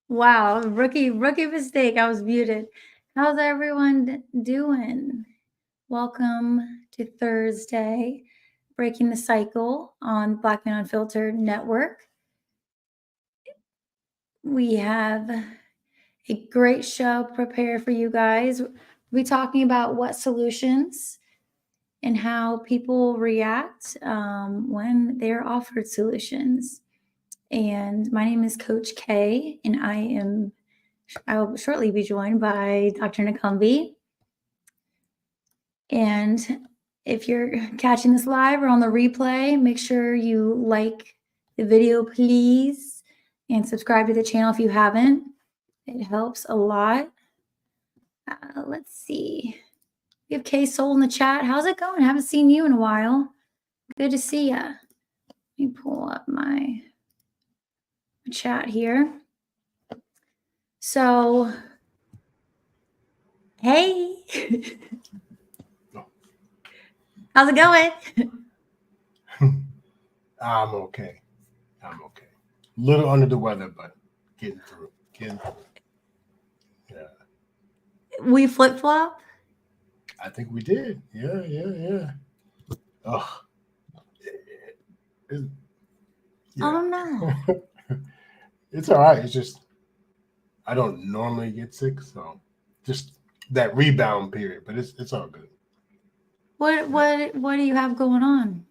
Wow, rookie mistake. I was muted. How's everyone doing? Welcome to Thursday, Breaking the Cycle on Black Men Unfiltered Network. We have a great show prepared for you guys. We'll be talking about what solutions and how people react when they're offered solutions. And my name is Coach K, and I will shortly be joined by Dr. Nakumbi. And if you're catching this live or on the replay, make sure you like the video, please, and subscribe to the channel if you haven't. It helps a lot. Let's see. We have K Soul in the chat. How's it going? I haven't seen you in a while. Good to see ya. Let me pull up my chat here. So, hey. How's it going? I'm okay. A little under the weather, but getting through. Yeah. We flip-flop? I think we did. Yeah. Oh. Oh, no. It's all right. It's just I don't normally get sick, so just that rebound period, but it's all good. What do you have going on?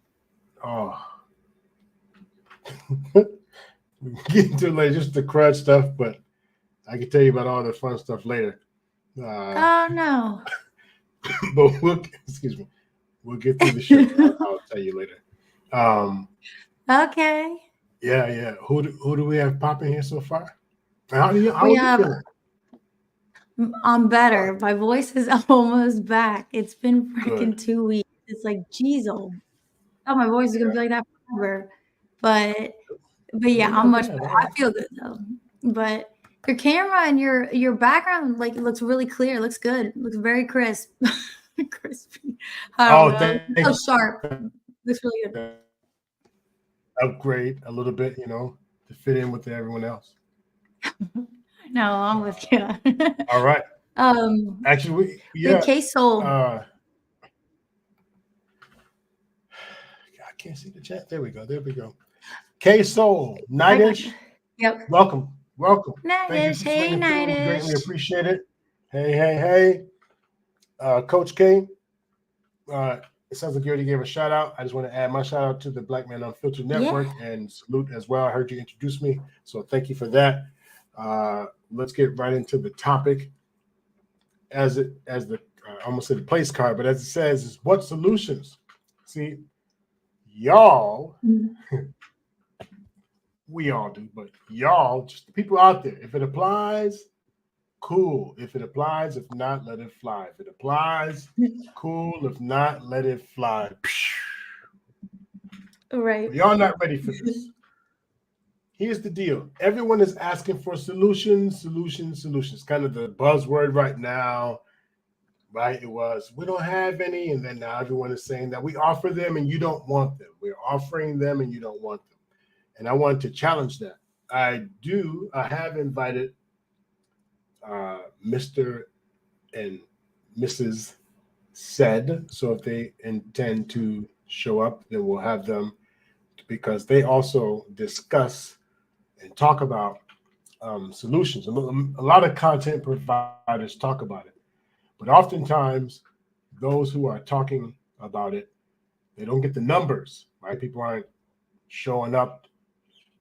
Oh. We can get into like just the crud stuff, but I can tell you about all the fun stuff later. Oh no! But we'll get through the show. I'll tell you later. Okay. Yeah. Who do we have popping here so far? How are you feeling? I'm better. My voice is almost back. It's been freaking 2 weeks. It's like, geez, oh, my voice is gonna be like that forever. But yeah, I'm much better. I feel good though. But your camera and your background, like, it looks really clear. It looks good. It looks very crisp. Crispy. I don't know. So sharp. Looks really good. Upgrade a little bit, to fit in with everyone else. No, I'm with you. All right. Actually, K Soul. I can't see the chat. There we go. K Soul, Nightish. Yep. Welcome. Nightish. Hey, Nightish. Greatly appreciate it. Hey. Coach K. It sounds like you already gave a shout out. I just want to add my shout out to the Black Man Unfiltered Network and salute as well. I heard you introduce me, so thank you for that. Let's get right into the topic. As the I almost said the place card, but as it says, is what solutions? See, y'all, we all do, but y'all, just the people out there. If it applies, cool. If it applies, if not, let it fly. If it applies, cool. If not, let it fly. Right. But y'all not ready for this. Here's the deal. Everyone is asking for solutions. Kind of the buzzword right now, right? It was, we don't have any. And then now everyone is saying that we offer them and you don't want them. We're offering them and you don't want them. And I want to challenge that. I have invited Mr. and Mrs. said. So if they intend to show up, then we'll have them, because they also discuss and talk about solutions. A lot of content providers talk about it, but oftentimes those who are talking about it, they don't get the numbers, right? People aren't showing up.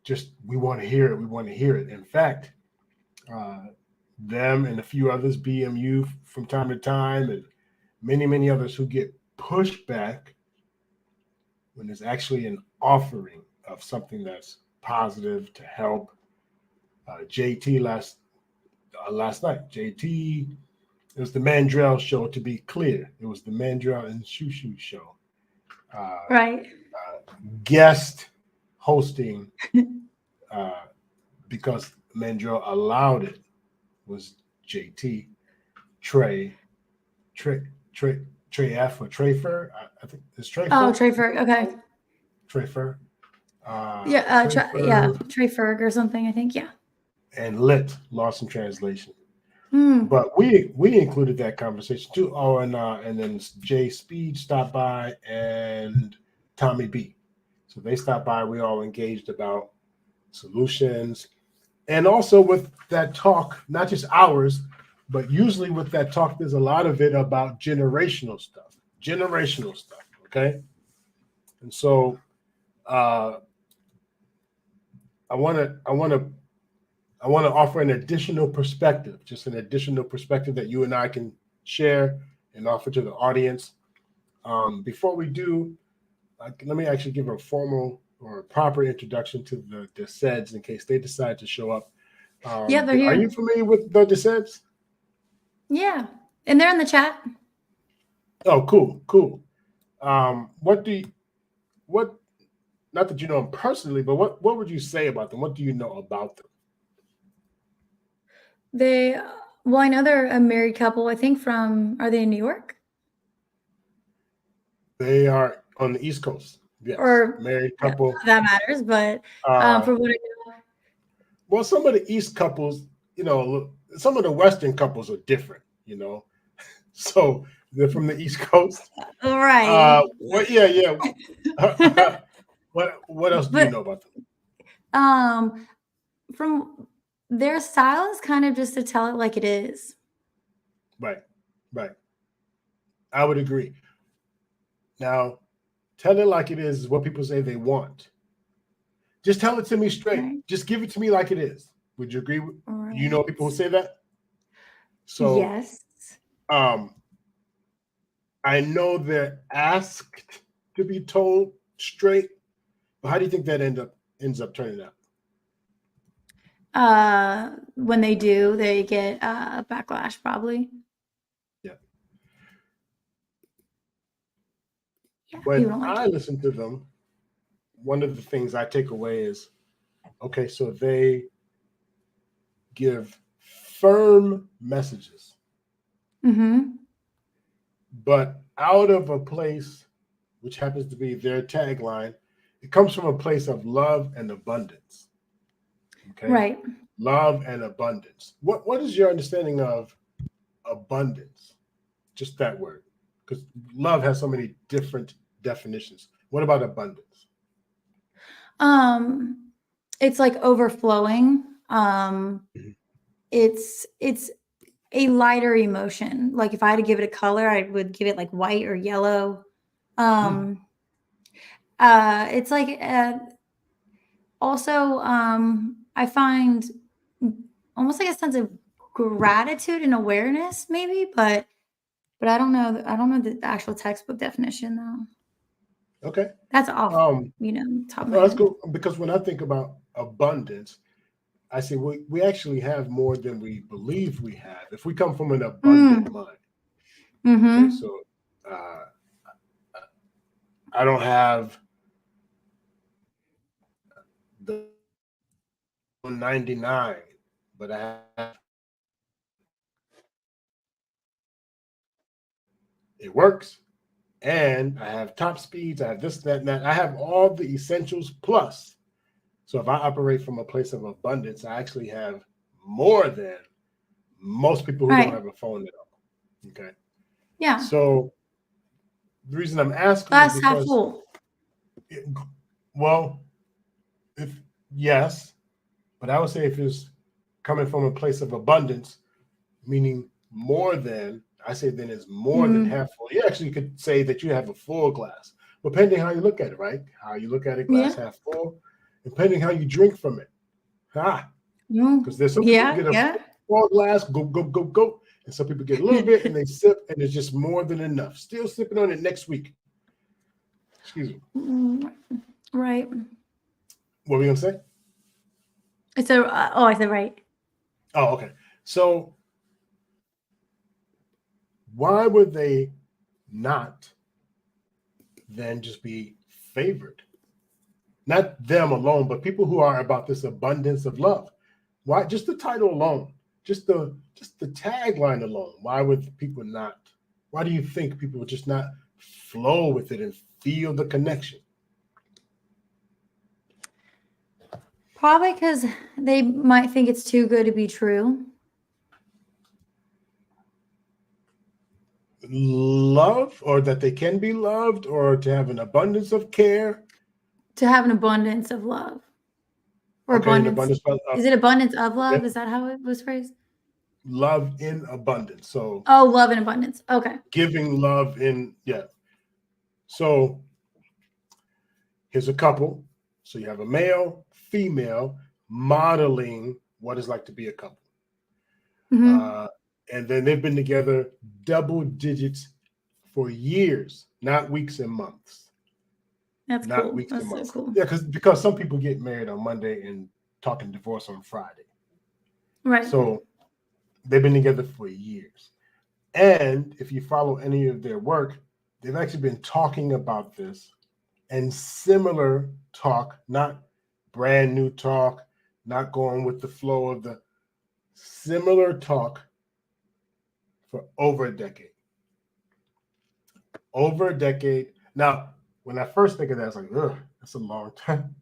Just, we want to hear it. We want to hear it. In fact, them and a few others, BMU from time to time, and many others who get pushback when there's actually an offering of something that's positive to help. JT last night, JT, it was the Mandrell show, to be clear. It was the Mandrell and Shushu show. Right. Guest hosting, because Mandrell allowed it, was JT, Trey F or Trayfer. I think it's Trayfer. Oh, Trayfer. Okay. Trayfer. Trey Ferg or something, I think. Yeah. And Lit, Lost in Translation. But we included that conversation too. Oh, and then Jay Speed stopped by, and Tommy B. So they stopped by. We all engaged about solutions, and also with that talk, not just ours, but usually with that talk, there's a lot of it about generational stuff. Okay, and so I want to offer an additional perspective, just an additional perspective that you and I can share and offer to the audience. Before we do, let me actually give a formal or a proper introduction to the Deseds in case they decide to show up. Yeah, they're here. Are you familiar with the Deseds? Yeah, and they're in the chat. Oh, cool. Not that you know them personally, but what would you say about them? What do you know about them? I know they're a married couple, I think are they in New York? They are on the East Coast. Yes. Or married couple. That matters, but for what I know. Well, some of the East couples, some of the Western couples are different, So they're from the East Coast. Right. Yeah. What else do you know about them? From their style is kind of just to tell it like it is. Right. I would agree. Now, tell it like it is what people say they want. Just tell it to me straight. Right. Just give it to me like it is. Would you agree? Right. You know people who say that? So yes. I know they're asked to be told straight, but how do you think that ends up turning out? When they do, they get backlash probably. Yeah, when I listen to them, one of the things I take away is, okay, so they give firm messages, but out of a place which happens to be their tagline, it comes from a place of love and abundance. Okay, right? Love and abundance. What is your understanding of abundance? Just that word, because love has so many different definitions. What about abundance? It's like overflowing. It's a lighter emotion. Like if I had to give it a color, I would give it like white or yellow. It's like also I find almost like a sense of gratitude and awareness, maybe, but I don't know the actual textbook definition though. Okay, that's off. Top of my that's cool, because when I think about abundance, I say we actually have more than we believe we have if we come from an abundant mind. Okay, so I don't have the 99, but I have, it works, and I have top speeds, I have this, that, and that. I have all the essentials plus. So if I operate from a place of abundance, I actually have more than Most people who don't have a phone at all. Okay. Yeah. So the reason I'm asking Glass is half because, full. well, if yes, but I would say if it's coming from a place of abundance, meaning more than, I say then it's more than half full. You actually could say that you have a full glass, depending how you look at it, right? How you look at it, glass half full, depending how you drink from it. Because there's some people who get a full glass, go. And some people get a little bit and they sip and it's just more than enough. Still sipping on it next week. Excuse me. Right. What were you going to say? I said right. Oh, okay. So why would they not then just be favored? Not them alone, but people who are about this abundance of love. Why? Just the title alone, just the tagline alone. Why would people not? Why do you think people would just not flow with it and feel the connection? Probably because they might think it's too good to be true. Love, or that they can be loved, or to have an abundance of care. To have an abundance of love. Or abundance. Is it abundance of love? Is that how it was phrased? Love in abundance. So love in abundance. Okay. Giving love in, So here's a couple. So you have a male, female modeling what it's like to be a couple. And then they've been together double digits for years, not weeks and months. That's not cool. Weeks and months. So cool. Yeah, because some people get married on Monday and talking divorce on Friday. Right. So they've been together for years. And if you follow any of their work, they've actually been talking about this and similar talk, not brand new talk, not going with the flow of the similar talk for over a decade. Over a decade. Now, when I first think of that, I was like, ugh, that's a long time.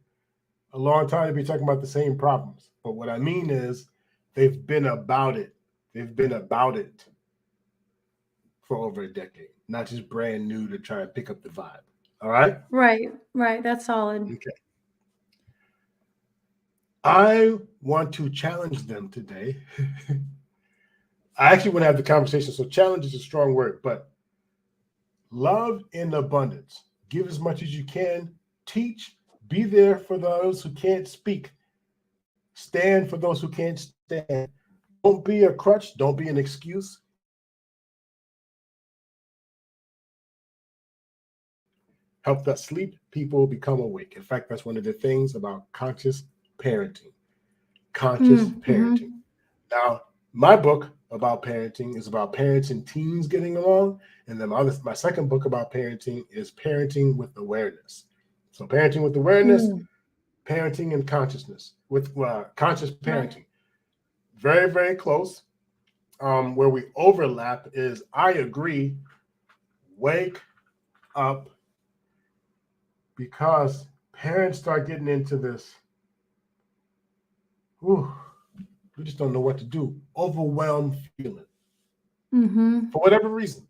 A long time to be talking about the same problems. But what I mean is they've been about it. They've been about it for over a decade, not just brand new to try and pick up the vibe. All right? Right. That's solid. Okay. I want to challenge them today. I actually want to have the conversation. So challenge is a strong word, but love in abundance. Give as much as you can. Teach. Be there for those who can't speak. Stand for those who can't stand. Don't be a crutch. Don't be an excuse. Help the sleep people become awake. In fact, that's one of the things about conscious parenting. Conscious parenting. Now, my book about parenting is about parents and teens getting along. And then my second book about parenting is Parenting with Awareness. So parenting with awareness, parenting and consciousness, with conscious parenting. Very, very close. Where we overlap is I agree, wake up, because parents start getting into this, we just don't know what to do, overwhelmed feeling. For whatever reason.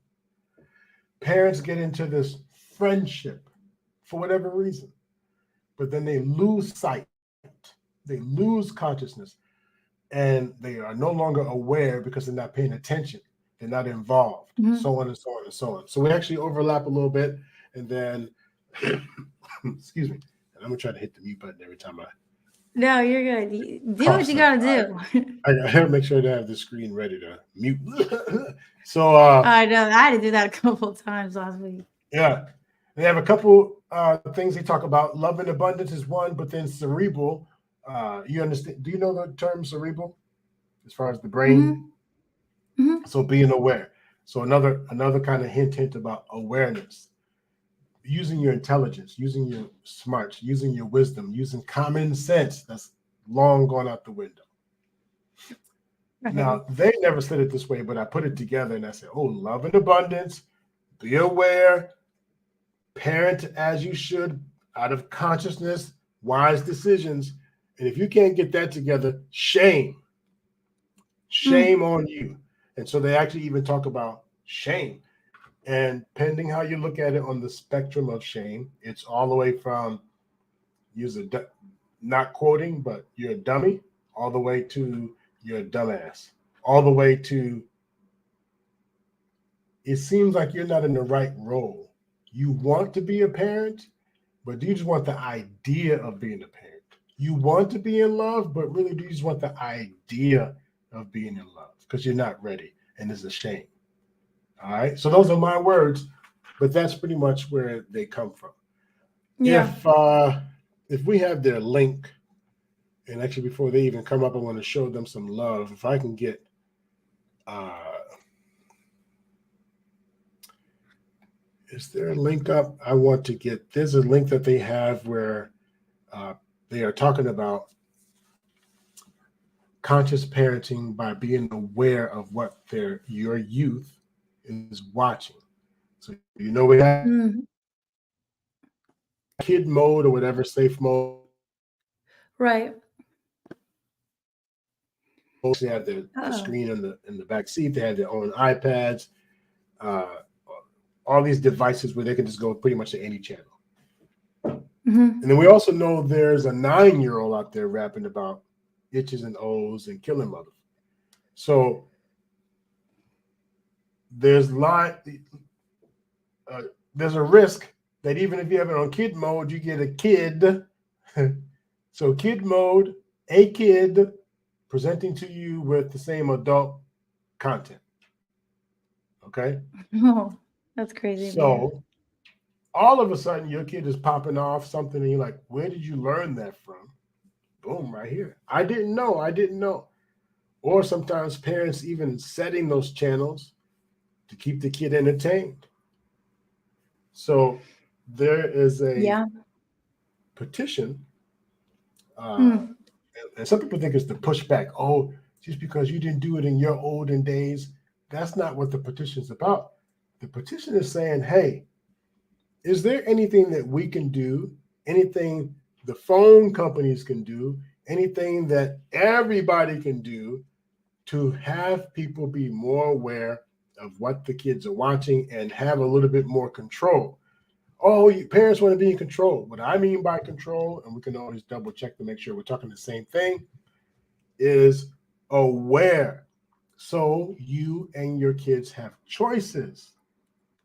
Parents get into this friendship for whatever reason, but then they lose sight, they lose consciousness, and they are no longer aware because they're not paying attention, they're not involved, so on and so on and so on. So we actually overlap a little bit, and then, excuse me, and I'm gonna try to hit the mute button every time I. No, you're good. Do what you gotta do. I gotta make sure to have the screen ready to mute. So I know I had to do that a couple of times last week. Yeah, they have a couple things they talk about. Love and abundance is one, but then cerebral. You understand? Do you know the term cerebral as far as the brain? So being aware. So another kind of hint about awareness. Using your intelligence, using your smarts, using your wisdom, using common sense. That's long gone out the window. Now, they never said it this way, but I put it together and I said, love and abundance, be aware, parent as you should, out of consciousness, wise decisions. And if you can't get that together, shame. Shame on you. And so they actually even talk about shame. And depending how you look at it on the spectrum of shame, it's all the way from not quoting, but you're a dummy, all the way to you're a dumbass, all the way to it seems like you're not in the right role. You want to be a parent, but do you just want the idea of being a parent? You want to be in love, but really do you just want the idea of being in love because you're not ready, and it's a shame. All right. So those are my words, but that's pretty much where they come from. Yeah. If we have their link, and actually before they even come up, I want to show them some love. If I can get is there a link up? I want to get, there's a link that they have where they are talking about conscious parenting by being aware of what your youth is watching. So we have kid mode or whatever, safe mode. Right. They have the screen in the back seat. They have their own iPads. All these devices where they can just go pretty much to any channel. And then we also know there's a 9-year-old out there rapping about itches and O's and killing mother. So there's a risk that even if you have it on kid mode, you get a kid. So kid mode, a kid presenting to you with the same adult content. Okay? Oh, that's crazy. So all of a sudden your kid is popping off something and you're like, where did you learn that from? Boom, right here. I didn't know. Or sometimes parents even setting those channels to keep the kid entertained. So there is a petition. And some people think it's the pushback. Oh, just because you didn't do it in your olden days. That's not what the petition is about. The petition is saying, hey, is there anything that we can do, anything the phone companies can do, anything that everybody can do to have people be more aware of what the kids are watching and have a little bit more control? Oh, parents want to be in control. What I mean by control, and we can always double check to make sure we're talking the same thing, is aware. So you and your kids have choices,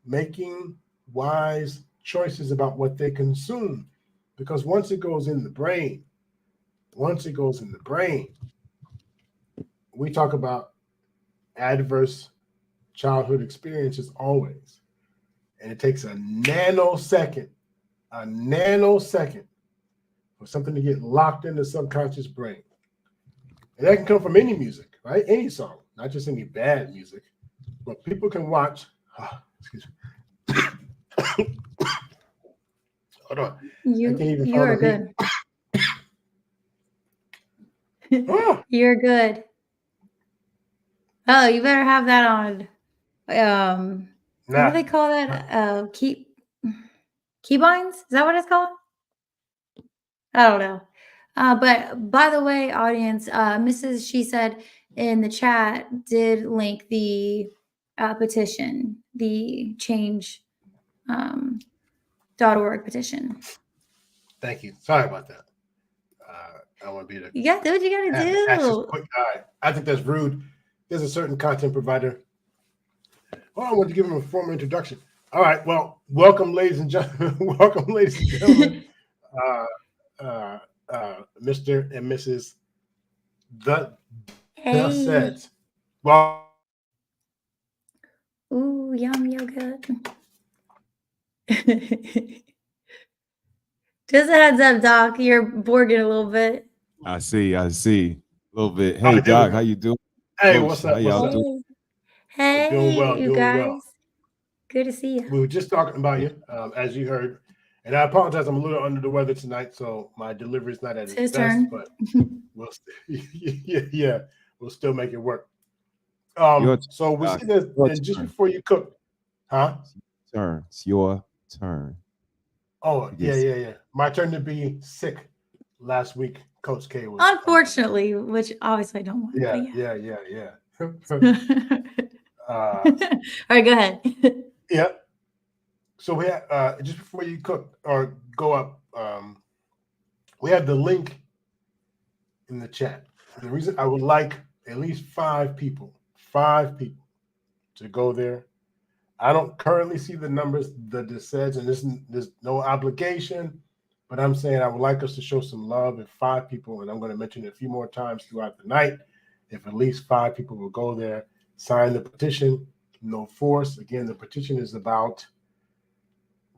making wise choices about what they consume. Because once it goes in the brain, we talk about adverse childhood experiences always. And it takes a nanosecond for something to get locked in the subconscious brain. And that can come from any music, right? Any song, not just any bad music. But people can watch. Excuse me. Hold on. You are good. You're good. Oh, you better have that on. What do they call that? Keybinds? Is that what it's called? I don't know. But by the way, audience, Mrs. She Said in the chat did link the petition, the change.org petition. Thank you. Sorry about that. I want to be You got to do what you got to do. I think that's rude. There's a certain content provider. Oh, I want to give him a formal introduction. All right. Well, welcome, ladies and gentlemen. Mr. and Mrs. The Sets. Well, ooh, yum yogurt. Just a heads up, Doc. You're borging a little bit. I see. A little bit. Hey, Doc, how you doing? Hey, what's up? How y'all doing? Hey, doing well, you doing guys. well. Good to see you. We were just talking about you, as you heard. And I apologize, I'm a little under the weather tonight, so my delivery is not at its best, turn. but we'll still make it work. So we see this, and just before you cook, huh? It's your turn. Oh, yeah. My turn to be sick last week. Coach K was unfortunately, which obviously I don't want. Yeah. All right, go ahead. Yeah. So we have just before you cook or go up, we have the link in the chat. The reason I would like at least 5 people to go there. I don't currently see the numbers that this says, and there's no obligation, but I'm saying I would like us to show some love if 5 people, and I'm going to mention it a few more times throughout the night. If at least 5 people will go there, sign the petition, no force. Again, the petition is about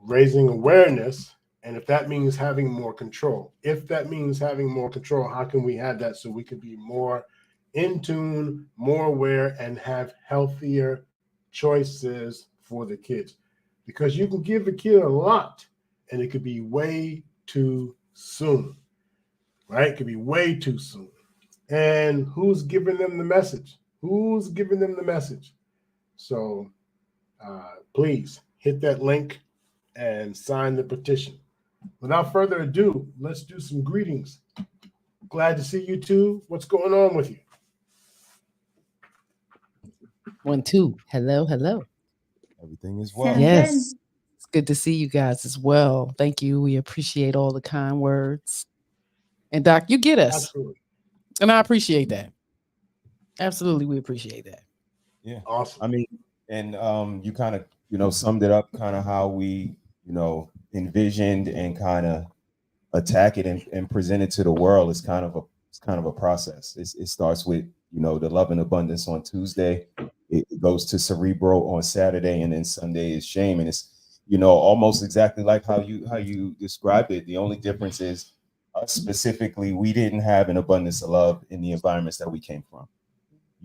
raising awareness, and if that means having more control, how can we have that so we can be more in tune, more aware, and have healthier choices for the kids? Because you can give a kid a lot, and it could be way too soon, right? It could be way too soon. And who's giving them the message? So please hit that link and sign the petition. Without further ado, let's do some greetings. Glad to see you too. What's going on with you? 1, 2. Hello. Everything is well. Sounds Yes. good. It's good to see you guys as well. Thank you. We appreciate all the kind words. And Doc, you get us. Absolutely. And I appreciate that. Absolutely, we appreciate that. Yeah. Awesome. I mean, and you kind of, summed it up kind of how we, envisioned and kind of attack it and present it to the world. It's kind of a process. It starts with, the Love and Abundance on Tuesday. It goes to Cerebro on Saturday, and then Sunday is Shame. And it's, almost exactly like how you described it. The only difference is us specifically, we didn't have an abundance of love in the environments that we came from.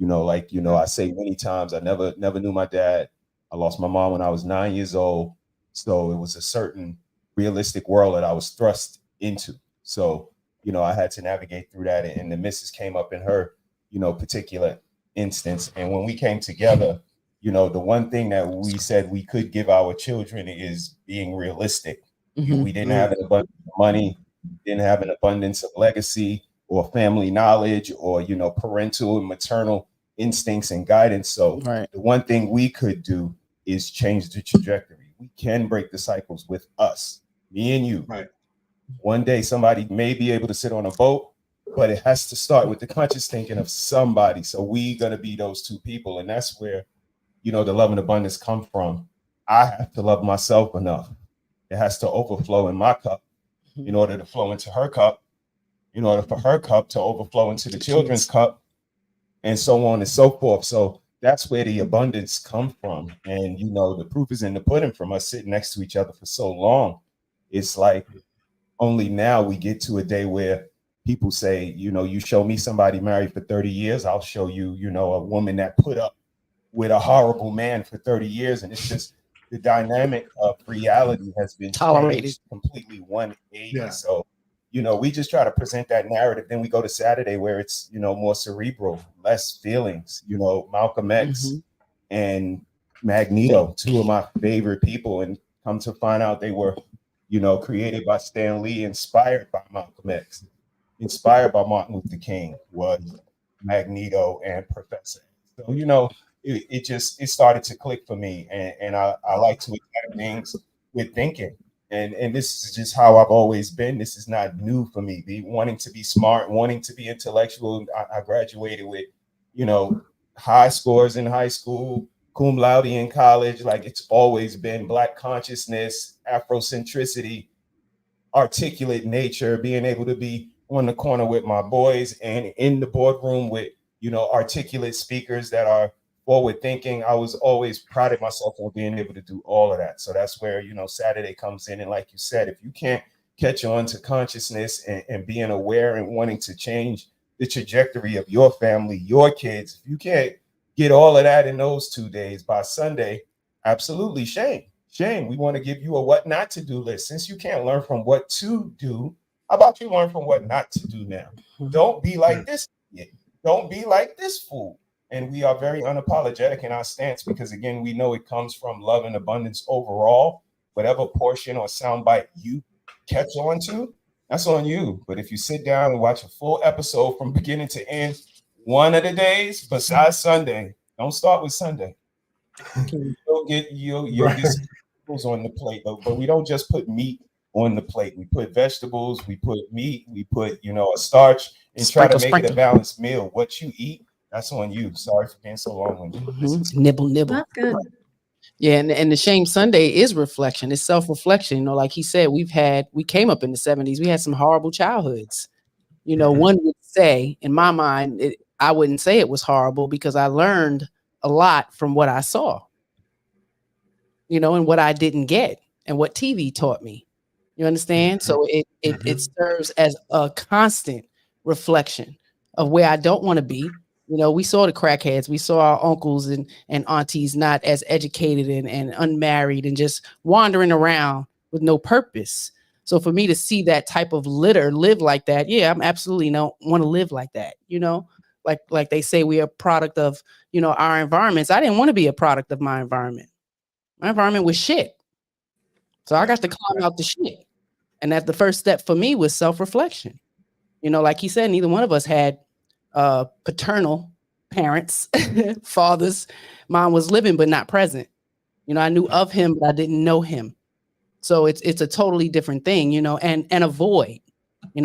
I say many times, I never knew my dad. I lost my mom when I was 9 years old. So it was a certain realistic world that I was thrust into. So, I had to navigate through that. And the missus came up in her, particular instance. And when we came together, the one thing that we said we could give our children is being realistic. Mhm. We didn't have an abundance of money, didn't have an abundance of legacy or family knowledge or, parental and maternal instincts and guidance. So Right. the one thing we could do is change the trajectory. We can break the cycles with us, me and you. Right. One day somebody may be able to sit on a boat, but it has to start with the conscious thinking of somebody. So we gonna be those 2 people. And that's where, the love and abundance come from. I have to love myself enough. It has to overflow in my cup in order to flow into her cup, in order for her cup to overflow into the children's cup, and so on and so forth. So that's where the abundance comes from. And, the proof is in the pudding from us sitting next to each other for so long. It's like only now we get to a day where people say, you show me somebody married for 30 years, I'll show you, a woman that put up with a horrible man for 30 years. And it's just the dynamic of reality has been Tolerated completely 180. Yeah. So, we just try to present that narrative. Then we go to Saturday where it's, more cerebral, less feelings, Malcolm X and Magneto, 2 of my favorite people. And come to find out they were, created by Stan Lee, inspired by Malcolm X, inspired by Martin Luther King, was Magneto and Professor. So, it started to click for me. And I like to attack things with thinking. And this is just how I've always been. This is not new for me. Wanting to be smart, wanting to be intellectual. I graduated with, high scores in high school, cum laude in college. Like, it's always been Black consciousness, Afrocentricity, articulate nature, being able to be on the corner with my boys and in the boardroom with, articulate speakers that are forward thinking. I was always prided myself on being able to do all of that. So that's where, Saturday comes in. And like you said, if you can't catch on to consciousness and being aware and wanting to change the trajectory of your family, your kids, if you can't get all of that in those 2 days, by Sunday, absolutely shame. We want to give you a what not to do list. Since you can't learn from what to do, how about you learn from what not to do now? Don't be like this. Don't be like this fool. And we are very unapologetic in our stance because, again, we know it comes from love and abundance overall. Whatever portion or soundbite you catch on to, that's on you. But if you sit down and watch a full episode from beginning to end, one of the days besides Sunday. Don't start with Sunday. You'll get vegetables on the plate, but we don't just put meat on the plate. We put vegetables, we put meat, we put a starch, and try to make it a balanced meal. What you eat, that's on you. Sorry for being so long. Nibble. That's good. Yeah, and the Shame Sunday is reflection. It's self-reflection. Like he said, we came up in the 70s. We had some horrible childhoods. One would say, in my mind, I wouldn't say it was horrible because I learned a lot from what I saw, and what I didn't get and what TV taught me. You understand? So it serves as a constant reflection of where I don't want to be. We saw the crackheads. We saw our uncles and aunties not as educated and unmarried and just wandering around with no purpose. So for me to see that type of litter live like that, yeah, I'm absolutely don't want to live like that. Like they say, we are a product of, our environments. I didn't want to be a product of my environment. My environment was shit. So I got to climb out the shit. And that the first step for me was self-reflection. Like he said, neither one of us had paternal parents, fathers. Mine was living, but not present. I knew of him, but I didn't know him. So it's a totally different thing, and a void,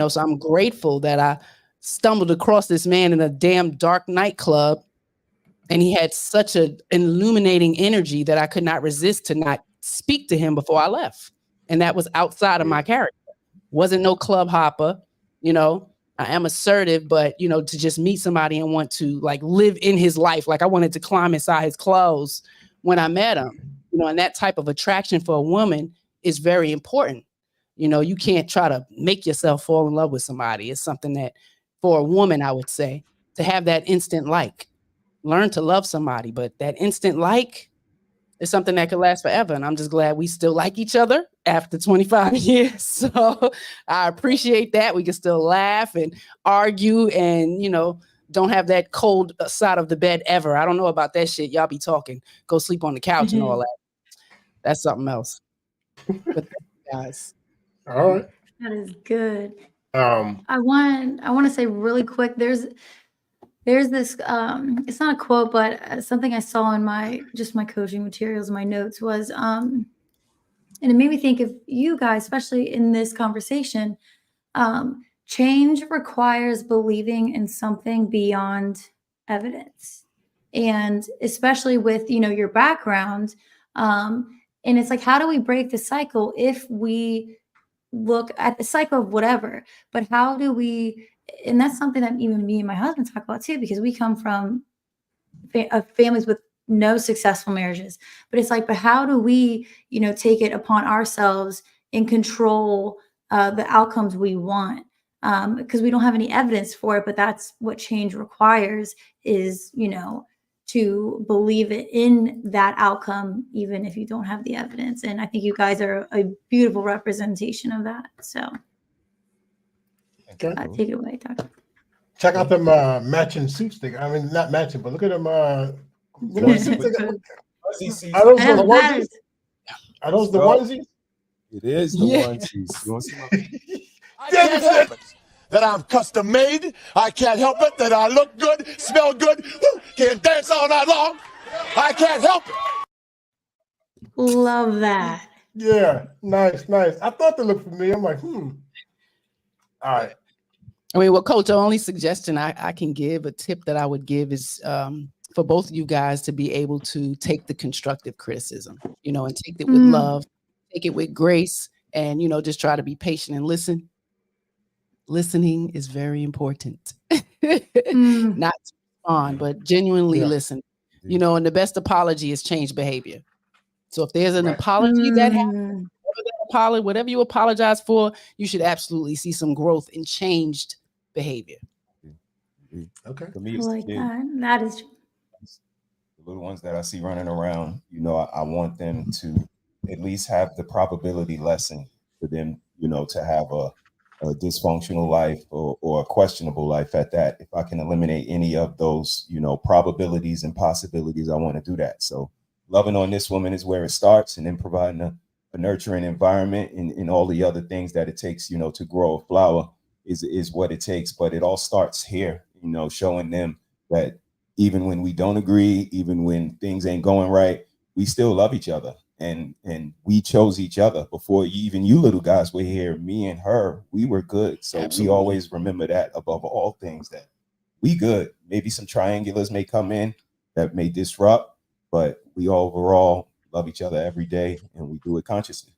so I'm grateful that I stumbled across this man in a damn dark nightclub. And he had such an illuminating energy that I could not resist to not speak to him before I left. And that was outside of my character. Wasn't no club hopper, I am assertive, but to just meet somebody and want to like live in his life. Like I wanted to climb inside his clothes when I met him, and that type of attraction for a woman is very important. You can't try to make yourself fall in love with somebody. It's something that for a woman, I would say, to have that instant like, learn to love somebody, but that instant like is something that could last forever. And I'm just glad we still like each other after 25 years. So I appreciate that. We can still laugh and argue and, don't have that cold side of the bed ever. I don't know about that shit. Y'all be talking, go sleep on the couch and all that. That's something else. But guys. All right. That is good. I want to say really quick, there's this it's not a quote, but something I saw in my coaching materials, my notes was and it made me think of you guys, especially in this conversation. Change requires believing in something beyond evidence, and especially with your background, and it's like, how do we break the cycle if we look at the cycle of whatever, but how do we, and that's something that even me and my husband talk about too, because we come from families with no successful marriages, but it's like, but how do we, take it upon ourselves and control the outcomes we want? Because we don't have any evidence for it, but that's what change requires is, to believe it in that outcome, even if you don't have the evidence. And I think you guys are a beautiful representation of that. So okay. Take it away, Doctor. Check out them matching suits. I mean, not matching, but look at them. Suits they got. Are those the onesies? Are those the onesies? It is the onesies. You want to see my I can't help it that I'm custom made. I can't help it that I look good, smell good, can dance all night long. I can't help it. Love that. Yeah, nice. I thought they looked familiar. I'm like, All right. I mean, well, Coach, the only suggestion I can give, a tip that I would give is for both of you guys to be able to take the constructive criticism, and take it with love, take it with grace, and, just try to be patient and listen. Listening is very important. Not to respond, but genuinely listen. And the best apology is change behavior. So if there's an apology that happens, whatever you apologize for, you should absolutely see some growth in changed behavior. Okay. For me, I it's like the that. That is the little ones that I see running around. I want them to at least have the probability lesson for them, to have a dysfunctional life or a questionable life at that. If I can eliminate any of those, probabilities and possibilities, I want to do that. So loving on this woman is where it starts, and then providing a nurturing environment and all the other things that it takes, to grow a flower is what it takes. But it all starts here, showing them that even when we don't agree, even when things ain't going right, we still love each other. And we chose each other before even you little guys were here. Me and her, we were good. So Absolutely. we always remember that above all things, that we good. Maybe some triangulars may come in that may disrupt, but we overall love each other every day, and we do it consciously.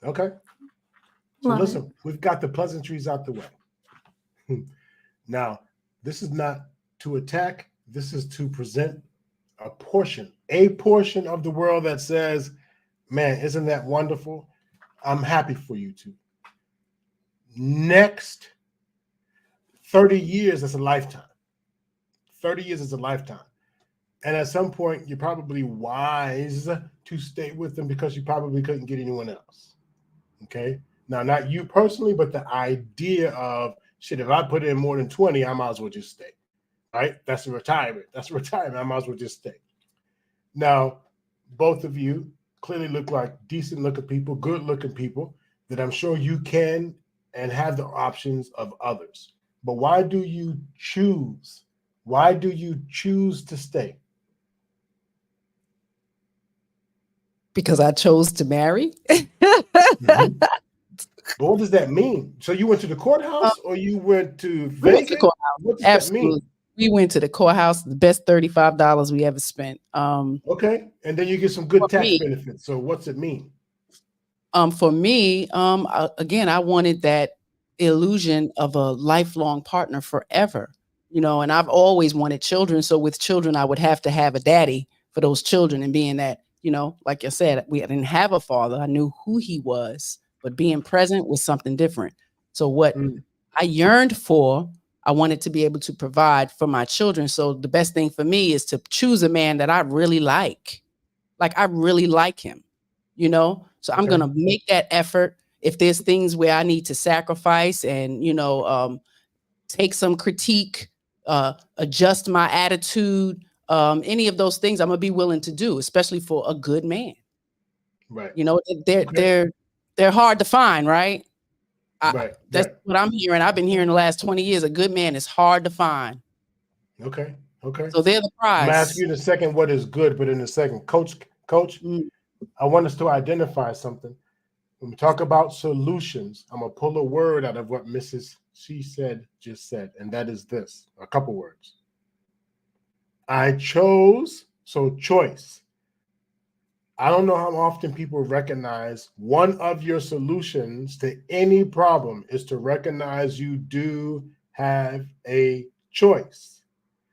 Okay. So Love listen, we've got the pleasantries out the way. Now, this is not to attack. This is to present a portion of the world that says, man, isn't that wonderful? I'm happy for you two. Next 30 years is a lifetime. 30 years is a lifetime. And at some point, you're probably wise to stay with them because you probably couldn't get anyone else. Okay. Now, not you personally, but the idea of, shit, if I put in more than 20, I might as well just stay. Right? That's a retirement. That's a retirement. I might as well just stay. Now, both of you clearly look like decent looking people, good looking people that I'm sure you can and have the options of others. But why do you choose? Why do you choose to stay? Because I chose to marry. Mm-hmm. But what does that mean? So you went to the courthouse or you went to Vegas? What does Absolutely. that mean? We went to the courthouse, the best $35 we ever spent. Okay. And then you get some good tax benefits. So what's it mean? For me, again, I wanted that illusion of a lifelong partner forever, you know, and I've always wanted children. So with children, I would have to have a daddy for those children. And being that, you know, like I said, I didn't have a father. I knew who he was, but being present was something different. So what I yearned for, I wanted to be able to provide for my children. So the best thing for me is to choose a man that I really like. Like I really like him, you know? So I'm going to make that effort. If there's things where I need to sacrifice and, you know, take some critique, adjust my attitude, any of those things I'm going to be willing to do, especially for a good man. Right. You know, they're hard to find, right? That's what I'm hearing. I've been hearing the last 20 years. A good man is hard to find. Okay. Okay. So they're the prize. I'm going to ask you in a second what is good, but in a second, Coach, I want us to identify something. When we talk about solutions, I'm going to pull a word out of what Mrs. She Said just said, and that is this, a couple words. I chose, so choice. I don't know how often people recognize one of your solutions to any problem is to recognize you do have a choice.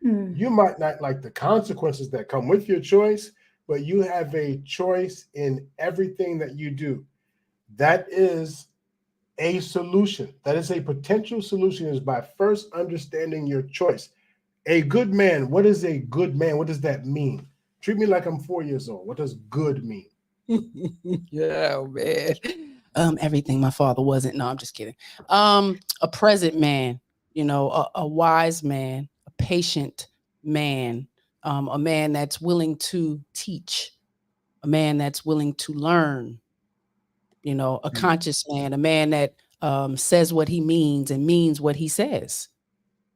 You might not like the consequences that come with your choice, but you have a choice in everything that you do. That is a solution. That is a potential solution, is by first understanding your choice. A good man. What is a good man? What does that mean? Treat me like I'm 4 years old. What does good mean? Yeah, man. Everything my father wasn't. No, I'm just kidding. A present man, you know, a wise man, a patient man, a man that's willing to teach, a man that's willing to learn, you know, a conscious man, a man that says what he means and means what he says.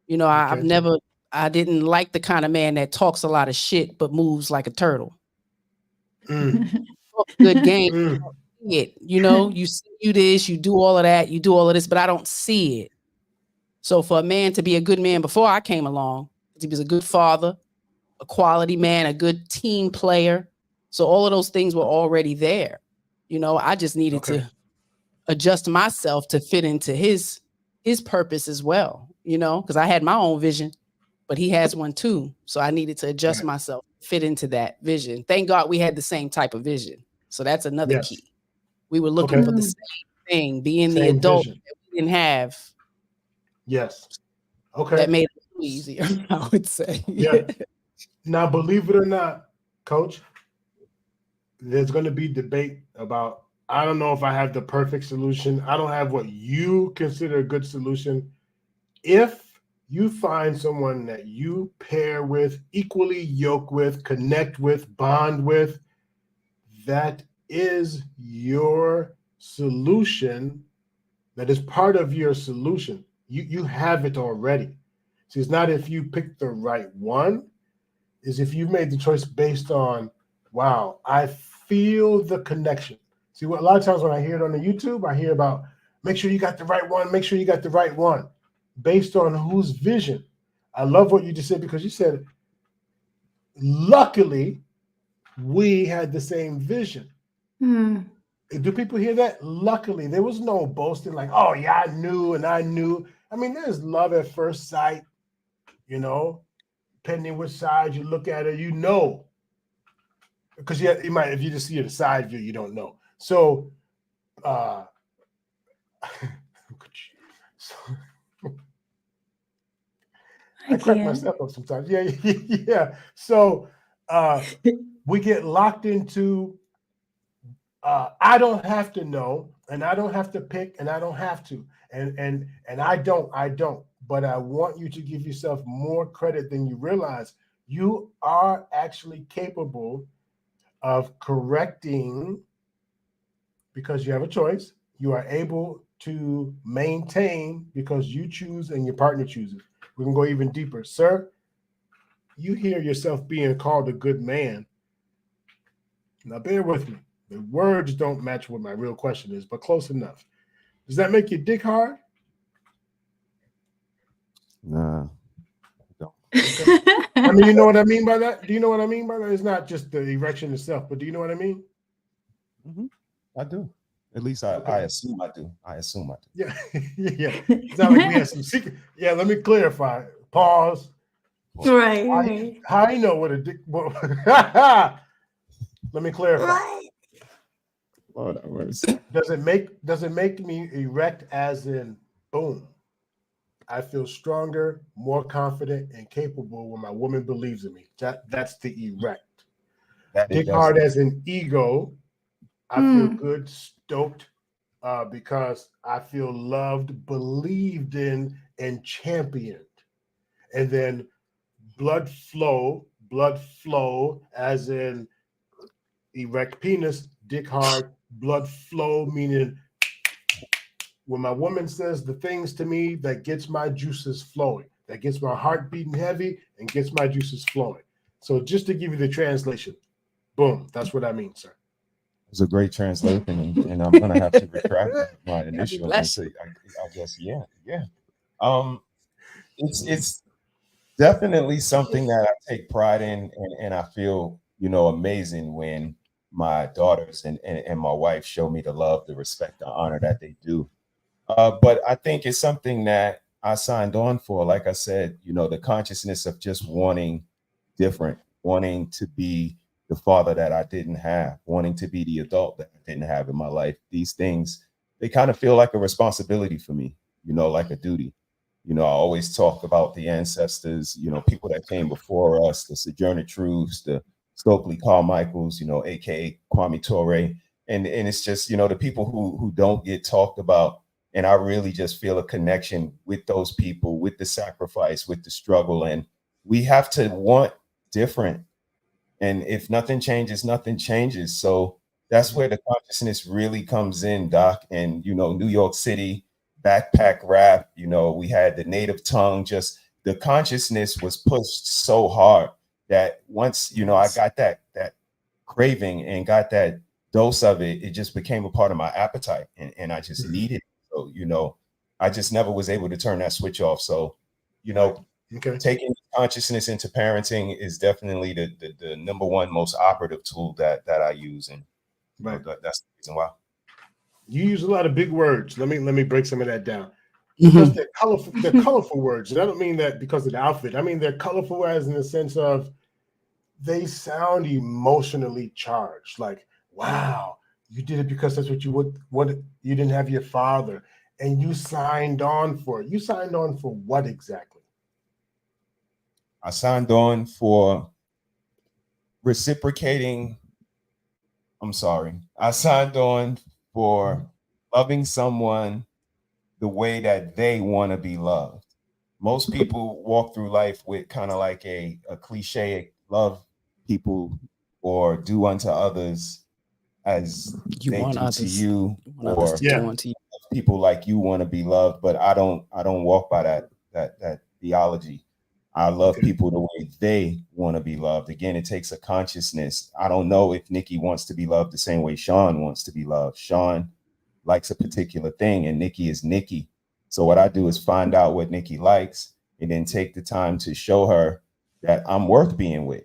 You know, I didn't like the kind of man that talks a lot of shit but moves like a turtle. Good game. You know, you this, you do all of that, you do all of this, but I don't see it. So for a man to be a good man before I came along, he was a good father, a quality man, a good team player. So all of those things were already there. You know, I just needed to adjust myself to fit into his purpose as well, you know, because I had my own vision, but he has one too. So I needed to adjust myself, fit into that vision. Thank God we had the same type of vision. So that's another key. We were looking for the same thing, being the adult that we didn't have. Yes. Okay. That made it easier, I would say. Yeah. Now, believe it or not, Coach, there's going to be debate about, I don't know if I have the perfect solution. I don't have what you consider a good solution. If you find someone that you pair with, equally yoke with, connect with, bond with, that is your solution. That is part of your solution. You have it already. See, it's not if you pick the right one, is if you've made the choice based on, wow, I feel the connection. See, what a lot of times when I hear it on the YouTube, I hear about make sure you got the right one, make sure you got the right one, based on whose vision. I love what you just said, because you said, luckily, we had the same vision. Do people hear that? Luckily, there was no boasting like, oh yeah, I knew and I knew. I mean, there's love at first sight, you know, depending which side you look at it, you know. Because you might, if you just see the side view, you don't know. So, I crack myself up sometimes. Yeah, yeah. So we get locked into I don't have to know, and I don't have to pick, and I don't have to, and I don't. But I want you to give yourself more credit than you realize. You are actually capable of correcting, because you have a choice. You are able to maintain because you choose and your partner chooses. We can go even deeper. Sir, you hear yourself being called a good man. Now bear with me. The words don't match what my real question is, but close enough. Does that make your dick hard? Nah. Okay. I mean, you know what I mean by that? Do you know what I mean by that? It's not just the erection itself, but do you know what I mean? Mm-hmm. I do. At least I assume I do. I assume I do. Yeah. Yeah. It's not like we have some secret. Yeah, let me clarify. Pause. Right. How you know what a dick? Let me clarify. Right. Lord, that was. Does it make me erect as in boom? I feel stronger, more confident, and capable when my woman believes in me. That's the erect. Dick hard as in ego. I feel good, stoked, because I feel loved, believed in, and championed. And then blood flow as in erect penis, dick hard, blood flow, meaning when my woman says the things to me that gets my juices flowing, that gets my heart beating heavy and gets my juices flowing. So just to give you the translation, boom, that's what I mean, sir. It's a great translation, and I'm gonna have to retract my initial and say, I guess, yeah. It's definitely something that I take pride in, and I feel, amazing when my daughters and my wife show me the love, the respect, the honor that they do. But I think it's something that I signed on for. Like I said, the consciousness of just wanting different, wanting to be the father that I didn't have, wanting to be the adult that I didn't have in my life. These things, they kind of feel like a responsibility for me, like a duty. I always talk about the ancestors, people that came before us, the Sojourner Truths, the Stokely Carmichaels, aka Kwame Ture. And it's just, the people who don't get talked about. And I really just feel a connection with those people, with the sacrifice, with the struggle. And we have to want different. And if nothing changes, nothing changes. So that's where the consciousness really comes in, Doc. And, New York City, backpack rap, we had the native tongue, just the consciousness was pushed so hard that once, I got that craving and got that dose of it, it just became a part of my appetite. And I just needed it. So, I just never was able to turn that switch off. So, taking consciousness into parenting is definitely the number one most operative tool that I use. And that's the reason why. You use a lot of big words. Let me break some of that down. Because they're colorful words. And I don't mean that because of the outfit. I mean they're colorful as in the sense of they sound emotionally charged. Like, wow, you did it because that's what you would. You didn't have your father, and you signed on for it. You signed on for what exactly? I signed on for reciprocating. I'm sorry. I signed on for loving someone the way that they want to be loved. Most people walk through life with kind of like a cliche, love people or do unto others as they do to you, or people like you want to be loved. But I don't walk by that theology. I love Okay. people the way they want to be loved. Again, it takes a consciousness. I don't know if Nikki wants to be loved the same way Sean wants to be loved. Sean likes a particular thing, and Nikki is Nikki. So what I do is find out what Nikki likes and then take the time to show her that I'm worth being with.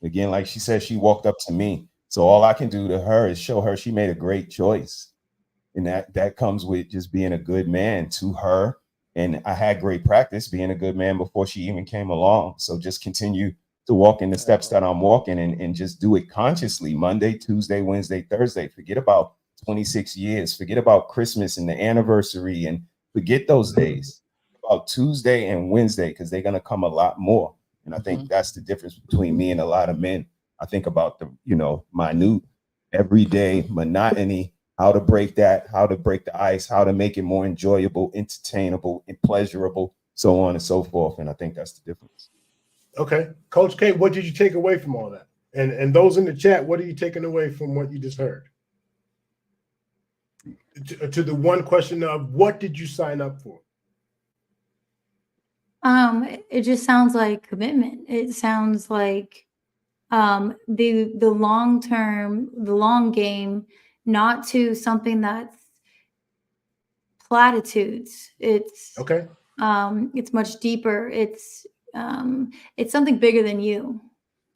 Again, like she said, she walked up to me. So all I can do to her is show her she made a great choice. And that comes with just being a good man to her. And I had great practice being a good man before she even came along. So just continue to walk in the steps that I'm walking and just do it consciously. Monday, Tuesday, Wednesday, Thursday. Forget about 26 years. Forget about Christmas and the anniversary and forget those days. About Tuesday and Wednesday, because they're going to come a lot more. And I think that's the difference between me and a lot of men. I think about the, minute, everyday monotony, how to break that, how to break the ice, how to make it more enjoyable, entertainable, and pleasurable, so on and so forth. And I think that's the difference. Okay. Coach K, what did you take away from all that? And those in the chat, what are you taking away from what you just heard? To the one question of what did you sign up for? It just sounds like commitment. It sounds like the long term, the long game, not to something that's platitudes. It's Okay. It's much deeper. It's something bigger than you,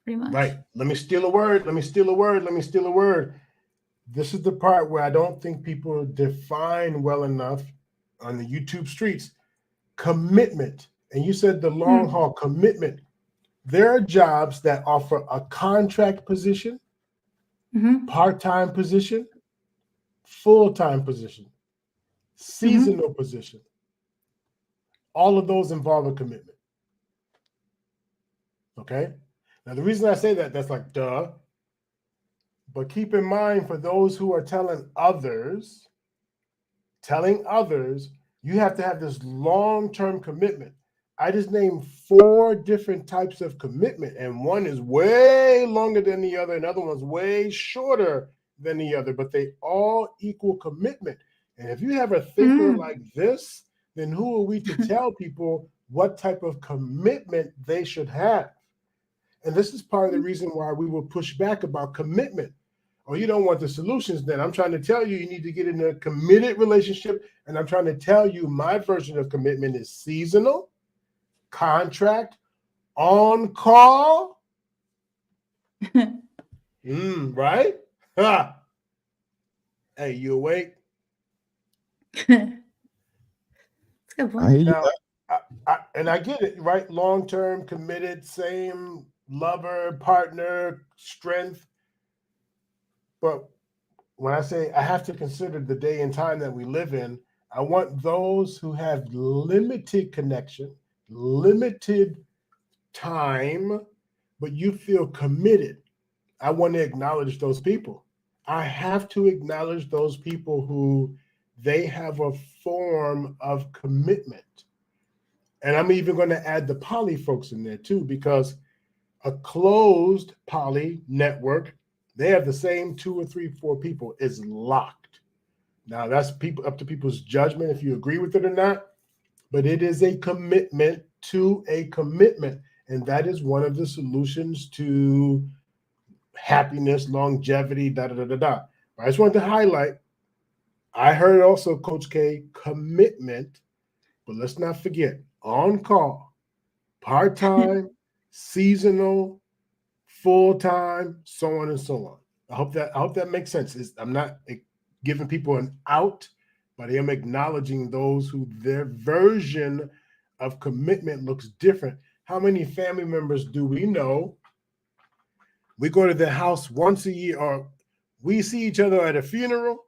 pretty much. Right. Let me steal a word. This is the part where I don't think people define well enough on the YouTube streets. Commitment. And you said the long haul commitment. There are jobs that offer a contract position, part-time position, full-time position, seasonal position. All of those involve a commitment. Okay? Now, the reason I say that, that's like, duh. But keep in mind, for those who are telling others, you have to have this long-term commitment. I just named 4 different types of commitment, and one is way longer than the other, and the other one's way shorter than the other, but they all equal commitment. And if you have a thinker like this, then who are we to tell people what type of commitment they should have? And this is part of the reason why we will push back about commitment. Oh, you don't want the solutions then. I'm trying to tell you, you need to get in a committed relationship. And I'm trying to tell you my version of commitment is seasonal, contract, on call. Right? Ha. Hey, you awake? That's a good point. Now, I get it, right? Long-term, committed, same lover, partner, strength. But when I say I have to consider the day and time that we live in, I want those who have limited connection, limited time, but you feel committed. I want to acknowledge those people. I have to acknowledge those people who they have a form of commitment. And I'm even going to add the poly folks in there too, because a closed poly network, they have the same 2 or 3, 4 people is locked. Now that's up to people's judgment if you agree with it or not, but it is a commitment to a commitment. And that is one of the solutions to happiness, longevity, da-da-da-da-da. I just wanted to highlight, I heard also, Coach K, commitment, but let's not forget, on call, part-time, seasonal, full-time, so on and so on. I hope that makes sense. I'm not giving people an out, but I am acknowledging those who their version of commitment looks different. How many family members do we know? We go to their house once a year, or we see each other at a funeral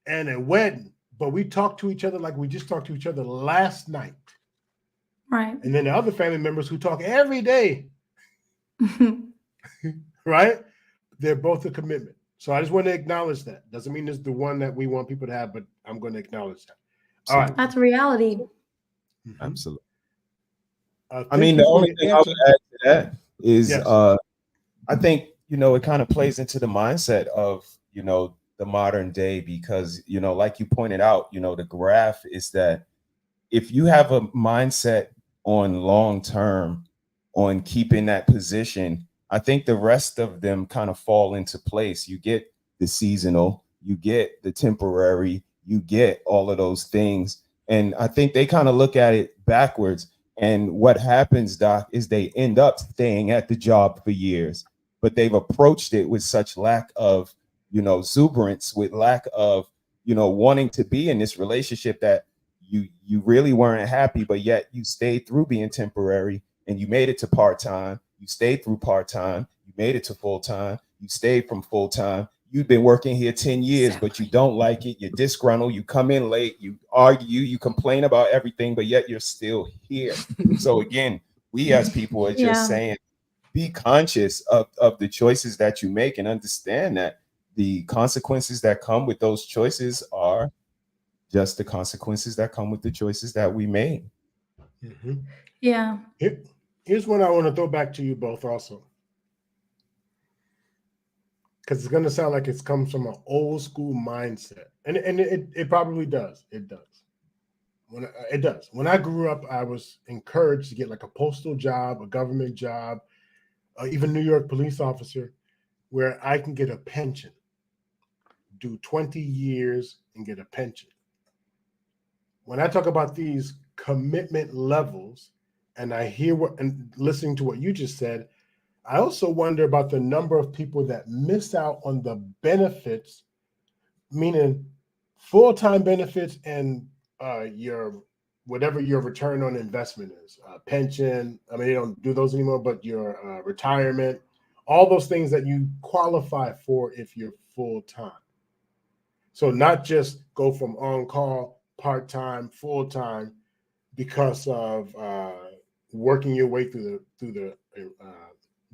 and a wedding, but we talk to each other like we just talked to each other last night. Right. And then the other family members who talk every day, right? They're both a commitment. So I just want to acknowledge that. Doesn't mean it's the one that we want people to have, but I'm going to acknowledge that. All right. That's reality. Absolutely. I mean, the only thing I would add to that is Yes. I think, it kind of plays into the mindset of, the modern day, because, like you pointed out, the graph is that if you have a mindset on long term, on keeping that position, I think the rest of them kind of fall into place. You get the seasonal, you get the temporary, you get all of those things. And I think they kind of look at it backwards. And what happens, Doc, is they end up staying at the job for years, but they've approached it with such lack of, exuberance, with lack of, wanting to be in this relationship that you really weren't happy, but yet you stayed through being temporary and you made it to part-time. You stayed through part-time. You made it to full-time. You stayed from full-time. You've been working here 10 years, but you don't like it. You're disgruntled. You come in late. You argue. You complain about everything, but yet you're still here. So again, we as people are just saying, be conscious of the choices that you make and understand that the consequences that come with those choices are just the consequences that come with the choices that we made. Mm-hmm. Yeah. Here's one I want to throw back to you both also, because it's going to sound like it comes from an old school mindset, and it probably does. It does. It does. When I grew up, I was encouraged to get like a postal job, a government job, even New York police officer, where I can get a pension, do 20 years and get a pension. When I talk about these commitment levels, and I hear and listening to what you just said, I also wonder about the number of people that miss out on the benefits, meaning full-time benefits and your whatever your return on investment is, pension. I mean, they don't do those anymore, but your retirement, all those things that you qualify for if you're full-time. So not just go from on-call, part-time, full-time because of working your way through the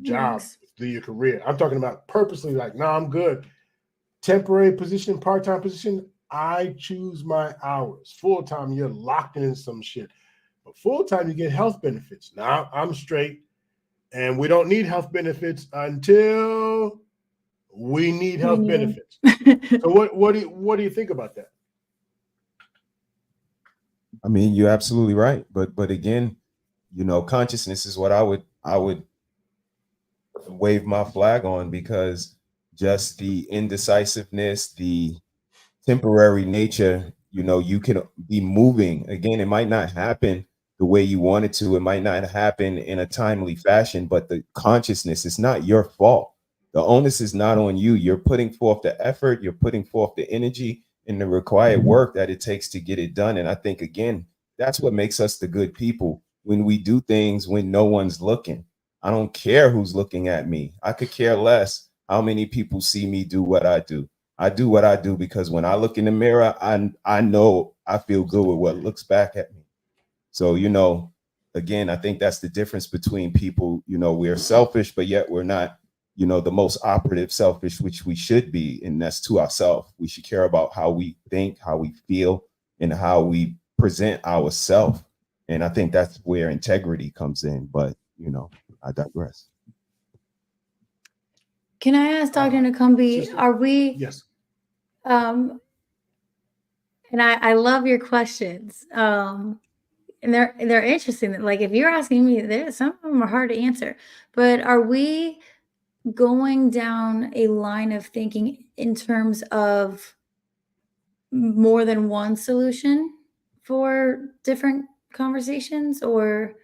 job, through your career. I'm talking about purposely like, no, I'm good. Temporary position, part-time position, I choose my hours. Full-time, you're locked in some shit. But full-time, you get health benefits. Now I'm straight, and we don't need health benefits until we need health benefits. So what do you think about that? I mean, you're absolutely right. But again, consciousness is what I would wave my flag on, because just the indecisiveness, the temporary nature, you can be moving. Again, it might not happen the way you want it to. It might not happen in a timely fashion, but the consciousness, it's not your fault. The onus is not on you. You're putting forth the effort, you're putting forth the energy and the required work that it takes to get it done. And I think, again, that's what makes us the good people, when we do things when no one's looking. I don't care who's looking at me. I could care less how many people see me do what I do. I do what I do because when I look in the mirror, I know I feel good with what looks back at me. So, again, I think that's the difference between people. We're selfish, but yet we're not, the most operative selfish, which we should be, and that's to ourselves. We should care about how we think, how we feel, and how we present ourselves. And I think that's where integrity comes in. But, I digress. Can I ask Dr. Nakumbi, are we? Yes. And I love your questions. And they're interesting. Like, if you're asking me, some of them are hard to answer. But are we going down a line of thinking in terms of more than one solution for different conversations, or?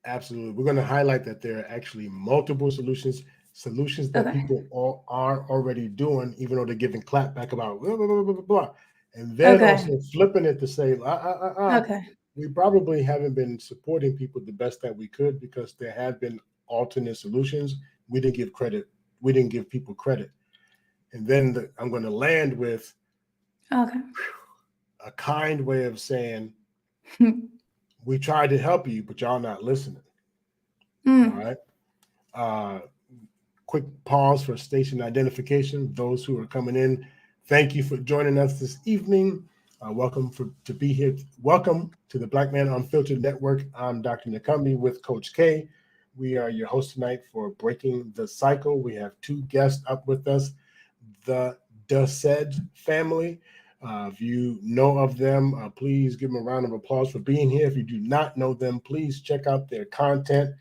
Absolutely. We're going to highlight that there are actually multiple solutions that people all are already doing, even though they're giving clap back about blah, blah, blah, blah, blah. And then also flipping it to say, we probably haven't been supporting people the best that we could, because there have been alternate solutions. We didn't give credit. We didn't give people credit. And then I'm going to land with a kind way of saying, we tried to help you, but y'all not listening. All right. Quick pause for station identification. Those who are coming in, thank you for joining us this evening. Welcome to be here. Welcome to the Black Man Unfiltered Network. I'm Dr. Nakumbi with Coach K. We are your host tonight for Breaking the Cycle. We have two guests up with us, the Dused family. If you know of them, please give them a round of applause for being here. If you do not know them, please check out their content.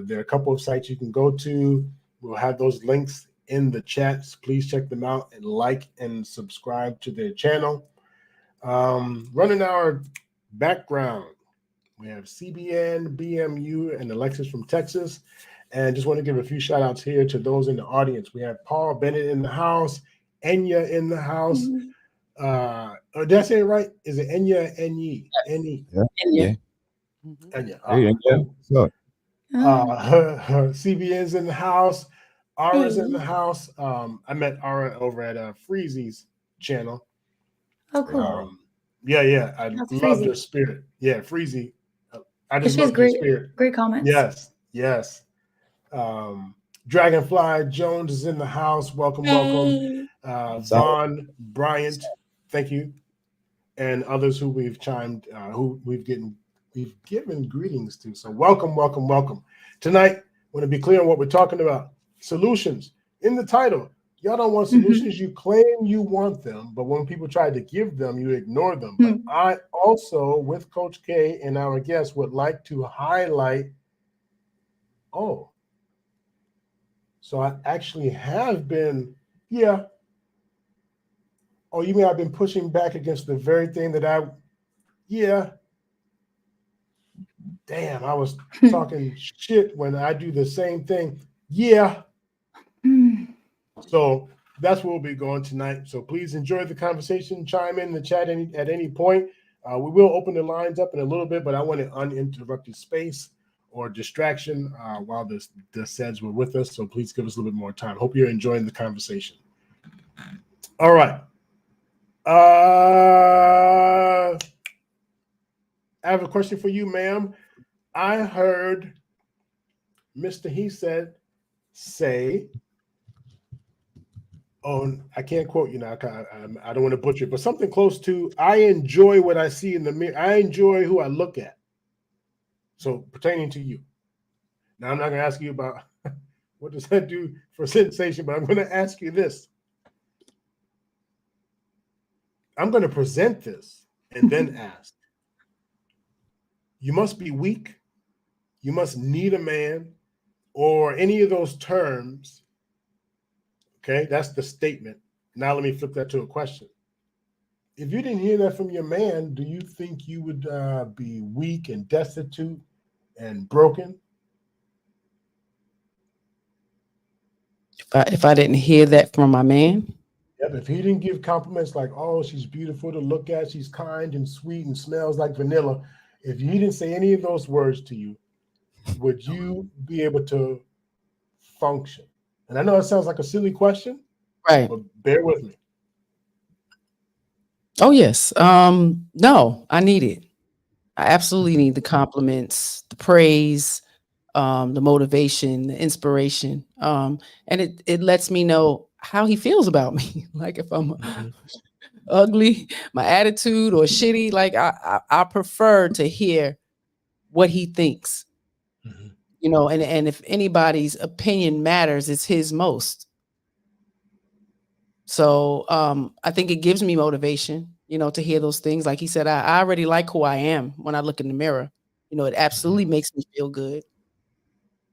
There are a couple of sites you can go to. We'll have those links in the chats. Please check them out and like and subscribe to their channel. Running our background, we have CBN, BMU, and Alexis from Texas. And just want to give a few shout outs here to those in the audience. We have Paul Bennett in the house, Enya in the house. Did I say it right? Is it Enya, Enyi? Enyi? Yeah. Enya. Hey, yeah. So, CBN's in the house. Ara's in the house. I met Ara over at Freezy's channel. Oh, cool. Yeah. I That's love Freezy. their spirit. Yeah, Freezy. I just She has love their great, spirit. great comments. Yes. Dragonfly Jones is in the house. Welcome. Vaughn Bryant, thank you, and others who we've given greetings to. So welcome. Tonight, I want to be clear on what we're talking about. Solutions in the title. Y'all don't want solutions. You claim you want them, but when people try to give them, you ignore them. But I also, with Coach K and our guests, would like to highlight. So I actually have been, you mean I've been pushing back against the very thing that I was talking shit when I do the same thing. So that's where we'll be going tonight. So please enjoy the conversation. Chime in the chat at any point. We will open the lines up in a little bit, but I want an uninterrupted space or distraction while the SEDs were with us. So please give us a little bit more time. Hope you're enjoying the conversation. All right. I have a question for you, ma'am. I heard Mr. He said say, I can't quote you now. I don't want to butcher it, but something close to, I enjoy what I see in the mirror. I enjoy who I look at. So pertaining to you. Now, I'm not going to ask you about what does that do for sensation, but I'm going to ask you this. I'm going to present this and then ask. You must be weak. You must need a man, or any of those terms. Okay, that's the statement. Now let me flip that to a question. If you didn't hear that from your man, do you think you would be weak and destitute and broken? If I didn't hear that from my man? Yep, if he didn't give compliments like, oh, she's beautiful to look at, she's kind and sweet and smells like vanilla. If he didn't say any of those words to you, would you be able to function? And I know it sounds like a silly question, right? But bear with me. Oh, yes. No, I need it. I absolutely need the compliments, the praise, the motivation, the inspiration. And it lets me know how he feels about me. Like if I'm ugly, my attitude, or shitty, like I prefer to hear what he thinks. And if anybody's opinion matters, it's his most. So I think it gives me motivation, to hear those things. Like he said, I already like who I am when I look in the mirror. It absolutely makes me feel good.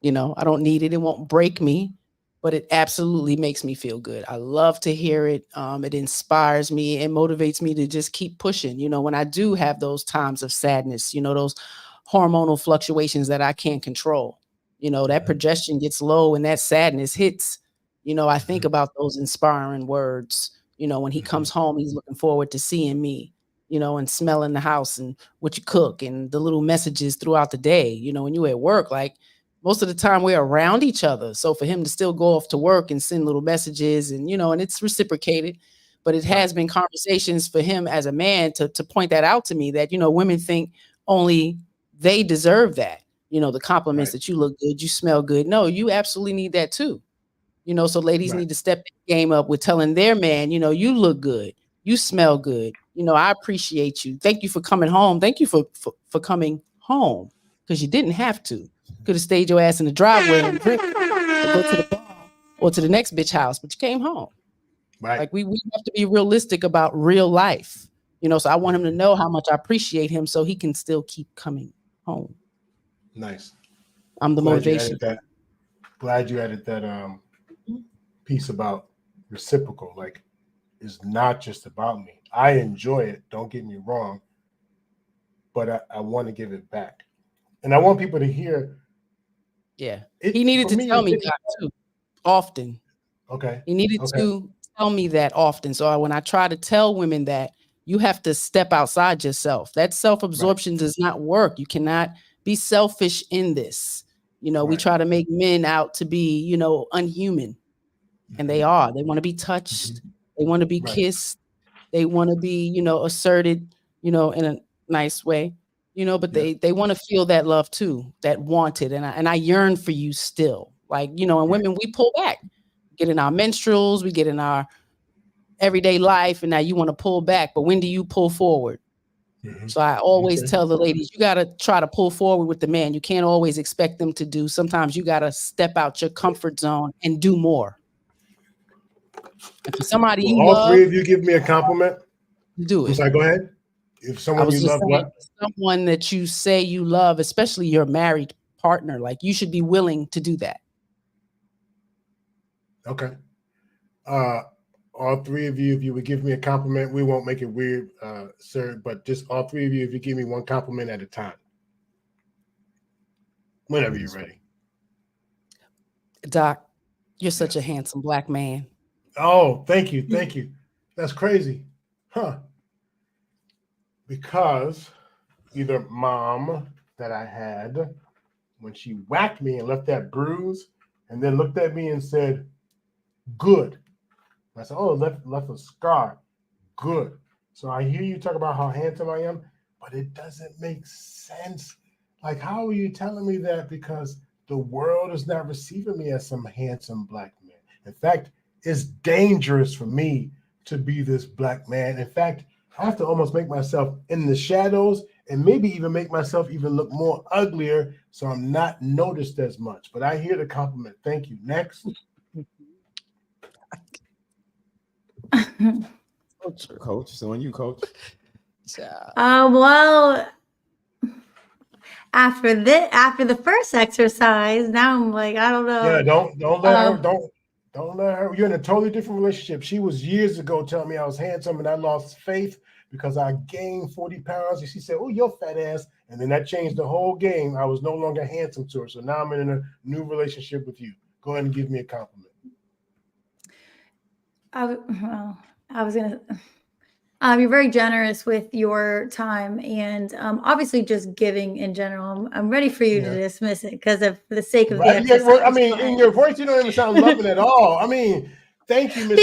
I don't need it. It won't break me, but it absolutely makes me feel good. I love to hear it. It inspires me and motivates me to just keep pushing. When I do have those times of sadness, those hormonal fluctuations that I can't control, that progestin gets low and that sadness hits. I think about those inspiring words. When he comes home, he's looking forward to seeing me, and smelling the house and what you cook and the little messages throughout the day. When you're at work, like most of the time we're around each other. So for him to still go off to work and send little messages and, and it's reciprocated, but it has been conversations for him as a man to point that out to me that, women think only they deserve that, the compliments that you look good, you smell good. No, you absolutely need that too. So ladies need to step the game up with telling their man, you look good, you smell good. I appreciate you. Thank you for coming home. Thank you for coming home, because you didn't have to. Could have stayed your ass in the driveway and drink, or go to the bar or to the next bitch house, but you came home. Right. Like we have to be realistic about real life, you know. So I want him to know how much I appreciate him, so he can still keep coming home. Nice. I'm the motivation. Glad you added that piece about reciprocal. Like, it's not just about me. I enjoy it. Don't get me wrong, but I want to give it back, and I want people to hear. Yeah, he needed to tell me that too often. Okay. He needed to tell me that often. So when I try to tell women that you have to step outside yourself, that self-absorption does not work. You cannot be selfish in this. You know, we try to make men out to be, you know, unhuman, and they are. They want to be touched. They want to be kissed. They want to be, you know, asserted, you know, in a nice way, you know, but they want to feel that love too, that wanted. And I yearn for you still. Like, you know, and women, we pull back. Get in our menstruals, we get in our everyday life, and now you want to pull back. But when do you pull forward? So I always tell the ladies, you got to try to pull forward with the man. You can't always expect them to do. Sometimes you got to step out your comfort zone and do more. And for somebody you all love, three of you give me a compliment. Do it. I'm sorry, go ahead. If someone you love, what? Someone that you say you love, especially your married partner, like you should be willing to do that. Okay. All three of you, if you would give me a compliment, we won't make it weird, sir, but just all three of you, if you give me one compliment at a time. Whenever you're ready. Doc, you're such a handsome black man. Oh, thank you. Thank you. That's crazy. Huh. Because either mom that I had, when she whacked me and left that bruise, and then looked at me and said, good. I said, oh, left a scar. Good. So I hear you talk about how handsome I am, but it doesn't make sense. Like, how are you telling me that? Because the world is not receiving me as some handsome black man. In fact, it's dangerous for me to be this black man. In fact, I have to almost make myself in the shadows and maybe even make myself even look more uglier so I'm not noticed as much. But I hear the compliment. Thank you. Next. Coach, so on you, Coach. Well, after the first exercise, now I'm like, I don't know. Yeah, don't let her don't let her. You're in a totally different relationship. She was years ago telling me I was handsome, and I lost faith because I gained 40 pounds. And she said, "Oh, you're fat ass," and then that changed the whole game. I was no longer handsome to her. So now I'm in a new relationship with you. Go ahead and give me a compliment. I was gonna. You're very generous with your time and obviously just giving in general. I'm ready for you to dismiss it because of the sake of the exercise. I mean, in your voice, you don't even sound loving at all. I mean, thank you, Mr.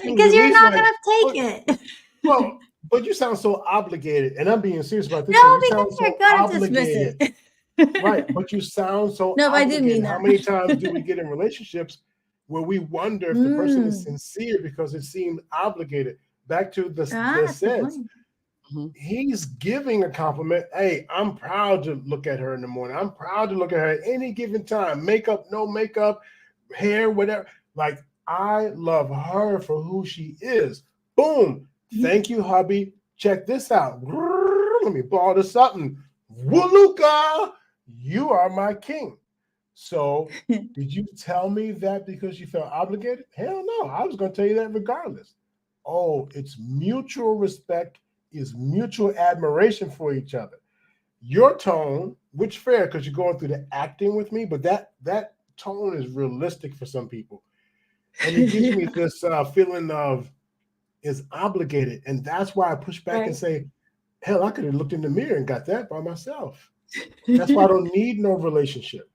Because you're not going to take it. Well, but you sound so obligated, and I'm being serious about this. No, because you're going to dismiss it. Right, but you sound so No, obligated. I did mean that. How many times do we get in relationships where we wonder if the person is sincere because it seemed obligated? Back to the sense. He's giving a compliment. Hey, I'm proud to look at her in the morning. I'm proud to look at her at any given time. Makeup, no makeup, hair, whatever. Like, I love her for who she is. Boom. Thank you, hubby. Check this out. Let me ball this up and Wuluka, you are my king. So did you tell me that because you felt obligated? Hell no. I was going to tell you that regardless. Oh, it's mutual respect, is mutual admiration for each other. Your tone, which fair, because you're going through the acting with me, but that tone is realistic for some people. And it gives me this feeling of is obligated. And that's why I push back and say, hell, I could have looked in the mirror and got that by myself. That's why I don't need no relationship.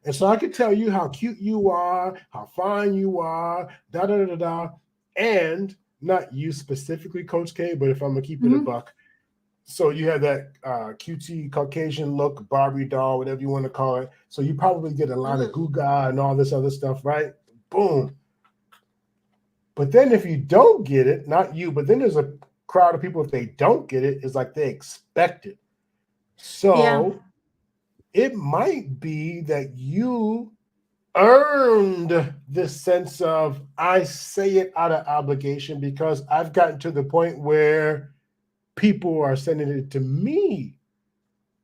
And so I can tell you how cute you are, how fine you are, da-da-da-da-da, and not you specifically, Coach K, but if I'm going to keep it a buck. So you have that QT Caucasian look, Barbie doll, whatever you want to call it. So you probably get a lot of Guga and all this other stuff, right? Boom. But then if you don't get it, not you, but then there's a crowd of people, if they don't get it, it's like they expect it. So it might be that you earned this sense of I say it out of obligation because I've gotten to the point where people are sending it to me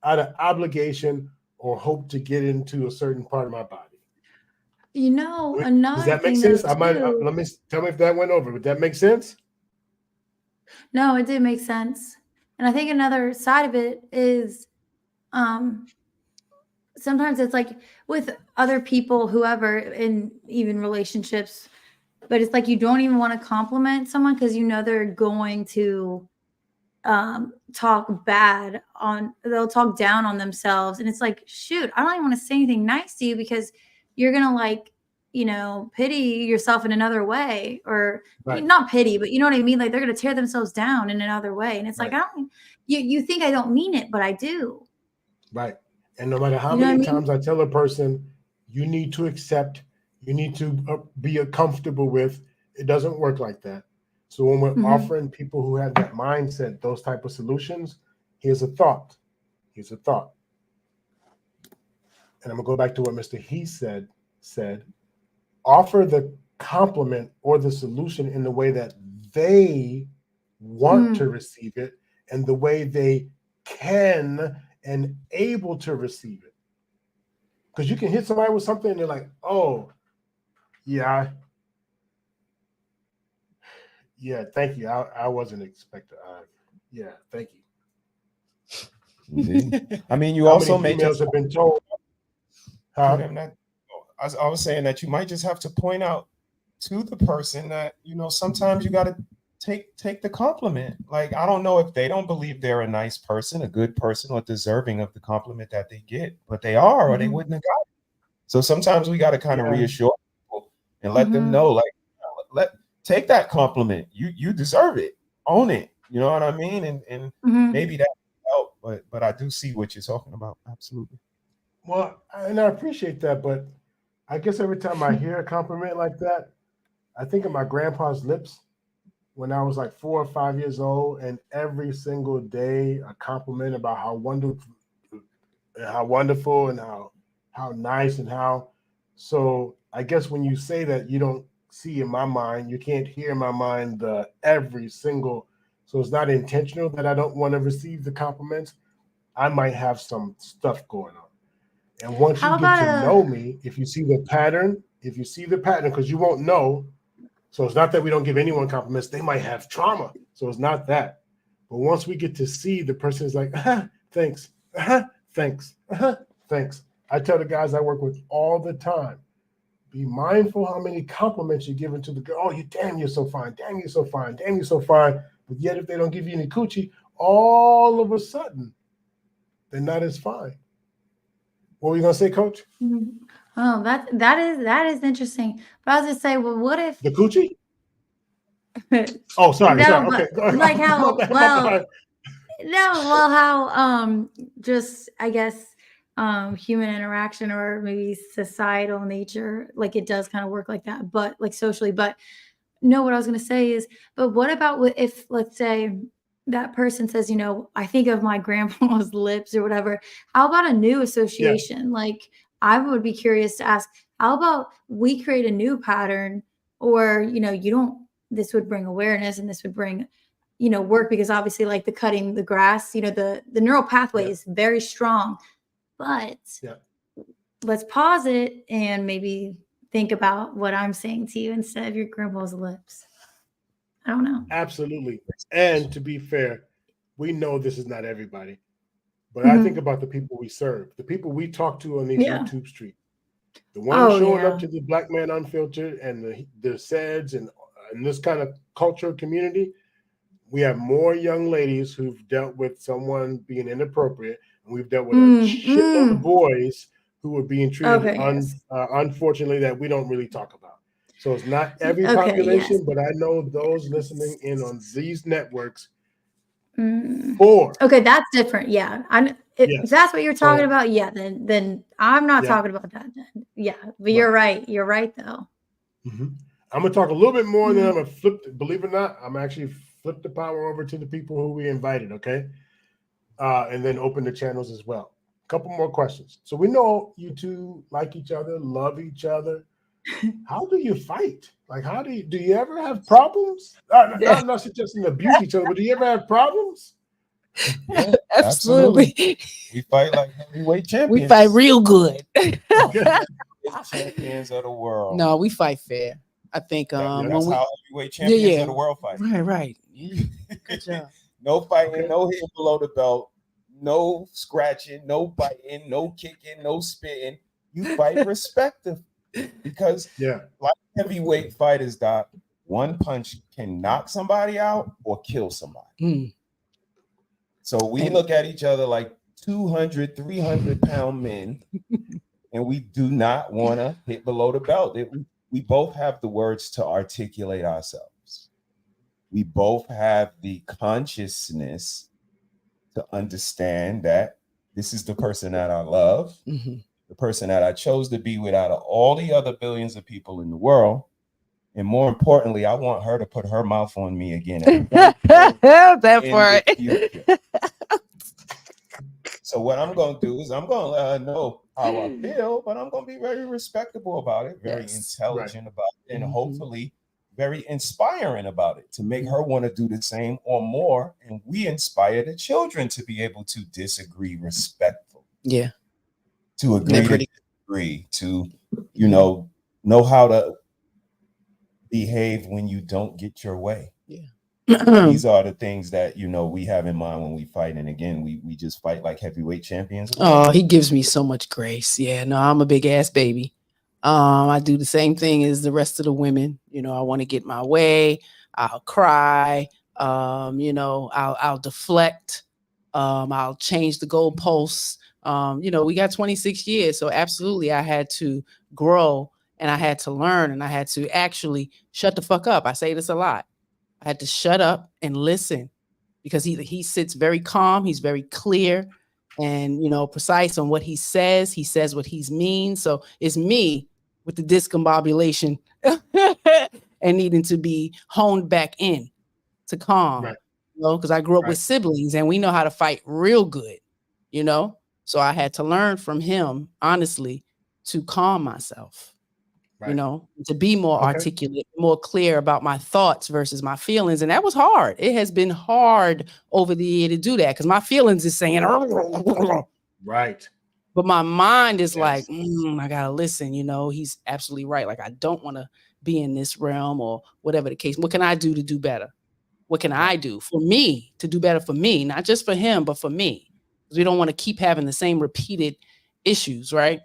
out of obligation or hope to get into a certain part of my body. You know, Does another that make thing sense? though I might too. let me tell me if that went over. Would that make sense? No, it did make sense. And I think another side of it is sometimes it's like with other people, whoever in even relationships, but it's like you don't even want to compliment someone because you know they're going to talk bad on, they'll talk down on themselves. And it's like, shoot, I don't even want to say anything nice to you because you're gonna like, you know, pity yourself in another way, or Right. not pity, but you know what I mean? Like they're gonna tear themselves down in another way. And it's like, Right. you think I don't mean it, but I do. Right. And no matter how You know what I many mean? times I tell a person, you need to accept, you need to be comfortable with, it doesn't work like that. So when we're offering people who have that mindset, those type of solutions, here's a thought. Here's a thought. And I'm gonna go back to what Mr. He said, offer the compliment or the solution in the way that they want to receive it and the way they can and able to receive it. Because you can hit somebody with something and they're like, oh, yeah, thank you. I wasn't expecting. Yeah, thank you. I mean, you How also many may females just have been told? put them that. I was saying that you might just have to point out to the person that, you know, sometimes you got to take the compliment. Like, I don't know if they don't believe they're a nice person, a good person, or deserving of the compliment that they get, but they are, or they wouldn't have got it. So sometimes we got to kind of reassure people and let them know, like, take that compliment. You deserve it. Own it. You know what I mean? And maybe that will help. But I do see what you're talking about. Absolutely. Well, and I appreciate that, but I guess every time I hear a compliment like that, I think of my grandpa's lips when I was like 4 or 5 years old, and every single day a compliment about how wonderful and how nice and how. So I guess when you say that, you don't see in my mind, you can't hear in my mind the every single. So it's not intentional that I don't want to receive the compliments. I might have some stuff going on. And once you get to know me, if you see the pattern, because you won't know. So it's not that we don't give anyone compliments. They might have trauma. So it's not that. But once we get to see the person is like, thanks, thanks, thanks. I tell the guys I work with all the time, be mindful how many compliments you're giving to the girl. Oh, you're so fine. Damn, you're so fine. Damn, you're so fine. But yet if they don't give you any coochie, all of a sudden, they're not as fine. What were you gonna say, Coach? Oh, that is interesting. But I was gonna say, well, what if the coochie? Oh, sorry. Okay. Like how how just I guess human interaction or maybe societal nature, like it does kind of work like that, but like socially. But no, what I was gonna say is, but what about if let's say that person says, you know, I think of my grandpa's lips or whatever. How about a new association? Yeah. Like I would be curious to ask, how about we create a new pattern, or, you know, this would bring awareness and this would bring, you know, work, because obviously like the cutting the grass, you know, the neural pathway is very strong, but let's pause it and maybe think about what I'm saying to you instead of your grandpa's lips. I don't know. Absolutely. And to be fair, we know this is not everybody, but I think about the people we serve, the people we talk to on these YouTube streets, the ones showing up to the Black Man Unfiltered and the SEDS and this kind of cultural community. We have more young ladies who've dealt with someone being inappropriate, and we've dealt with a shitload of boys who are being treated unfortunately that we don't really talk about. So it's not every population, but I know those listening in on these networks. Okay, that's different. Yeah, if that's what you're talking about, then I'm not talking about that. Then. Yeah, but you're right. You're right, though. I'm gonna talk a little bit more, and then I'm gonna flip. Believe it or not, I'm actually flip the power over to the people who we invited. Okay, and then open the channels as well. couple more questions. So we know you two like each other, love each other. How do you fight? Like, how do you ever have problems? I'm not suggesting abuse each other, but do you ever have problems? Yeah, Absolutely. We fight like heavyweight champions. We fight real good. Champions of the world. No, we fight fair. I think That's when how we heavyweight champions yeah. of the world fight. Right. Yeah. Good job. No fighting, Okay. no hitting below the belt, no scratching, no biting, no kicking, no spitting. You fight respectfully because Yeah. like heavyweight fighters, Doc, one punch can knock somebody out or kill somebody. Mm. So we look at each other like 200, 300-pound men, and we do not want to hit below the belt. We both have the words to articulate ourselves. We both have the consciousness to understand that this is the person that I love, the person that I chose to be with out of all the other billions of people in the world. And more importantly, I want her to put her mouth on me again. That part. So what I'm going to do is I'm going to let her know how I feel, but I'm going to be very respectable about it, very intelligent about it, and hopefully very inspiring about it to make her want to do the same or more. And we inspire the children to be able to disagree respectfully. Yeah. To agree to disagree, to, know how to behave when you don't get your way. Yeah. These are the things that we have in mind when we fight. And again, we just fight like heavyweight champions. Oh, he gives me so much grace. Yeah, no, I'm a big ass baby. I do the same thing as the rest of the women. I want to get my way. I'll cry. I'll deflect. I'll change the goalposts. We got 26 years, so absolutely, I had to grow and I had to learn and I had to actually shut the fuck up. I say this a lot. I had to shut up and listen because he sits very calm. He's very clear and, precise on what he says. He says what he means. So it's me with the discombobulation and needing to be honed back in to calm, right. Because I grew up with siblings and we know how to fight real good, So I had to learn from him, honestly, to calm myself. Right. To be more articulate, more clear about my thoughts versus my feelings. And that was hard. It has been hard over the year to do that because my feelings is saying, right. But my mind is like, I gotta listen, he's absolutely right. Like, I don't want to be in this realm or whatever the case. What can I do to do better? What can I do for me to do better for me? Not just for him, but for me. Because we don't want to keep having the same repeated issues, right?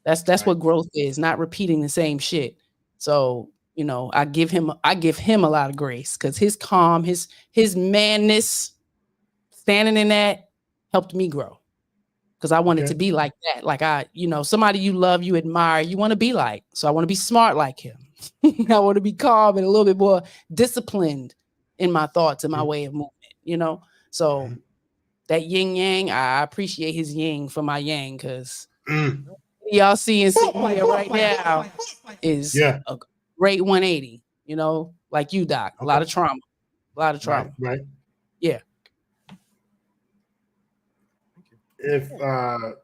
That's what growth is, not repeating the same shit. So, I give him a lot of grace because his calm, his manness, standing in that helped me grow. Because I wanted to be like that. Like somebody you love, you admire, you want to be like. So I want to be smart like him. I want to be calm and a little bit more disciplined in my thoughts and my way of movement, So that yin yang, I appreciate his yin for my yang because y'all seeing here right now is a great 180, like you, Doc. A lot of trauma. Right. Yeah. If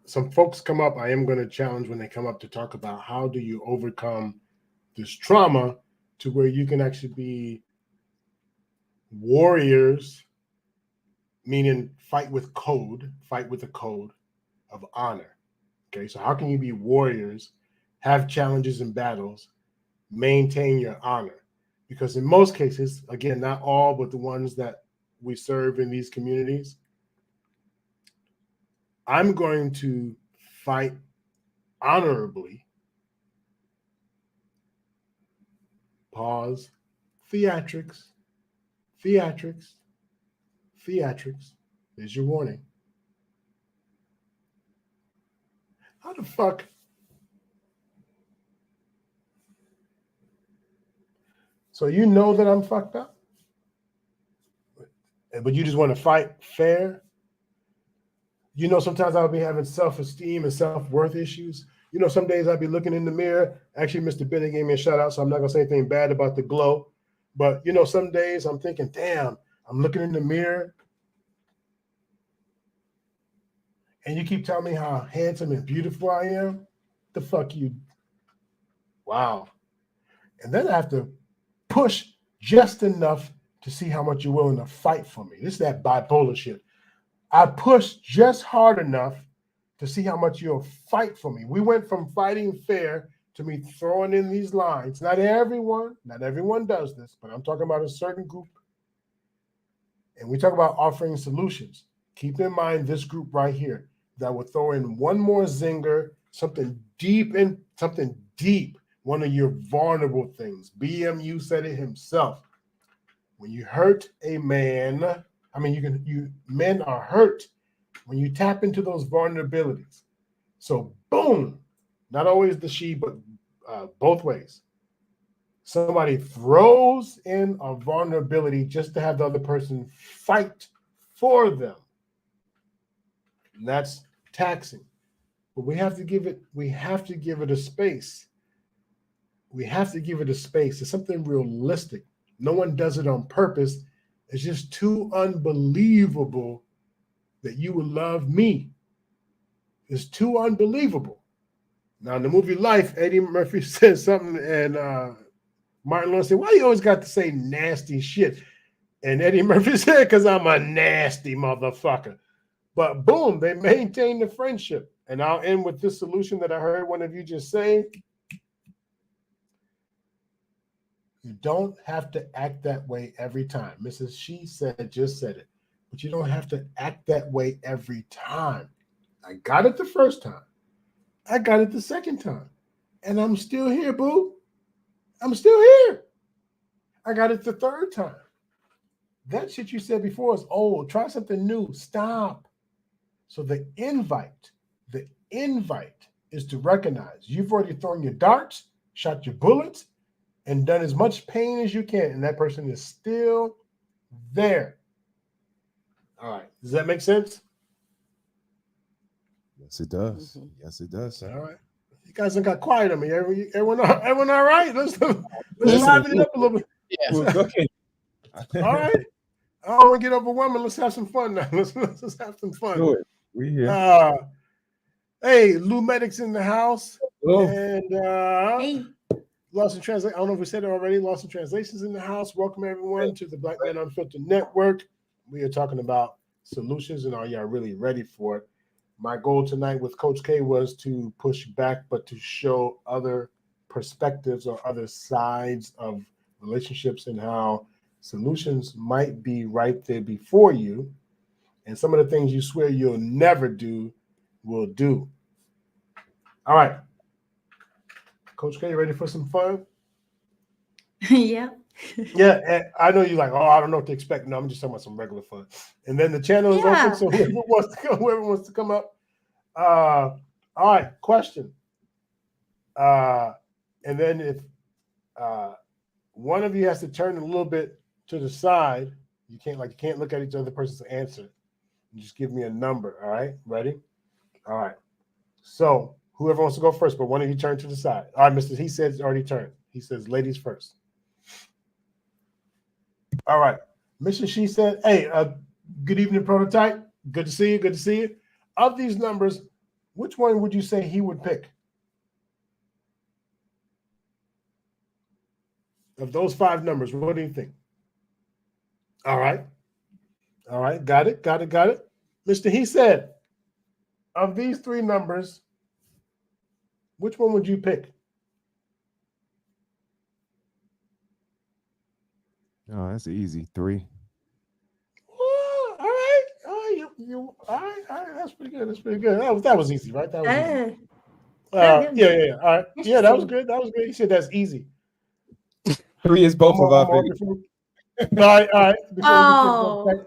some folks come up, I am going to challenge when they come up to talk about how do you overcome this trauma to where you can actually be warriors, meaning fight with a code of honor. Okay, so how can you be warriors, have challenges and battles, maintain your honor? Because in most cases, again, not all, but the ones that we serve in these communities, I'm going to fight honorably. Pause. Theatrics. There's your warning. How the fuck? So you know that I'm fucked up? But you just want to fight fair? Sometimes I'll be having self-esteem and self-worth issues. Some days I'll be looking in the mirror. Actually, Mr. Bennett gave me a shout out, so I'm not going to say anything bad about the glow. But, some days I'm thinking, damn, I'm looking in the mirror and you keep telling me how handsome and beautiful I am, the fuck you. Wow. And then I have to push just enough to see how much you're willing to fight for me. This is that bipolar shit. I push just hard enough to see how much you'll fight for me. We went from fighting fair to me throwing in these lines. Not everyone does this, but I'm talking about a certain group. And we talk about offering solutions. Keep in mind this group right here that will throw in one more zinger, something deep, one of your vulnerable things. BMU said it himself. When you hurt a man, men are hurt when you tap into those vulnerabilities. So boom, not always the she, but both ways. Somebody throws in a vulnerability just to have the other person fight for them. And that's taxing. But we have to give it a space. We have to give it a space. It's something realistic. No one does it on purpose. It's just too unbelievable that you would love me. It's too unbelievable. Now, in the movie Life, Eddie Murphy said something, and Martin Lawrence said, "Why you always got to say nasty shit?" And Eddie Murphy said, "Because I'm a nasty motherfucker." But boom, they maintain the friendship. And I'll end with this solution that I heard one of you just say. You don't have to act that way every time. Mrs. She said, just said it. But you don't have to act that way every time. I got it the first time. I got it the second time. And I'm still here, boo. I'm still here. I got it the third time. That shit you said before is old. Try something new. Stop. So the invite is to recognize you've already thrown your darts, shot your bullets, and done as much pain as you can, and that person is still there. All right. Does that make sense? Yes, it does. Mm-hmm. Yes, it does. All right. You guys got quiet on me. Everyone all right? Let's liven it up a little bit. Yeah. Okay. All right. I don't want to get overwhelming. Let's have some fun now. Let's have some fun. Sure. We here. Hey, Lou Medic's in the house. Hello. And Hey. Lost in Translation. I don't know if we said it already. Lost in Translations in the house. Welcome everyone to the Black Men Unfiltered Network. We are talking about solutions, and are y'all really ready for it? My goal tonight with Coach K was to push back, but to show other perspectives or other sides of relationships and how solutions might be right there before you. And some of the things you swear you'll never do, will do. All right. Coach K, you ready for some fun? Yeah. Yeah, and I know you're like, oh, I don't know what to expect. No, I'm just talking about some regular fun. And then the channel is open, so whoever wants to come up. All right, question. And then if one of you has to turn a little bit to the side, you can't look at each other person's answer. You just give me a number. All right, ready? All right. So whoever wants to go first, but one of you turn to the side. All right, Mr. He says already turned. He says ladies first. All right. Mr. She said, hey, good evening, Prototype. Good to see you. Good to see you. Of these numbers, which one would you say he would pick? Of those 5 numbers, what do you think? All right. All right. Got it. Mr. He said, of these 3 numbers, which one would you pick? Oh, that's easy. 3. All right. All right. That's pretty good. That was easy, right? That was easy. Yeah. All right. Yeah, that was good. He said that's easy. 3 is both of our favorite. All right. Oh.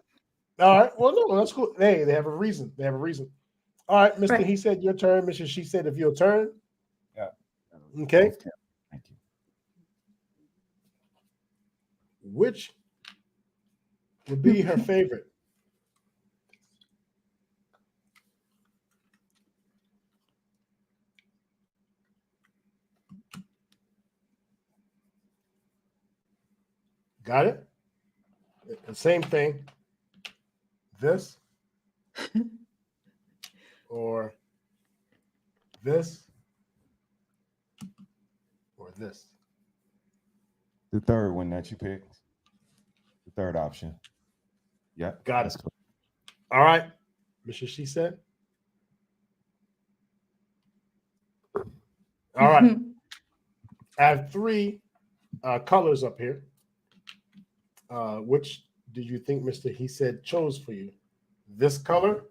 All right. Well, no, that's cool. Hey, they have a reason. All right, Mr. Right. He said your turn. Mrs. She said if your turn. Yeah. Okay. Thank you. Which would be her favorite? Got it? The same thing. This or this, or this? The third one that you picked. The third option. Yep. Got that's it. cool. All right, Mr. She said. All right. I have three colors up here. Which do you think Mr. He said chose for you? This color,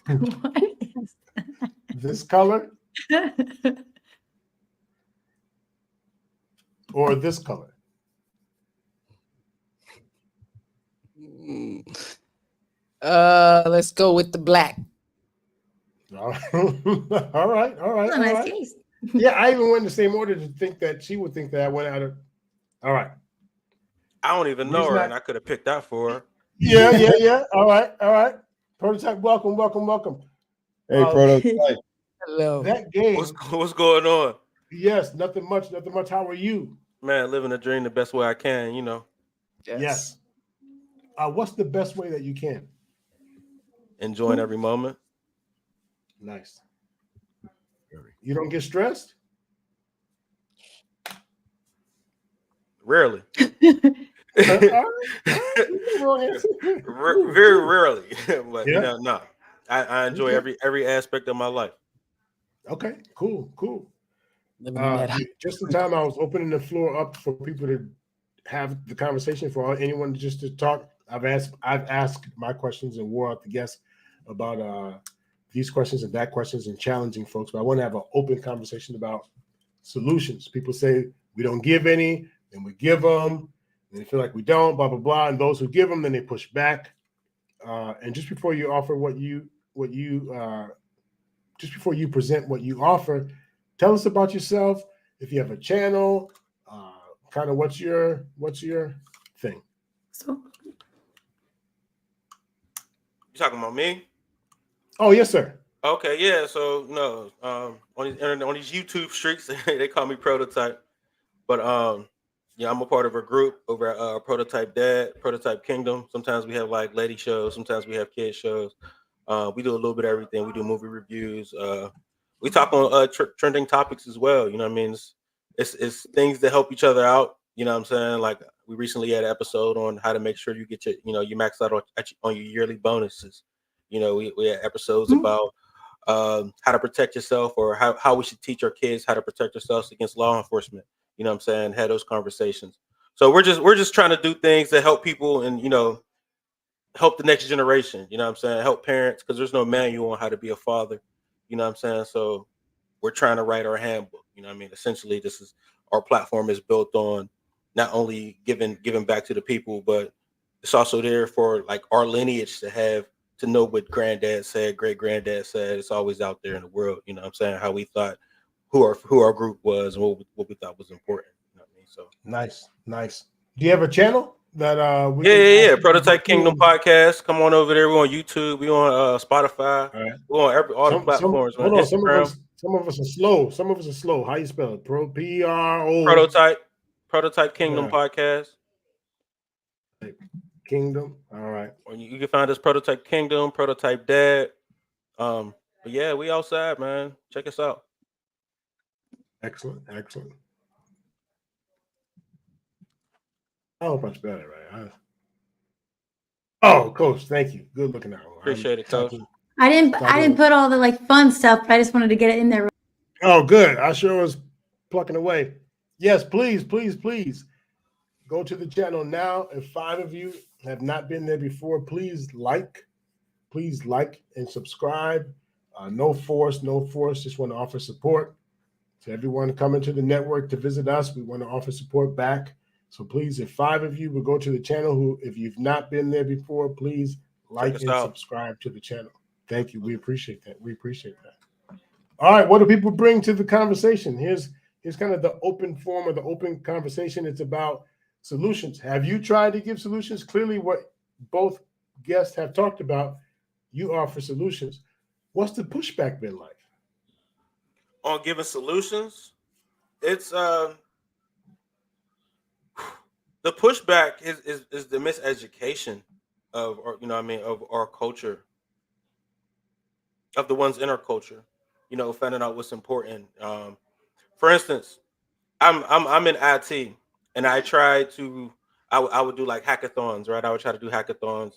What is this color, or this color? Let's go with the black. All right, all right, all right. That's a All nice right. case. Yeah, I even went in the same order to think that she would think that I went out of. All right. I don't even know Reason her, I- and I could have picked that for her. Yeah. All right. Prototype, welcome. Hey, Prototype. Hello. That game. What's going on, Yes, nothing much. How are you? man? Living the dream the best way I can, you know. Yes. What's the best way that you can? Enjoying every moment. Nice. You don't get stressed? Rarely. All right. Very rarely. But Yeah. you know, no. I enjoy Okay. every aspect of my life. Okay, cool. Living in that house. Just the time I was opening the floor up for people to have the conversation, for anyone just to talk. I've asked my questions and wore out the guests about these questions and that questions and challenging folks. But I want to have an open conversation about solutions. People say we don't give any, then we give them, and they feel like we don't, blah blah blah. And those who give them, then they push back. And just before you offer just before you present what you offer, tell us about yourself. If you have a channel, kind of what's your thing? So, You talking about me? Oh yes, sir. Okay, yeah. So no, on these internet, on these YouTube streets, they call me Prototype. But yeah, I'm a part of a group over at Prototype Dad, Prototype Kingdom. Sometimes we have like lady shows, sometimes we have kid shows. We do a little bit of everything. We do movie reviews. We talk on trending topics as well. You know what I mean? It's things that help each other out. You know what I'm saying? Like we recently had an episode on how to make sure you get you max out on your yearly bonuses. You know, we had episodes about how to protect yourself, or how we should teach our kids how to protect themselves against law enforcement. You know what I'm saying? Had those conversations. So we're just trying to do things that help people and help the next generation. You know what I'm saying? Help parents, because there's no manual on how to be a father. You know what I'm saying? So we're trying to write our handbook. You know what I mean? Essentially, this is our platform is built on not only giving back to the people, but it's also there for like our lineage to know what granddad said, great granddad said. It's always out there in the world. You know what I'm saying? How we thought who our group was and what we thought was important. You know what I mean? So Nice. Do you have a channel that we yeah. Prototype Kingdom podcast. Come on over there. We're on YouTube. We're on Spotify. All right. We're on all the platforms. Hold on. Instagram. Some of us are slow. How you spell it? Pro Prototype Kingdom podcast. Kingdom. All right. Or you can find us Prototype Kingdom, Prototype Dad. But yeah, we outside, man. Check us out. Excellent. I hope I spelled it right. Oh, Coach, thank you. Good looking out. Appreciate it, Coach. I didn't put all the like fun stuff, but I just wanted to get it in there. Oh, good. I sure was plucking away. Yes, please go to the channel now. If 5 of you have not been there before, please like and subscribe. No force. Just want to offer support to everyone coming to the network to visit us. We want to offer support back. So please, if 5 of you will go to the channel, if you've not been there before, please like and subscribe to the channel. Thank you. We appreciate that. All right. What do people bring to the conversation? Here's kind of the open form of the open conversation. It's about solutions. Have you tried to give solutions? Clearly, what both guests have talked about, you offer solutions. What's the pushback been like? On giving solutions, it's the pushback is the miseducation of our culture. of the ones in our culture. You know, finding out what's important. For instance, I'm in IT, and I try to I would do like hackathons, right? I would try to do hackathons,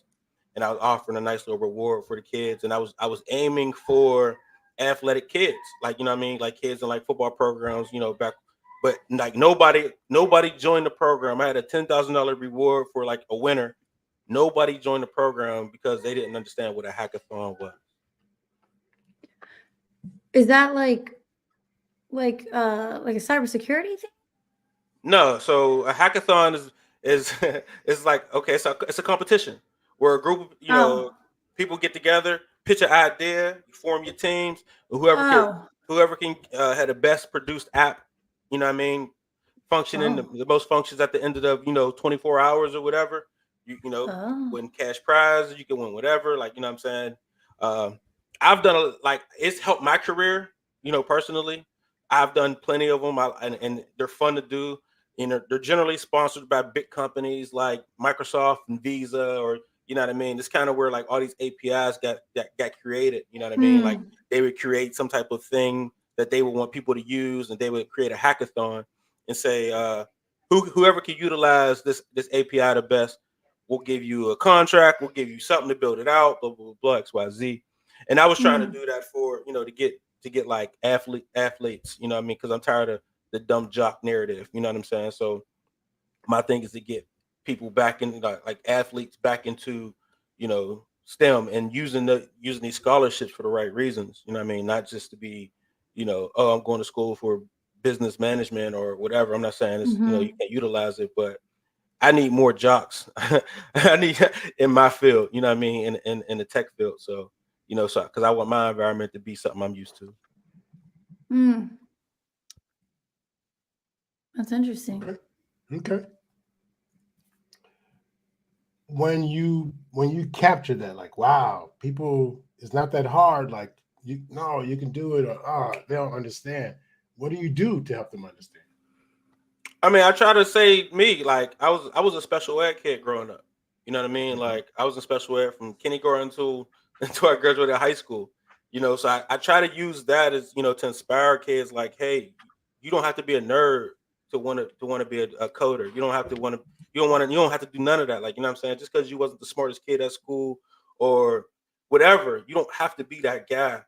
and I was offering a nice little reward for the kids, and I was aiming for athletic kids, like you know what I mean, like kids in like football programs, you know, back. But like nobody joined the program. I had a $10,000 reward for like a winner. Nobody joined the program because they didn't understand what a hackathon was. Is that like a cybersecurity thing? No, so a hackathon is is like okay, so it's a competition where a group of Oh. people get together, pitch an idea, you form your teams, and whoever can have the best produced app, you know what I mean, functioning Oh. the most functions at the end of the 24 hours or whatever. You Oh. win cash prizes, you can win whatever, like you know what I'm saying. Um, I've done like it's helped my career, personally. I've done plenty of them, and they're fun to do. They're generally sponsored by big companies like Microsoft and Visa, or you know what I mean. It's kind of where like all these APIs got created. You know what I mean? Like Hmm. they would create some type of thing that they would want people to use, and they would create a hackathon and say, whoever can utilize this API the best, we'll give you a contract, we'll give you something to build it out, blah blah blah, X Y Z. And I was trying to Hmm. do that for to get like athletes, you know what I mean? Because I'm tired of the dumb jock narrative, you know what I'm saying? So my thing is to get people back in like athletes back into STEM, and using these scholarships for the right reasons, you know what I mean? Not just to be, oh, I'm going to school for business management or whatever. I'm not saying it's, you Hmm. can't utilize it, but I need more jocks. I need in my field, you know what I mean, in the tech field. So, so because I want my environment to be something I'm used to. Hmm. That's interesting. Okay. Okay. When you capture that, like, wow, people, it's not that hard. Like, you can do it, or they don't understand. What do you do to help them understand? I mean, I try to say me, like I was a special ed kid growing up. You know what I mean? Mhm. Like I was in special ed from kindergarten to until I graduated high school. So I try to use that as to inspire kids. Like, hey, you don't have to be a nerd to want to be a coder. You don't have to want to. You don't have to do none of that. Like, you know what I'm saying? Just because you wasn't the smartest kid at school or whatever, you don't have to be that guy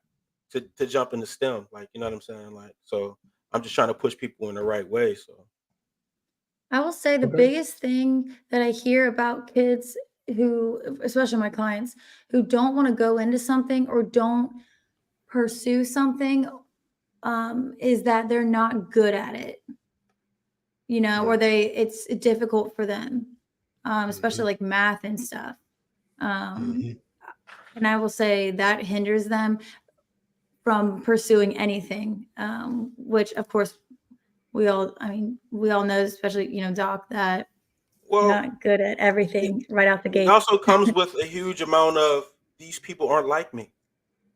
to jump into STEM. Like, you know what I'm saying? Like, so I'm just trying to push people in the right way. So. I will say the Okay. biggest thing that I hear about kids who, especially my clients, who don't want to go into something or don't pursue something, is that they're not good at it, or Right. it's difficult for them, especially Hmm. like math and stuff. Um, Hmm. and I will say that hinders them from pursuing anything, which of course we all know, especially, Doc, that you're Well, not good at it, everything right out the it gate. also comes with a huge amount of these people aren't like me.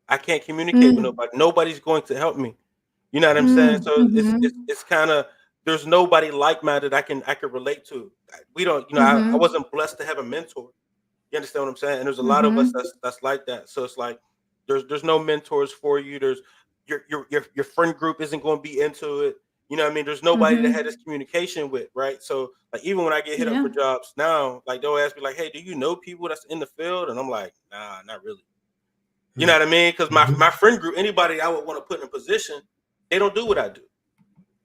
I can't communicate with Mm, nobody. Nobody's going to help me. You know what I'm saying? mm, So it's it's mhm, it's kind of there's nobody like minded I can relate to. We don't, I mhm, wasn't blessed to have a mentor. You understand what I'm saying? And there's a lot of us mhm, that's like that. So it's like there's no mentors for you. There's your friend group isn't going to be into it. You know what I mean? There's nobody to have mhm. this communication with, right? So like even when I get hit up Yeah. for jobs now, like they'll ask me like, "Hey, do you know people that's in the field?" And I'm like, "Nah, not really." You know what I mean? Because my Hmm. friend group, anybody I would want to put in a position, they don't do what I do.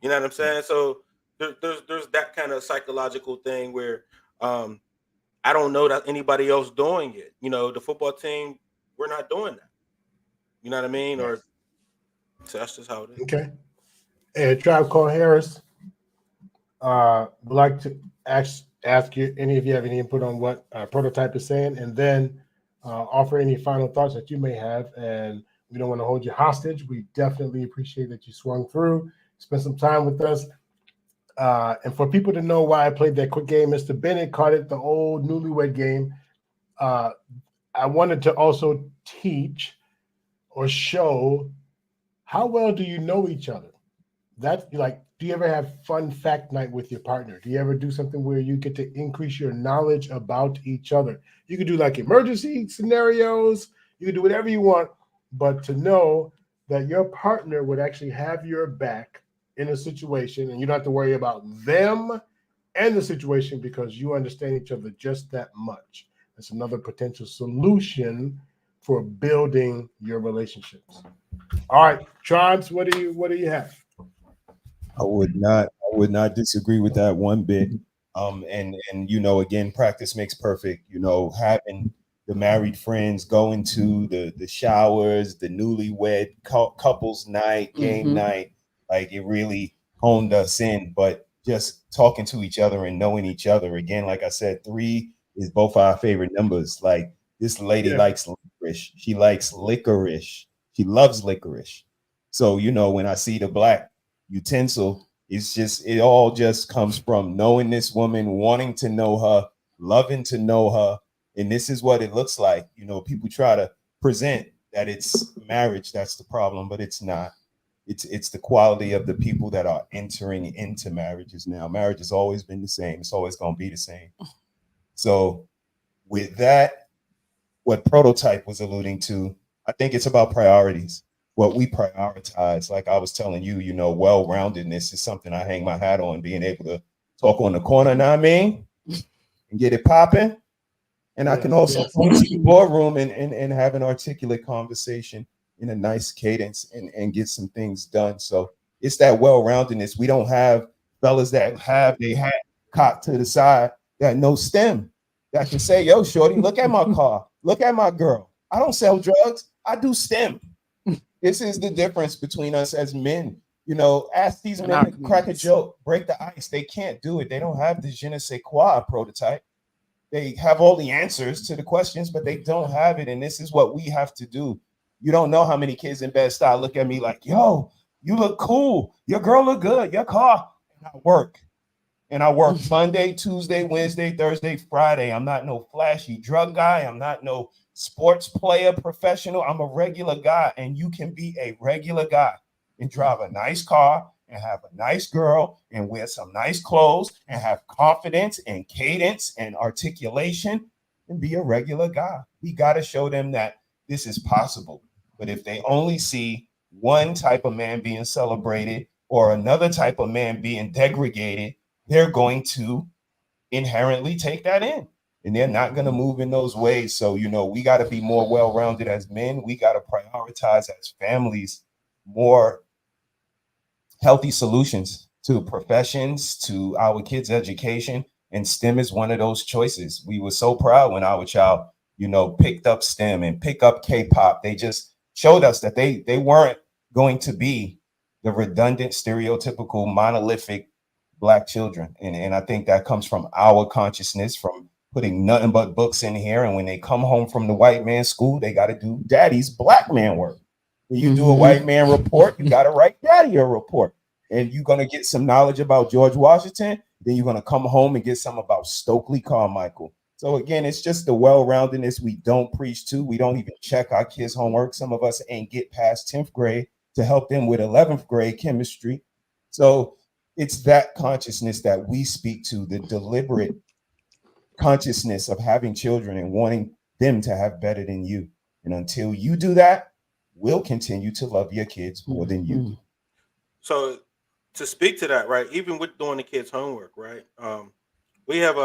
You know what I'm saying? So there's that kind of psychological thing where um, I don't know that anybody else doing it. The football team, we're not doing that. You know what I mean? Right. Or so that's just how it is. Okay. And Tribe Called Harris, would like to ask you any of you have any input on what Prototype is saying, and then offer any final thoughts that you may have. And we don't want to hold you hostage. We definitely appreciate that you swung through, spent some time with us. And for people to know why I played that quick game, Mr. Bennett called it the old newlywed game. Uh, I wanted to also teach or show how well do you know each other. That's like, do you ever have fun fact night with your partner? Do you ever do something where you get to increase your knowledge about each other? You could do like emergency scenarios. You can do whatever you want, but to know that your partner would actually have your back in a situation, and you don't have to worry about them and the situation because you understand each other just that much. That's another potential solution for building your relationships. All right, Tribes, what do you have? I would not disagree with that one bit. And you know, again, practice makes perfect. You know, having the married friends going to the showers, the newlywed couples night, game night, like it really honed us in. But just talking to each other and knowing each other again, like I said, 3 is both our favorite numbers. Like this lady likes licorice. She likes licorice. She loves licorice. So you know, when I see the black utensil, it all just comes from knowing this woman, wanting to know her, loving to know her. And this is what it looks like. You know, people try to present that it's marriage that's the problem, but it's not. It's the quality of the people that are entering into marriages now. Marriage has always been the same. It's always going to be the same. So with that, what Prototype was alluding to, I think it's about priorities. What we prioritize, like I was telling you, you know, well-roundedness is something I hang my hat on, being able to talk on the corner, know what I mean, and get it popping. And I can also go to the boardroom and have an articulate conversation in a nice cadence and get some things done. So it's that well-roundedness. We don't have fellas that have their hat cocked to the side that know STEM, that can say, yo, shorty, look at my car, look at my girl. I don't sell drugs, I do STEM. This is the difference between us as men. You know, ask these men to crack a joke, break the ice. They can't do it. They don't have the je ne sais quoi Prototype. They have all the answers to the questions, but they don't have it. And this is what we have to do. You don't know how many kids in Bed-Stuy look at me like, yo, you look cool. Your girl look good. Your car. And I work. And I work Monday, Tuesday, Wednesday, Thursday, Friday. I'm not no flashy drug guy. I'm not no sports player professional. I'm a regular guy. And you can be a regular guy and drive a nice car and have a nice girl and wear some nice clothes and have confidence and cadence and articulation and be a regular guy. We got to show them that this is possible. But if they only see one type of man being celebrated or another type of man being degraded, they're going to inherently take that in. And they're not going to move in those ways. So, you know, we got to be more well-rounded as men. We got to prioritize as families more healthy solutions to professions, to our kids' education. And STEM is one of those choices. We were so proud when our child, you know, picked up STEM and picked up K-pop. They just showed us that they weren't going to be the redundant, stereotypical, monolithic Black children. And I think that comes from our consciousness, from putting nothing but books in here. And when they come home from the white man's school, they got to do daddy's Black man work. When you do a white man report, you got to write daddy a report. And you're going to get some knowledge about George Washington. Then you're going to come home and get some about Stokely Carmichael. So again, it's just the well-roundedness we don't preach to. We don't even check our kids' homework. Some of us ain't get past 10th grade to help them with 11th grade chemistry. So it's that consciousness that we speak to, the deliberate consciousness of having children and wanting them to have better than you. And until you do that, we'll continue to love your kids more than you do. So to speak to that, right, even with doing the kids' homework, right, we have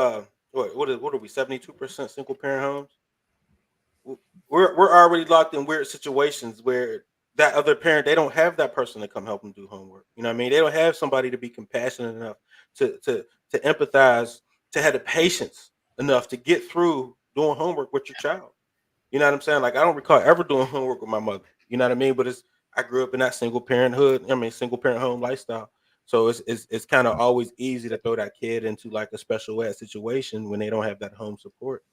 what are we, 72% single parent homes? We're already locked in weird situations where that other parent, they don't have that person to come help them do homework. You know what I mean? They don't have somebody to be compassionate enough to empathize, to have the patience enough to get through doing homework with your child. You know what I'm saying? Like, I don't recall ever doing homework with my mother. You know what I mean? But I grew up in that single parent home lifestyle. So it's kind of always easy to throw that kid into like a special ed situation when they don't have that home support.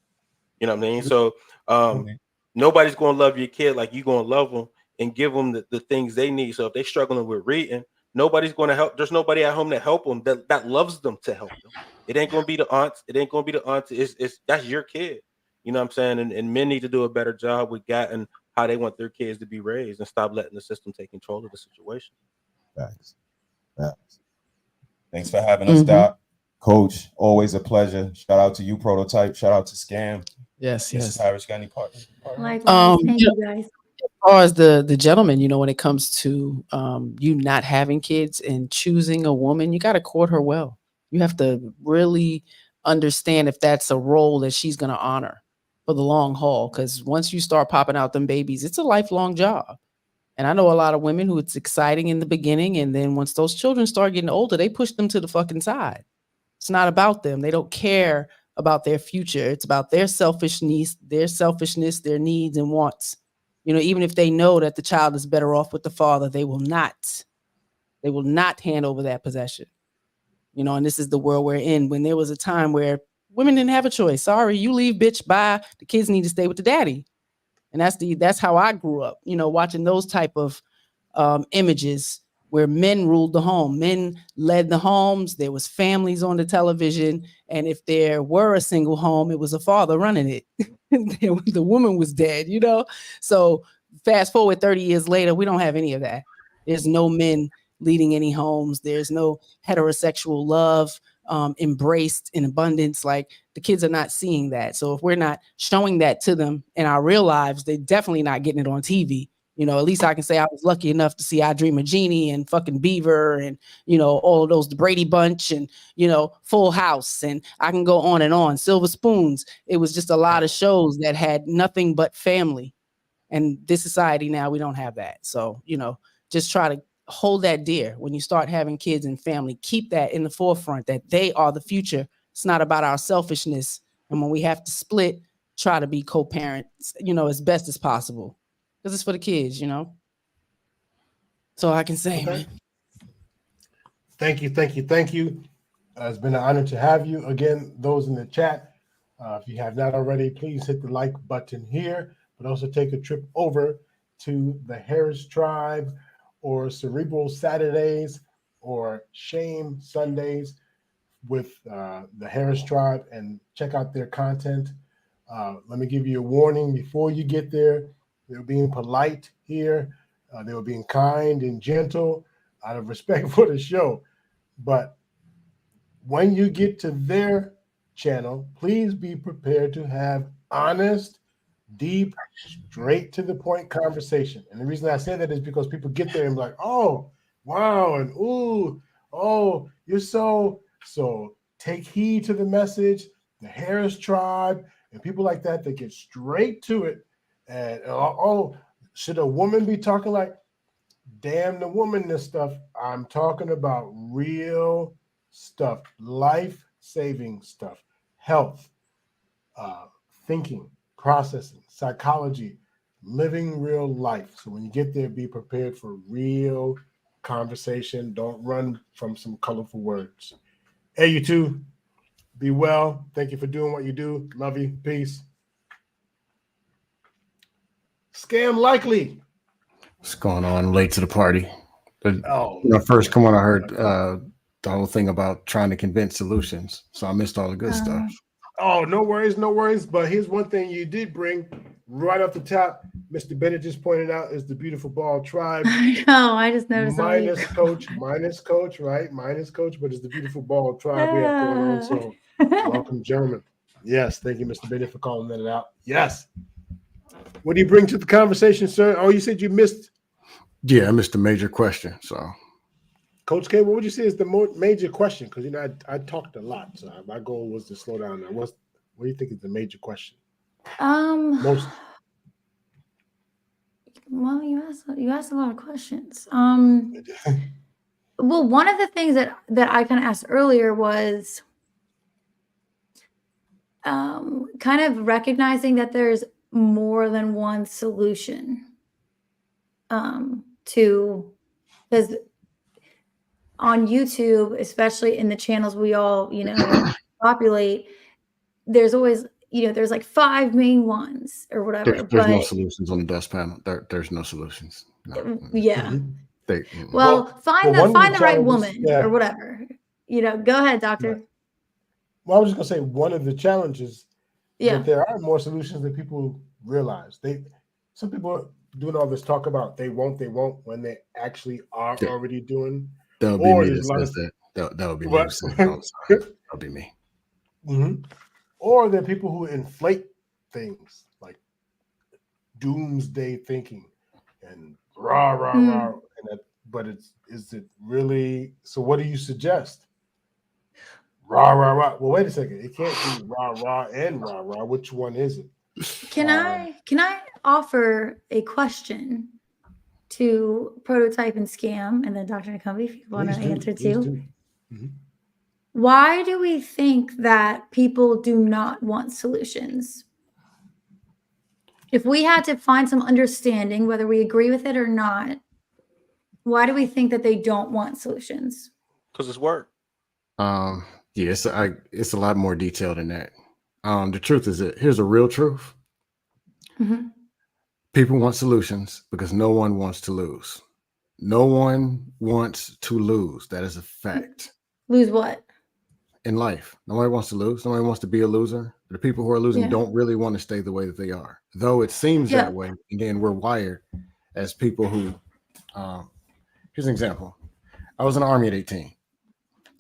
You know what I mean? So nobody's going to love your kid like you're going to love them and give them the things they need. So if they're struggling with reading, nobody's going to help. There's nobody at home that help them that loves them to help them. It ain't going to be the aunts. It ain't going to be the aunts. It's that's your kid. You know what I'm saying? And men need to do a better job with guiding how they want their kids to be raised and stop letting the system take control of the situation. Thanks. Thanks for having us, Doc. Coach, always a pleasure. Shout out to you, Prototype. Shout out to Scam. Yes. Harris, got any partners? Likewise, thank you guys. far as the gentleman, when it comes to you not having kids and choosing a woman, you got to court her well. You have to really understand if that's a role that she's going to honor for the long haul. Because once you start popping out them babies, it's a lifelong job. And I know a lot of women who it's exciting in the beginning, and then once those children start getting older, they push them to the fucking side. It's not about them. They don't care about their future. It's about their selfishness, their needs and wants. Even if they know that the child is better off with the father, they will not hand over that possession. And this is the world we're in. When there was a time where women didn't have a choice. Sorry, you leave, bitch, bye. The kids need to stay with the daddy. And that's how I grew up, watching those type of images where men ruled the home, men led the homes. There was families on the television. And if there were a single home, it was a father running it. The woman was dead, So fast forward 30 years later, we don't have any of that. There's no men leading any homes. There's no heterosexual love embraced in abundance. Like, the kids are not seeing that. So if we're not showing that to them in our real lives, they're definitely not getting it on TV. At least I can say I was lucky enough to see I Dream of Jeannie and fucking Beaver and, all of those, the Brady Bunch and, Full House. And I can go on and on. Silver Spoons. It was just a lot of shows that had nothing but family. And this society now, we don't have that. So, just try to hold that dear when you start having kids and family. Keep that in the forefront, that they are the future. It's not about our selfishness. And when we have to split, try to be co-parents, as best as possible. Because it's for the kids, So I can say, man. Thank you. It's been an honor to have you. Again, those in the chat, if you have not already, please hit the like button here, but also take a trip over to the Harris Tribe or Cerebral Saturdays or Shame Sundays with the Harris Tribe and check out their content. Let me give you a warning before you get there. They're being polite here. They were being kind and gentle out of respect for the show. But when you get to their channel, please be prepared to have honest, deep, straight to the point conversation. And the reason I say that is because people get there and be like, oh, wow, and ooh, oh, you're so take heed to the message. The Harris Tribe and people like that get straight to it. And should a woman be talking like, damn the woman, this stuff? I'm talking about real stuff, life-saving stuff, health, thinking, processing, psychology, living real life. So when you get there, be prepared for real conversation. Don't run from some colorful words. Hey, you two, be well. Thank you for doing what you do. Love you. Peace. Scam Likely. What's going on? Late to the party. When I first come on, I heard the whole thing about trying to convince solutions. So I missed all the good stuff. Oh, no worries. But here's one thing you did bring right off the top. Mr. Bennett just pointed out is the Beautiful Ball Tribe. I know. I just noticed. Minus coach, right? Minus coach, but it's the Beautiful Ball Tribe we have going on. So welcome, gentlemen. Yes, thank you, Mr. Bennett, for calling that out. Yes. What do you bring to the conversation, sir? Oh, you said you missed. Yeah, I missed a major question. So, Coach K, what would you say is the major question? Because I talked a lot, so my goal was to slow down. Now, what do you think is the major question? Most. Well, you asked a lot of questions. Well, one of the things that I kind of asked earlier was kind of recognizing that there's more than one solution to, because on YouTube, especially in the channels we all, populate, there's always, there's like 5 main ones or whatever. There's no solutions on the desk panel. There's no solutions. No. Yeah. Mm-hmm. Find the right woman or whatever. Go ahead, doctor. Right. Well, I was just gonna say one of the challenges that there are more solutions than people realize. Some people are doing all this talk about they won't when they actually are already doing. That would be me that says that. That would be me. That'll be me. Mm-hmm. Or there are people who inflate things like doomsday thinking. and rah rah rah. And that, but is it really? So what do you suggest? Rah rah rah. Well, wait a second. It can't be rah rah and rah rah. Which one is it? Can I offer a question to Prototype and Scam, and then Dr. Nakumbi, if you want to answer too? Why do we think that people do not want solutions? If we had to find some understanding, whether we agree with it or not, why do we think that they don't want solutions? Because it's work. Yeah, it's a lot more detailed than that. The truth is that here's a real truth. People want solutions because no one wants to lose. No one wants to lose. That is a fact. Lose what? In life. Nobody wants to lose. Nobody wants to be a loser. The people who are losing don't really want to stay the way that they are, though it seems that way. Again, we're wired as people who, here's an example. I was in the Army at 18.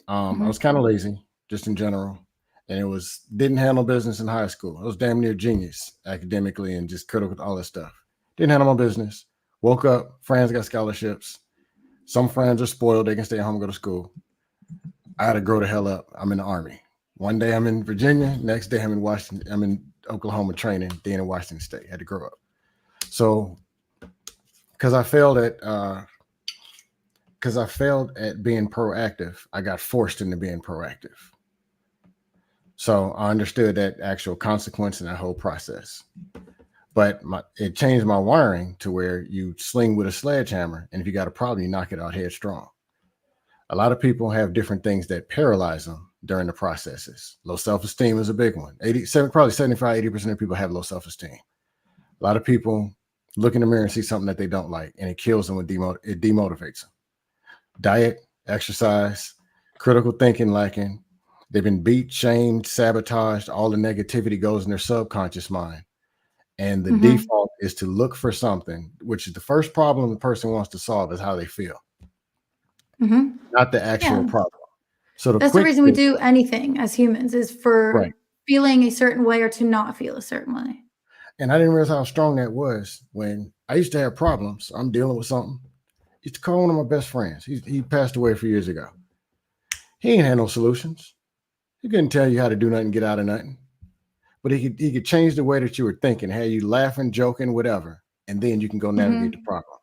I was kind of lazy, just in general, and didn't handle business in high school. I was damn near genius academically and just critical with all this stuff. Didn't handle my business. Woke up, friends got scholarships. Some friends are spoiled. They can stay home and go to school. I had to grow the hell up. I'm in the Army. One day I'm in Virginia. Next day I'm in Washington. I'm in Oklahoma training. Then in Washington State. I had to grow up. So, because I failed at being proactive, I got forced into being proactive. So I understood that actual consequence in that whole process. But it changed my wiring to where you sling with a sledgehammer, and if you got a problem, you knock it out headstrong. A lot of people have different things that paralyze them during the processes. Low self-esteem is a big one. Probably 75, 80% of people have low self-esteem. A lot of people look in the mirror and see something that they don't like, and it kills them, it demotivates them. Diet, exercise, critical thinking lacking. They've been beat, shamed, sabotaged. All the negativity goes in their subconscious mind. And the default is to look for something, which is the first problem the person wants to solve is how they feel. Not the actual problem. So that's the reason we do anything as humans is for feeling a certain way or to not feel a certain way. And I didn't realize how strong that was when I used to have problems. I'm dealing with something. I used to call one of my best friends. He passed away a few years ago. He ain't had no solutions. He couldn't tell you how to do nothing, get out of nothing. But he could change the way that you were thinking, have you laughing, joking, whatever, and then you can go navigate the problem.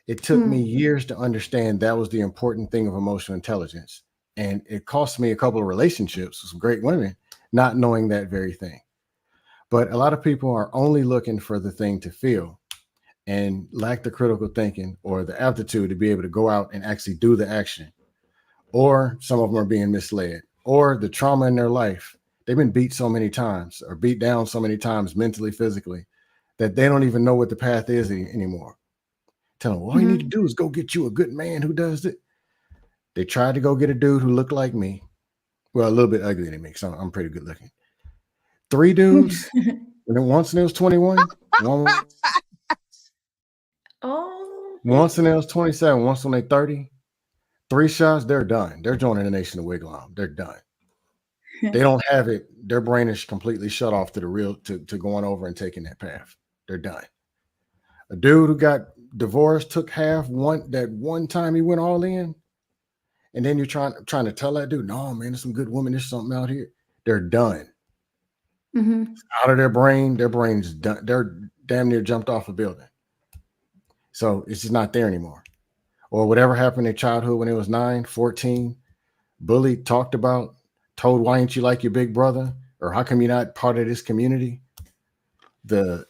It took me years to understand that was the important thing of emotional intelligence. And it cost me a couple of relationships with some great women, not knowing that very thing. But a lot of people are only looking for the thing to feel and lack the critical thinking or the aptitude to be able to go out and actually do the action. Or some of them are being misled, or the trauma in their life. They've been beat so many times or beat down so many times mentally, physically, that they don't even know what the path is anymore. Tell them, all you need to do is go get you a good man who does it. They tried to go get a dude who looked like me. Well, a little bit uglier than me, because I'm pretty good looking. 3 dudes, and then once when it was 21, once when they was 27, once when they 30, 3 shots, they're done. They're joining the Nation of Wigwam. They're done. They don't have it. Their brain is completely shut off to the real, to going over and taking that path. They're done. A dude who got divorced, took half that one time he went all in, and then you're trying to tell that dude, no, man, there's some good women, there's something out here. They're done. Out of their brain's done. They're damn near jumped off a building. So it's just not there anymore. Or whatever happened in their childhood when it was 9, 14, bullied, talked about, told, why ain't you like your big brother? Or how come you're not part of this community? So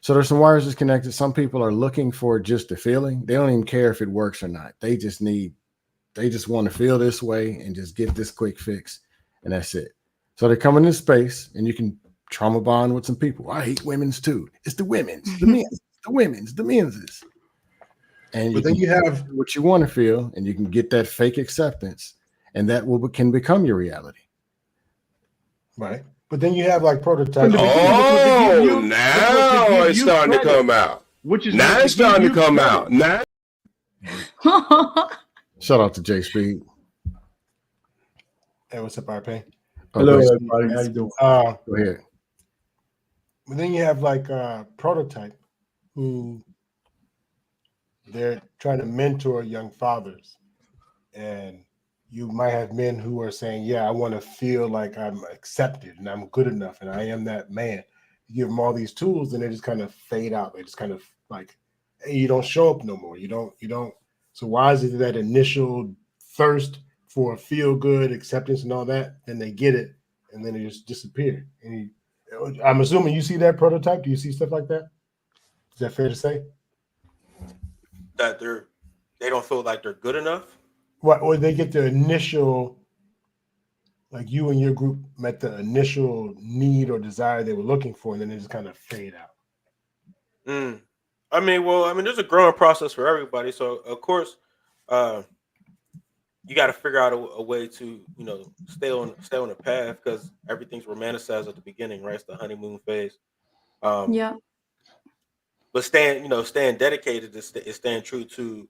there's some wires disconnected. Some people are looking for just a feeling. They don't even care if it works or not. They just want to feel this way and just get this quick fix. And that's it. So they come into space and you can trauma bond with some people. I hate women's too. It's the women's, the men's, the women's, the men's. And then you have what you want to feel, and you can get that fake acceptance, and that can become your reality. Right. But then you have like prototypes. Oh, now it's starting to come out. Now it's starting to come out. Now. Shout out to J Speed. Hey, what's up, RP? Hello, everybody. How you doing? Go ahead. But then you have like prototype who they're trying to mentor young fathers, and you might have men who are saying, yeah, I want to feel like I'm accepted and I'm good enough and I am that man. You give them all these tools and they just kind of fade out. They just kind of like, hey, you don't show up no more. You don't. So why is it that initial thirst for feel good, acceptance and all that, then they get it and then they just disappear? And I'm assuming you see that prototype. Do you see stuff like that? Is that fair to say? That they don't feel like they're good enough? What, or they get the initial, like you and your group met the initial need or desire they were looking for, and then they just kind of fade out. I mean, there's a growing process for everybody. So of course, you got to figure out a way to, stay on the path, because everything's romanticized at the beginning, right? It's the honeymoon phase. Yeah. But staying dedicated is staying true to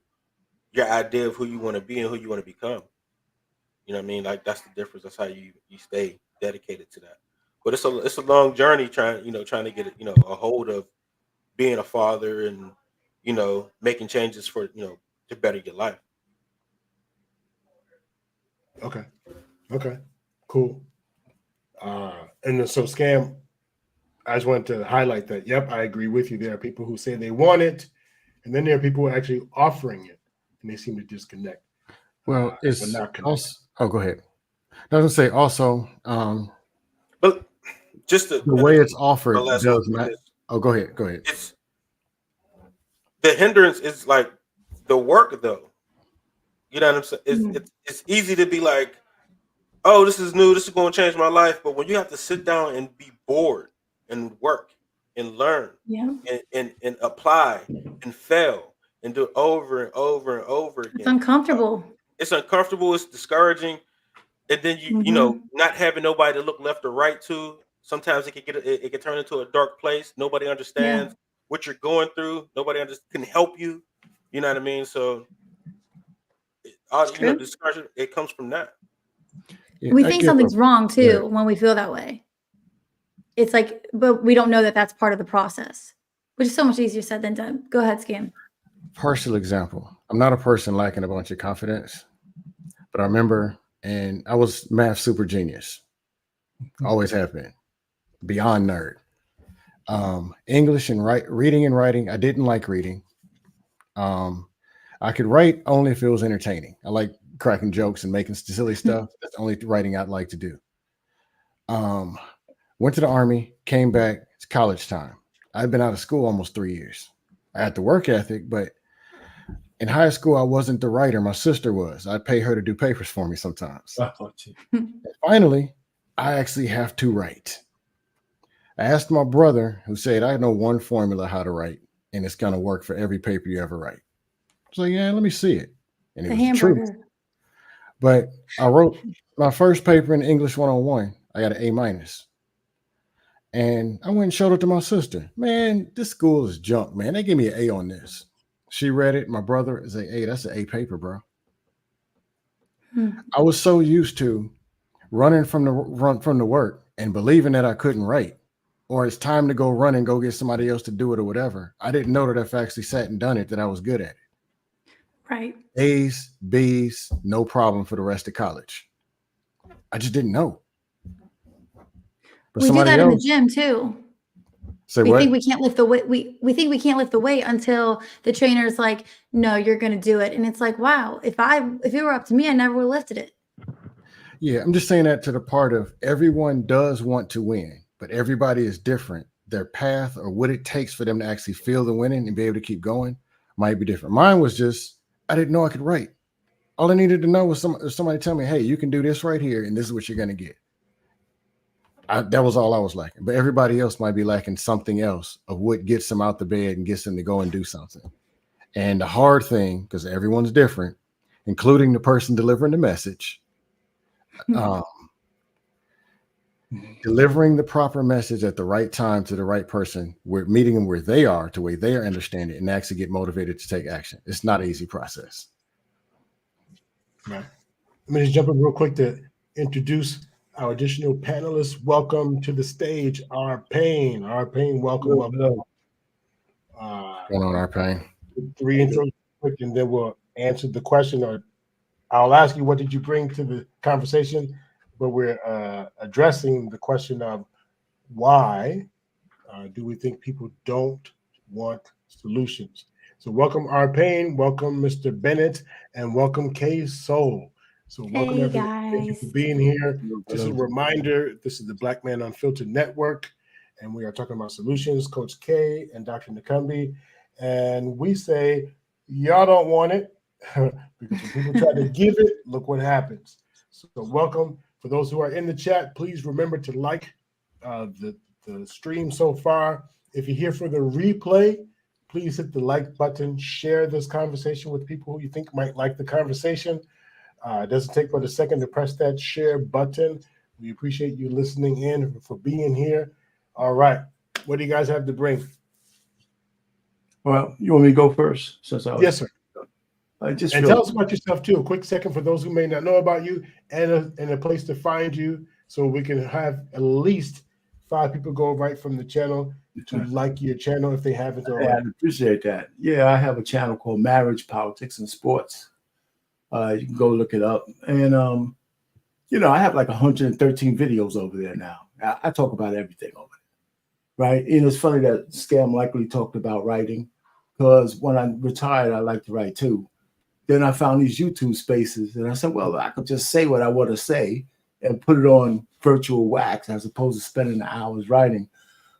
your idea of who you want to be and who you want to become. You know what I mean? Like, that's the difference. That's how you stay dedicated to that. But it's a long journey trying to get a hold of being a father and, making changes for, to better your life. Okay. Cool. And then, so Scam, I just wanted to highlight that. Yep, I agree with you. There are people who say they want it, and then there are people who are actually offering it, and they seem to disconnect. Well, it's not also, go ahead. Doesn't say also. But just the way it's offered does not. Oh, go ahead. It's the hindrance is like the work, though. You know what I'm saying? It's easy to be like, oh, this is new, this is going to change my life. But when you have to sit down and be bored and work and learn, and apply and fail and do it over and over and over again, it's uncomfortable. It's discouraging. And then you not having nobody to look left or right to. Sometimes it can turn into a dark place. Nobody understands what you're going through. Nobody can help you. You know what I mean? So, discouragement, it comes from that. Yeah, we think something's wrong too when we feel that way. It's like, but we don't know that that's part of the process, which is so much easier said than done. Go ahead, Scam. Partial example. I'm not a person lacking a bunch of confidence, but I remember, and I was math super genius. Always have been. Beyond nerd. English and reading and writing. I didn't like reading. I could write only if it was entertaining. I like cracking jokes and making silly stuff. That's the only writing I'd like to do. Went to the Army, came back. It's college time. I'd been out of school almost 3 years. I had the work ethic, but in high school, I wasn't the writer. My sister was. I'd pay her to do papers for me sometimes. And finally, I actually have to write. I asked my brother, who said, I know one formula how to write, and it's going to work for every paper you ever write. I was like, yeah, let me see it. And it was the truth. But I wrote my first paper in English 101. I got an A-. And I went and showed it to my sister. Man, this school is junk, man. They gave me an A on this. She read it. My brother is like, hey, that's an A paper, bro. I was so used to running from the work and believing that I couldn't write, or it's time to go run and go get somebody else to do it or whatever. I didn't know that if I actually sat and done it, that I was good at it. Right. A's, B's, no problem for the rest of college. I just didn't know. But we do that in the gym too. We think we can't lift the weight. We think we can't lift the weight until the trainer's like, no, you're going to do it. And it's like, wow, if it were up to me, I never would have lifted it. Yeah, I'm just saying that to the part of everyone does want to win, but everybody is different. Their path or what it takes for them to actually feel the winning and be able to keep going might be different. Mine was just, I didn't know I could write. All I needed to know was somebody tell me, hey, you can do this right here, and this is what you're going to get. That was all I was lacking. But everybody else might be lacking something else of what gets them out the bed and gets them to go and do something. And the hard thing, because everyone's different, including the person delivering the message, delivering the proper message at the right time to the right person, we're meeting them where they are, to where they understand it and actually get motivated to take action. It's not an easy process. Right. Let me just jump in real quick to introduce our additional panelists. Welcome to the stage, R Pain, welcome. Going on, R Pain. 3 intros. quick, and then we'll answer the question, or I'll ask you what did you bring to the conversation, but we're addressing the question of why do we think people don't want solutions? So welcome R. Payne, welcome Mr. Bennett, and welcome K Soul. So welcome Hey everyone. Thank you for guys. being here. Just a reminder, this is the Black Man Unfiltered Network, and we are talking about solutions, Coach K and Dr. Nakambi. And we say, y'all don't want it, because when people try to give it, look what happens. So welcome. For those who are in the chat, please remember to like the stream so far. If you're here for the replay, please hit the like button, share this conversation with people who you think might like the conversation. It doesn't take but a second to press that share button. We appreciate you listening in, for being here. All right. What do you guys have to bring? Well, you want me to go first? Yes, sir. And tell us about yourself too. A quick second for those who may not know about you, and a place to find you, so we can have at least 5 people go right from the channel to like your channel if they haven't already. I appreciate that. Yeah, I have a channel called Marriage, Politics, and Sports. You can go look it up. And, I have like 113 videos over there now. I talk about everything over there, right? And it's funny that Scam Likely talked about writing, because when I retired, I like to write too. Then I found these YouTube spaces, and I said, well, I could just say what I want to say and put it on virtual wax as opposed to spending the hours writing.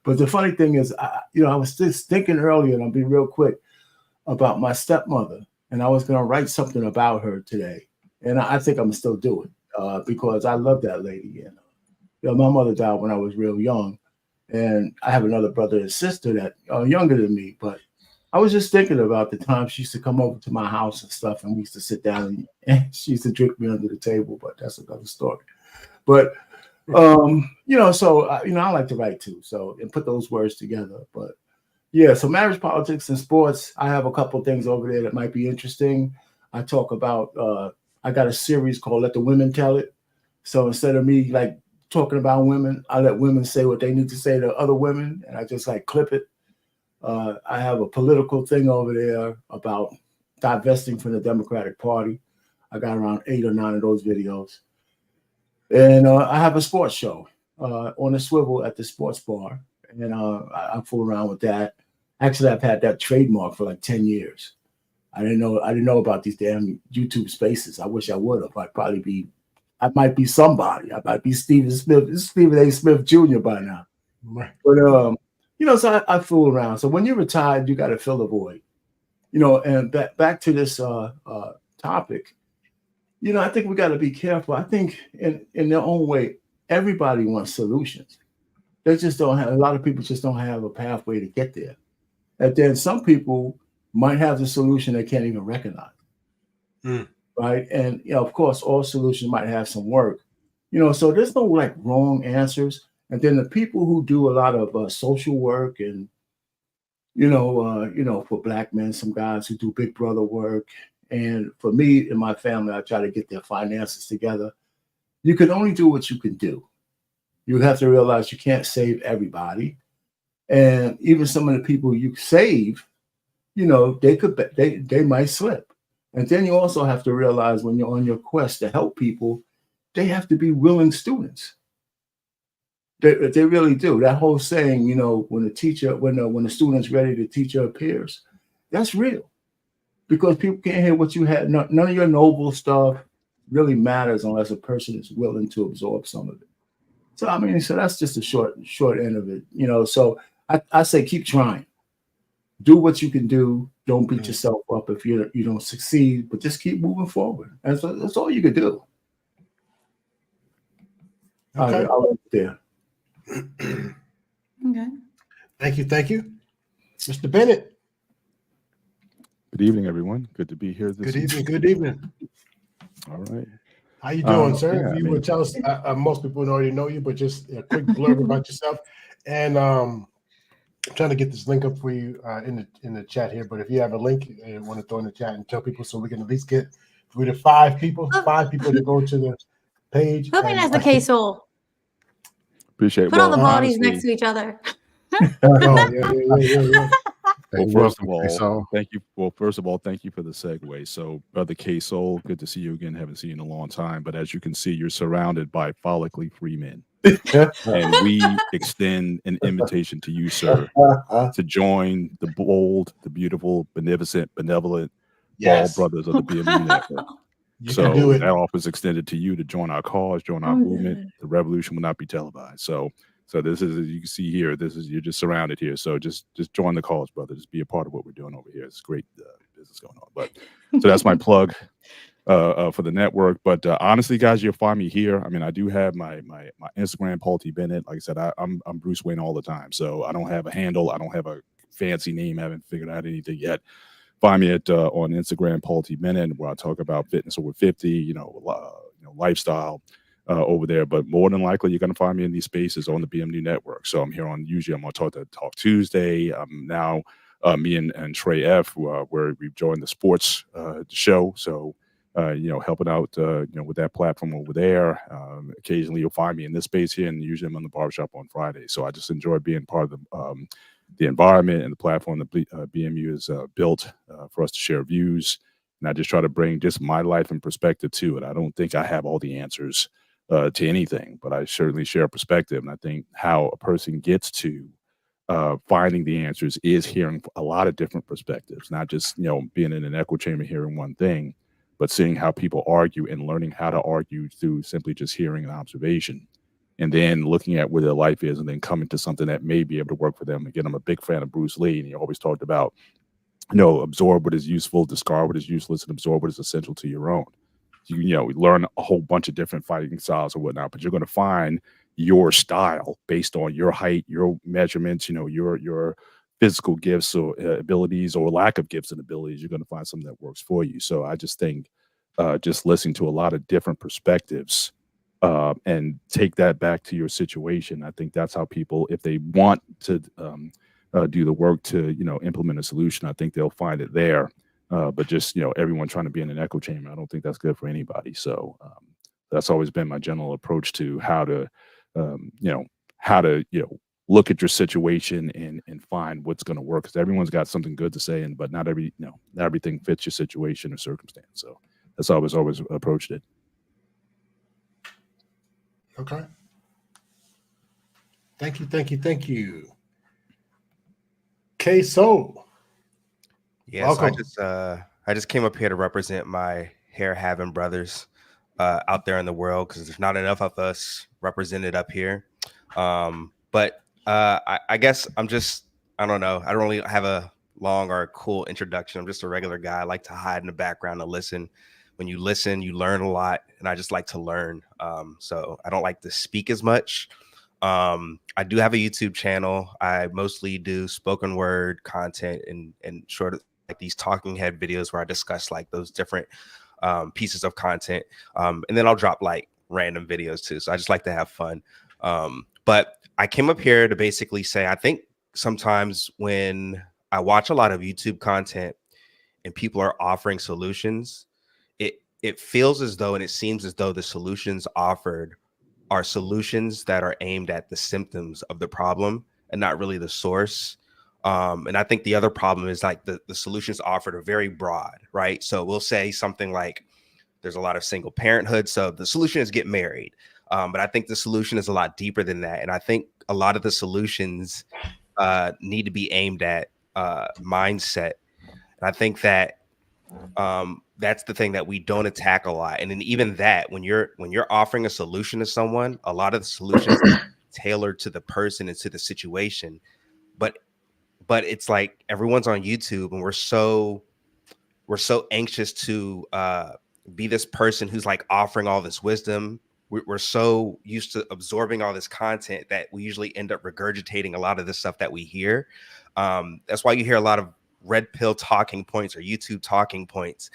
But the funny thing is, I was just thinking earlier, and I'll be real quick, about my stepmother, and I was going to write something about her today. And I think I'm still do it because I love that lady. And my mother died when I was real young, and I have another brother and sister that are younger than me. But I was just thinking about the time she used to come over to my house and stuff, and we used to sit down and she used to drink me under the table, but that's another story. But so I like to write too, so, and put those words together. But yeah, so Marriage, Politics, and Sports, I have a couple things over there that might be interesting. I talk about I got a series called Let the Women Tell It. So instead of me like talking about women, I let women say what they need to say to other women, and I just like clip it. I have a political thing over there about divesting from the Democratic Party. I got around 8 or 9 of those videos. And I have a sports show on a swivel at the sports bar. And I fool around with that. Actually, I've had that trademark for like 10 years. I didn't know about these damn YouTube spaces. I wish I would have. I might be somebody. I might be Stephen A. Smith Jr. by now. Right. But so I fool around. So when you're retired, you got to fill the void. And back to this topic. I think we got to be careful. I think in their own way, everybody wants solutions. They just don't have, a lot of people just don't have a pathway to get there. And then some people might have the solution they can't even recognize. Right. And, of course, all solutions might have some work, so there's no like wrong answers. And then the people who do a lot of social work and, for Black men, some guys who do Big Brother work. And for me and my family, I try to get their finances together. You can only do what you can do. You have to realize you can't save everybody. And even some of the people you save, they might slip. And then you also have to realize when you're on your quest to help people, they have to be willing students. They really do. That whole saying, when the student's ready, the teacher appears, that's real. Because people can't hear what you had. None of your noble stuff really matters unless a person is willing to absorb some of it. So that's just a short end of it. So I say keep trying. Do what you can do. Don't beat yourself up if you don't succeed, but just keep moving forward. And so that's all you can do. Okay. I'll leave it there. Okay. Thank you. Mr. Bennett. Good evening, everyone. Good to be here this evening. Good evening. All right. How you doing, sir? Yeah, If you would tell us, most people already know you, but just a quick blurb about yourself. And I'm trying to get this link up for you in the chat here. But if you have a link you want to throw in the chat and tell people so we can at least get 3 to 5 people, to go to the page. Put me as the K-Soul. Appreciate it. Put all the bodies next to each other. Yeah. Well, Hey, first of welcome, all, K-Soul. thank you. Well, first of all, thank you for the segue. So, Brother K-Soul, good to see you again. Haven't seen you in a long time. But as you can see, you're surrounded by follically free men. And we extend an invitation to you, sir, to join the bold, the beautiful, beneficent, benevolent ball brothers of the BMU Network. You can do So it. that offer is extended to you to join our cause, join our movement. The revolution will not be televised. So this is, as you can see here, you're just surrounded here. So just join the cause, brother. Just be a part of what we're doing over here. It's great business going on. But so that's my plug for the network. But honestly, guys, you'll find me here. I mean, I do have my Instagram, Paul T. Bennett. Like I said, I'm Bruce Wayne all the time. So I don't have a handle. I don't have a fancy name. I haven't figured out anything yet. Find me at on Instagram, Paul T. Bennett, where I talk about fitness over 50, lifestyle. Over there, but more than likely you're going to find me in these spaces on the BMU Network. So I'm here usually I'm on Talk Tuesday. Now me and Trey F, where we've joined the sports show. So helping out with that platform over there. Occasionally you'll find me in this space here, and usually I'm on the barbershop on Friday. So I just enjoy being part of the environment and the platform that BMU has built for us to share views. And I just try to bring just my life and perspective to it. I don't think I have all the answers to anything, but I certainly share a perspective. And I think how a person gets to finding the answers is hearing a lot of different perspectives, not just, being in an echo chamber hearing one thing, but seeing how people argue and learning how to argue through simply just hearing an observation, and then looking at where their life is and then coming to something that may be able to work for them. Again, I'm a big fan of Bruce Lee, and he always talked about, absorb what is useful, discard what is useless, and absorb what is essential to your own. You learn a whole bunch of different fighting styles and whatnot, but you're going to find your style based on your height, your measurements, your physical gifts or abilities or lack of gifts and abilities. You're going to find something that works for you. So I just think just listening to a lot of different perspectives and take that back to your situation. I think that's how people, if they want to do the work to, implement a solution, I think they'll find it there. But just, everyone trying to be in an echo chamber, I don't think that's good for anybody. So that's always been my general approach to how to, look at your situation and find what's going to work. Because everyone's got something good to say, but not everything fits your situation or circumstance. So that's how I've always approached it. Okay. Thank you. K-Soul. Yes, welcome. I just came up here to represent my hair having brothers out there in the world, because there's not enough of us represented up here. But I guess I don't know. I don't really have a long or cool introduction. I'm just a regular guy. I like to hide in the background and listen. When you listen, you learn a lot, and I just like to learn. So I don't like to speak as much. I do have a YouTube channel. I mostly do spoken word content and short of like these talking head videos where I discuss like those different pieces of content. And then I'll drop like random videos too. So I just like to have fun. But I came up here to basically say, I think sometimes when I watch a lot of YouTube content and people are offering solutions, it feels as though, and it seems as though the solutions offered are solutions that are aimed at the symptoms of the problem and not really the source. And I think the other problem is like the solutions offered are very broad, right? So we'll say something like there's a lot of single parenthood, so the solution is get married. But I think the solution is a lot deeper than that. And I think a lot of the solutions need to be aimed at mindset. And I think that that's the thing that we don't attack a lot. And then even that, when you're offering a solution to someone, a lot of the solutions are tailored to the person and to the situation. But it's like everyone's on YouTube, and we're so anxious to be this person who's like offering all this wisdom. We're so used to absorbing all this content that we usually end up regurgitating a lot of the stuff that we hear. That's why you hear a lot of red pill talking points or YouTube talking points.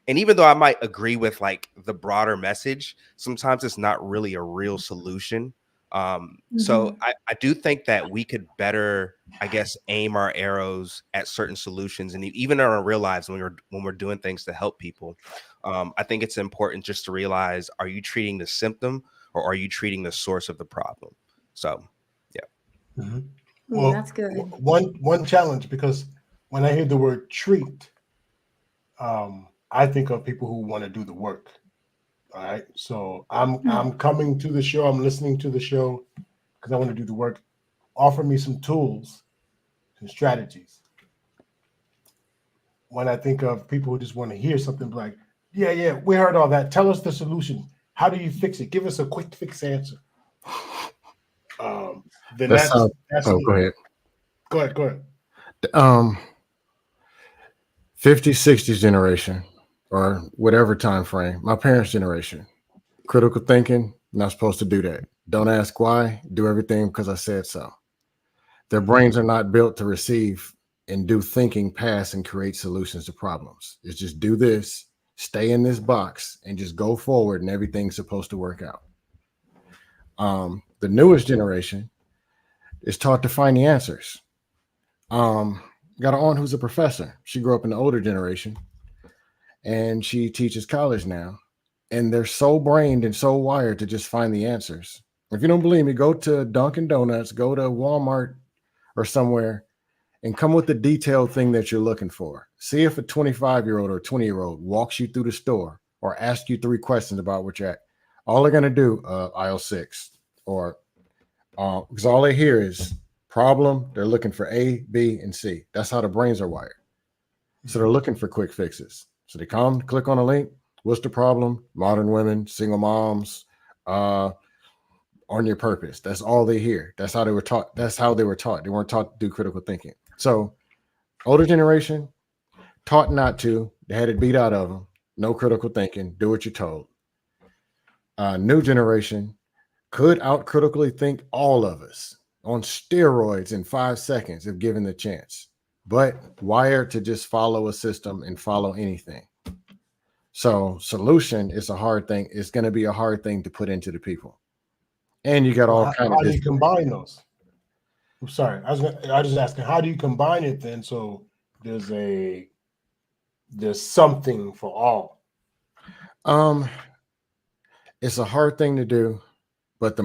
And even though I might agree with like the broader message, sometimes it's not really a real solution. So I do think that we could better, I guess, aim our arrows at certain solutions, and even in our real lives when we're doing things to help people. I think it's important just to realize, are you treating the symptom or are you treating the source of the problem? So, yeah. Well, that's good. One challenge, because when I hear the word treat, I think of people who want to do the work. All right. So I'm coming to the show. I'm listening to the show because I want to do the work. Offer me some tools and strategies. When I think of people who just want to hear something like, yeah, we heard all that. Tell us the solution. How do you fix it? Give us a quick fix answer. Then that's go ahead. Go ahead. 50s, 60s generation, or whatever time frame, my parents' generation, critical thinking, not supposed to do that. Don't ask why, do everything because I said so. Their brains are not built to receive and do thinking past and create solutions to problems. It's just do this, stay in this box, and just go forward, and everything's supposed to work out. The newest generation is taught to find the answers. Got an aunt who's a professor. She grew up in the older generation, and she teaches college now. And they're so brained and so wired to just find the answers. If you don't believe me, go to Dunkin' Donuts, go to Walmart or somewhere, and come with the detailed thing that you're looking for. See if a 25-year-old or a 20-year-old walks you through the store or asks you 3 questions about what you're at. All they're going to do, aisle 6, or because all they hear is problem. They're looking for A, B, and C. That's how the brains are wired. So they're looking for quick fixes. So they come, click on a link. What's the problem? Modern women, single moms, on your purpose. That's all they hear. That's how they were taught. That's how they were taught. They weren't taught to do critical thinking. So older generation taught not to. They had it beat out of them. No critical thinking. Do what you're told. New generation could out critically think all of us on steroids in 5 seconds if given the chance, but wired to just follow a system and follow anything. So solution is a hard thing. It's going to be a hard thing to put into the people. And you got all kinds of. How do you combine those? I'm sorry. I was just asking, how do you combine it then? So there's something for all. It's a hard thing to do, but the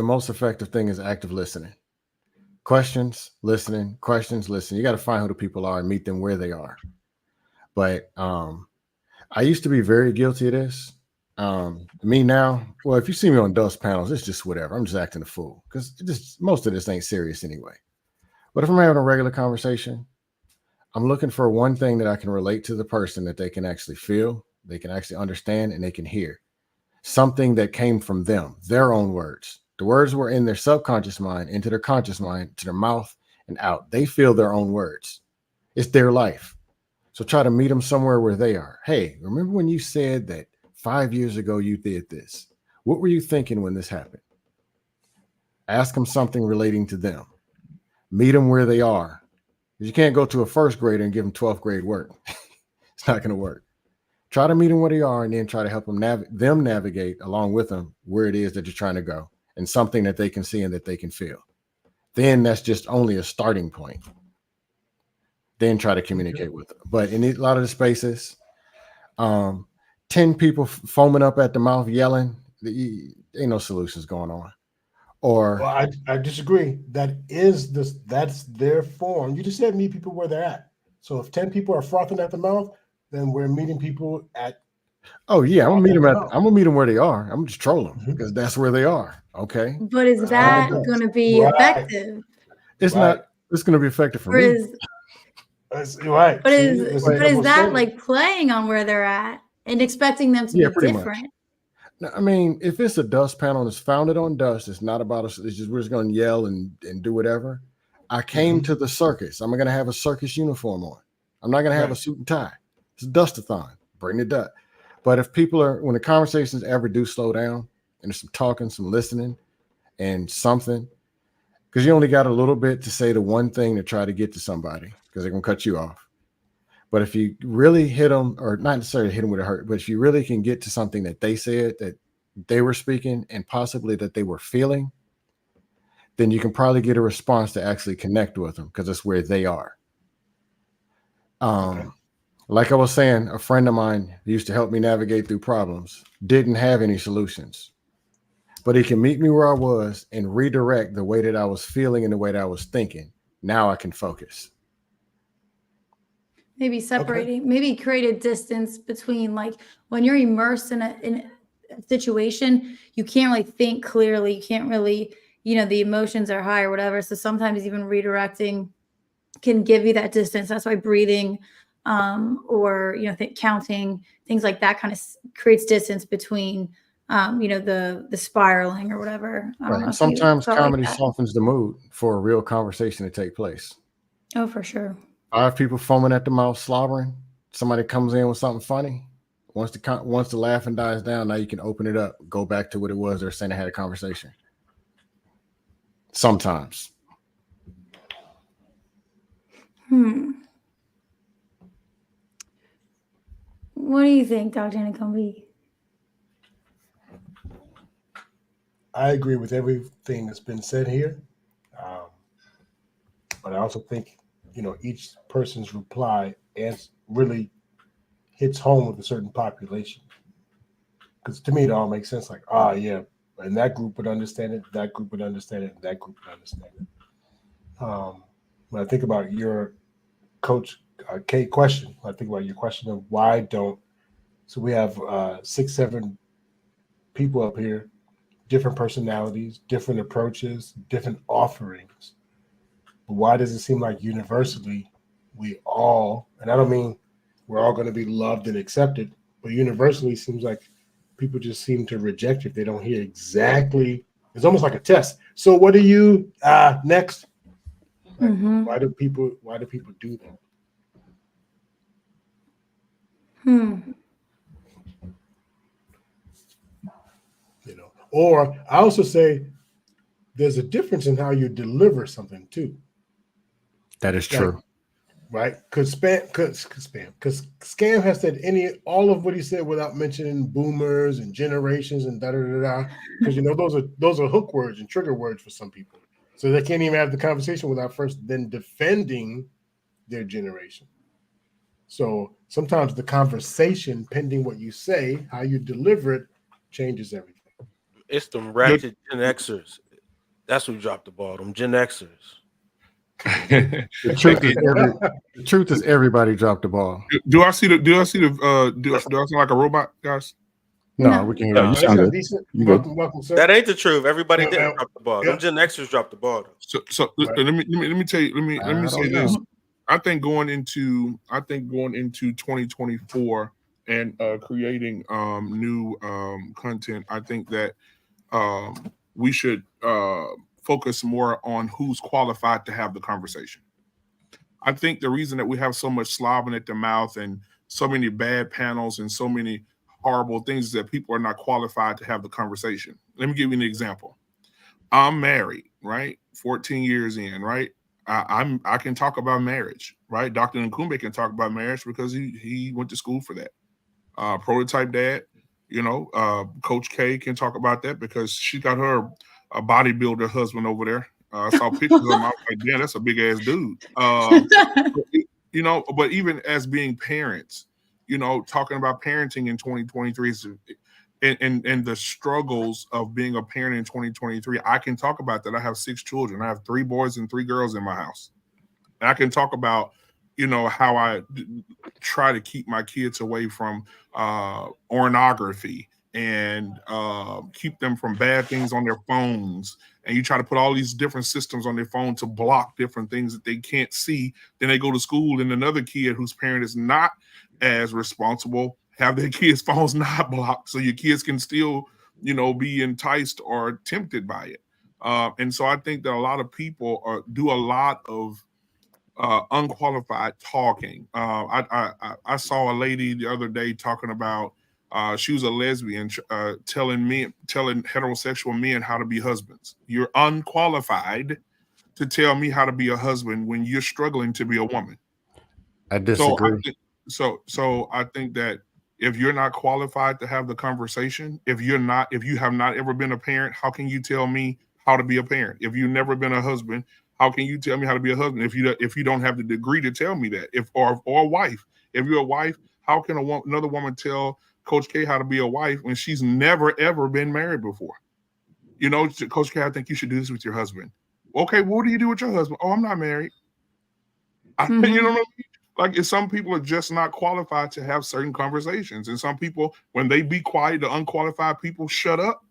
most effective thing is active listening. Questions, listening, questions, listen. You got to find who the people are and meet them where they are. But I used to be very guilty of this. Me now, well, if you see me on dust panels, it's just whatever. I'm just acting a fool because most of this ain't serious anyway. But if I'm having a regular conversation, I'm looking for one thing that I can relate to the person that they can actually feel, they can actually understand, and they can hear. Something that came from them, their own words. The words were in their subconscious mind, into their conscious mind, to their mouth and out. They feel their own words. It's their life. So try to meet them somewhere where they are. Hey, remember when you said that 5 years ago you did this? What were you thinking when this happened? Ask them something relating to them. Meet them where they are. You can't go to a first grader and give them 12th grade work. It's not going to work. Try to meet them where they are and then try to help them navigate along with them where it is that you're trying to go, and something that they can see and that they can feel. Then that's just only a starting point. Then try to communicate with them. But in a lot of the spaces, 10 people foaming up at the mouth, yelling, ain't no solutions going on. Or well, I disagree. That's their form. You just said meet people where they're at. So if 10 people are frothing at the mouth, then we're meeting people at. Oh yeah, I'm gonna meet them where they are. I'm just trolling because that's where they are. Okay. But is that going to be effective? It's not. It's going to be effective for me. Right. But is that like playing on where they're at and expecting them to be different? I mean, if it's a dust panel that's founded on dust, it's not about us. It's just we're just going to yell and do whatever. I came to the circus. I'm going to have a circus uniform on. I'm not going to have a suit and tie. It's a dustathon. Bring the dust. But if when the conversations ever do slow down and there's some talking, some listening, and something, because you only got a little bit to say the one thing to try to get to somebody because they're going to cut you off. But if you really hit them, or not necessarily hit them with a hurt, but if you really can get to something that they said, that they were speaking, and possibly that they were feeling, then you can probably get a response to actually connect with them because it's where they are. Like I was saying, a friend of mine who used to help me navigate through problems didn't have any solutions, but he can meet me where I was and redirect the way that I was feeling and the way that I was thinking. Now I can focus. Maybe separating, maybe create a distance between, like, when you're immersed in a situation, you can't really think clearly. You can't really, the emotions are high or whatever. So sometimes even redirecting can give you that distance. That's why breathing, or, counting, things like that kind of creates distance between, the spiraling or whatever. I don't know Right. if you Sometimes felt like comedy that. softens the mood for a real conversation to take place. Oh, for sure. 5 people foaming at the mouth, slobbering. Somebody comes in with something funny. Once the laughing dies down, now you can open it up, go back to what it was they're saying they had a conversation. Sometimes. What do you think, Dr. Anakombi? I agree with everything that's been said here. But I also think, each person's reply really hits home with a certain population. Because to me, it all makes sense. Like, yeah, and that group would understand it, that group would understand it, and that group would understand it. When I think about your Coach K question, I think about your question of why don't, so we have 6, 7 people up here, different personalities, different approaches, different offerings. But why does it seem like universally we all, and I don't mean we're all going to be loved and accepted, but universally seems like people just seem to reject if they don't hear exactly. It's almost like a test. So what do you next? Like, why do people do that? Or I also say there's a difference in how you deliver something too. That is true. Right? Because Scam has said all of what he said without mentioning boomers and generations and da-da-da-da. Because those are hook words and trigger words for some people. So they can't even have the conversation without first then defending their generation. So sometimes the conversation, pending what you say, how you deliver it, changes everything. It's them ratchet Gen Xers. That's who dropped the ball. Them Gen Xers. The truth is everybody dropped the ball. Do I sound like a robot, guys? No, we can hear you. You sound good. You good. Welcome, sir. That ain't the truth. Everybody didn't drop the ball. Them Gen Xers dropped the ball. So let me tell you. Let me say this. I think going into 2024 and creating new content, I think that we should focus more on who's qualified to have the conversation. I think the reason that we have so much slobbing at the mouth and so many bad panels and so many horrible things is that people are not qualified to have the conversation. Let me give you an example. I'm married, right? 14 years in, right? I can talk about marriage, right? Dr. Nkumbe can talk about marriage because he went to school for that. Prototype Dad, Coach K can talk about that because she got her a bodybuilder husband over there. I saw pictures of him. I was like, damn, that's a big ass dude. But even as being parents, talking about parenting in 2023 and the struggles of being a parent in 2023, I can talk about that. I have 6 children. I have 3 boys and 3 girls in my house. And I can talk about, how I try to keep my kids away from pornography and keep them from bad things on their phones. And you try to put all these different systems on their phone to block different things that they can't see. Then they go to school and another kid whose parent is not as responsible have their kids' phones not blocked. So your kids can still, be enticed or tempted by it. And so I think that a lot of people do a lot of unqualified talking. I saw a lady the other day talking about she was a lesbian telling heterosexual men how to be husbands. You're unqualified to tell me how to be a husband when you're struggling to be a woman. I disagree. So I think that if you're not qualified to have the conversation, if you have not ever been a parent, how can you tell me how to be a parent? If you've never been a husband, how can you tell me how to be a husband if you don't have the degree to tell me that? Or a wife, if you're a wife, how can another woman tell Coach K how to be a wife when she's never ever been married before? Coach K, I think you should do this with your husband. Okay, what do you do with your husband? Oh, I'm not married. You know what I mean? Like, if some people are just not qualified to have certain conversations, and some people, when they be quiet, the unqualified people shut up.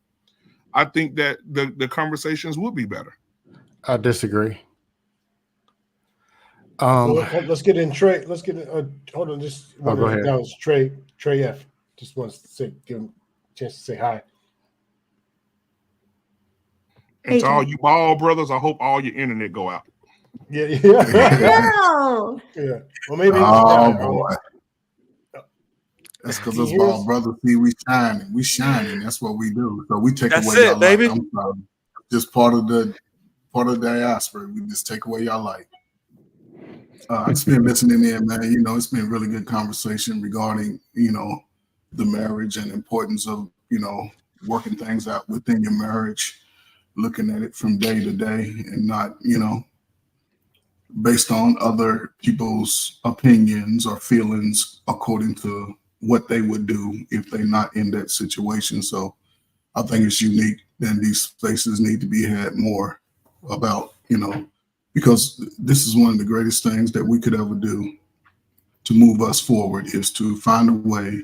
I think that the conversations would be better. I disagree. Well, let's get in Trey. Let's get in, hold on, just one go ahead. down. It's Trey F. Just wants to say, give him a chance to say hi. And to all you ball brothers, I hope all your internet go out. Yeah. No. Yeah. Well, maybe. Oh boy. That's because us ball brothers see we shining. We shining. That's what we do. So we take That's away it, your baby. light. I'm sorry. Just part of the diaspora. We just take away your light. I just been listening in, man. You know, it's been really good conversation regarding, you know, the marriage and importance of, you know, working things out within your marriage, looking at it from day to day and not, you know, based on other people's opinions or feelings according to what they would do if they're not in that situation. So I think it's unique, and these spaces need to be had more about, you know, because this is one of the greatest things that we could ever do to move us forward, is to find a way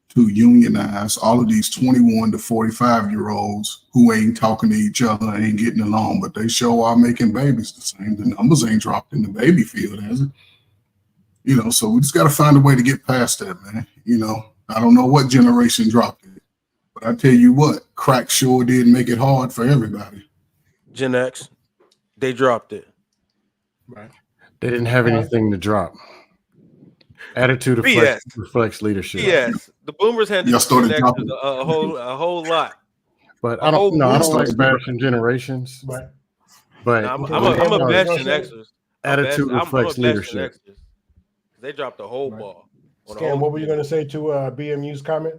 to unionize all of these 21 to 45-year-olds who ain't talking to each other, ain't getting along, but they sure are making babies the same. The numbers ain't dropped in the baby field, has it? You know, so we just got to find a way to get past that, man. You know, I don't know what generation dropped it, but I tell you what, crack sure did make it hard for everybody. Gen X, they dropped it. Right. They didn't have anything to drop. Attitude reflects leadership. Yes, the boomers had Y'all started Gen X dropping. a whole lot. But I don't like bashing generations. Right. But No, I'm a bash Gen Xers. Attitude reflects leadership. They dropped the whole ball. Scan, what were you going to say to BMU's comment?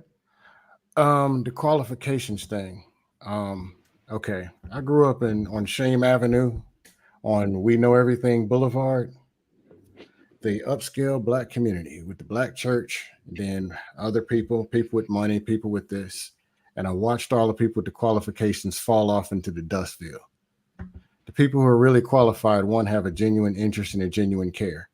The qualifications thing. Okay, I grew up on Shame Avenue on We Know Everything Boulevard, the upscale Black community with the Black church, then other people with money, people with this. And I watched all the people with the qualifications fall off into the dustville. The people who are really qualified, one, have a genuine interest and a genuine care.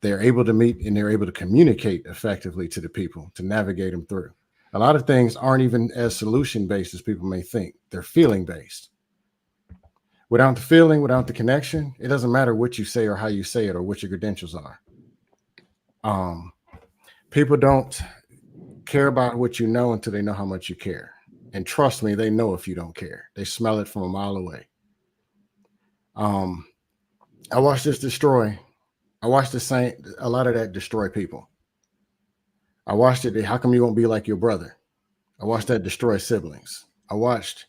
They're able to meet and they're able to communicate effectively to the people to navigate them through. A lot of things aren't even as solution-based as people may think. They're feeling-based. Without the feeling, without the connection, it doesn't matter what you say or how you say it or what your credentials are. People don't care about what you know until they know how much you care. And trust me, they know if you don't care. They smell it from a mile away. I watched this destroy. I watched a lot of that destroy people. I watched it. How come you won't be like your brother? I watched that destroy siblings. I watched,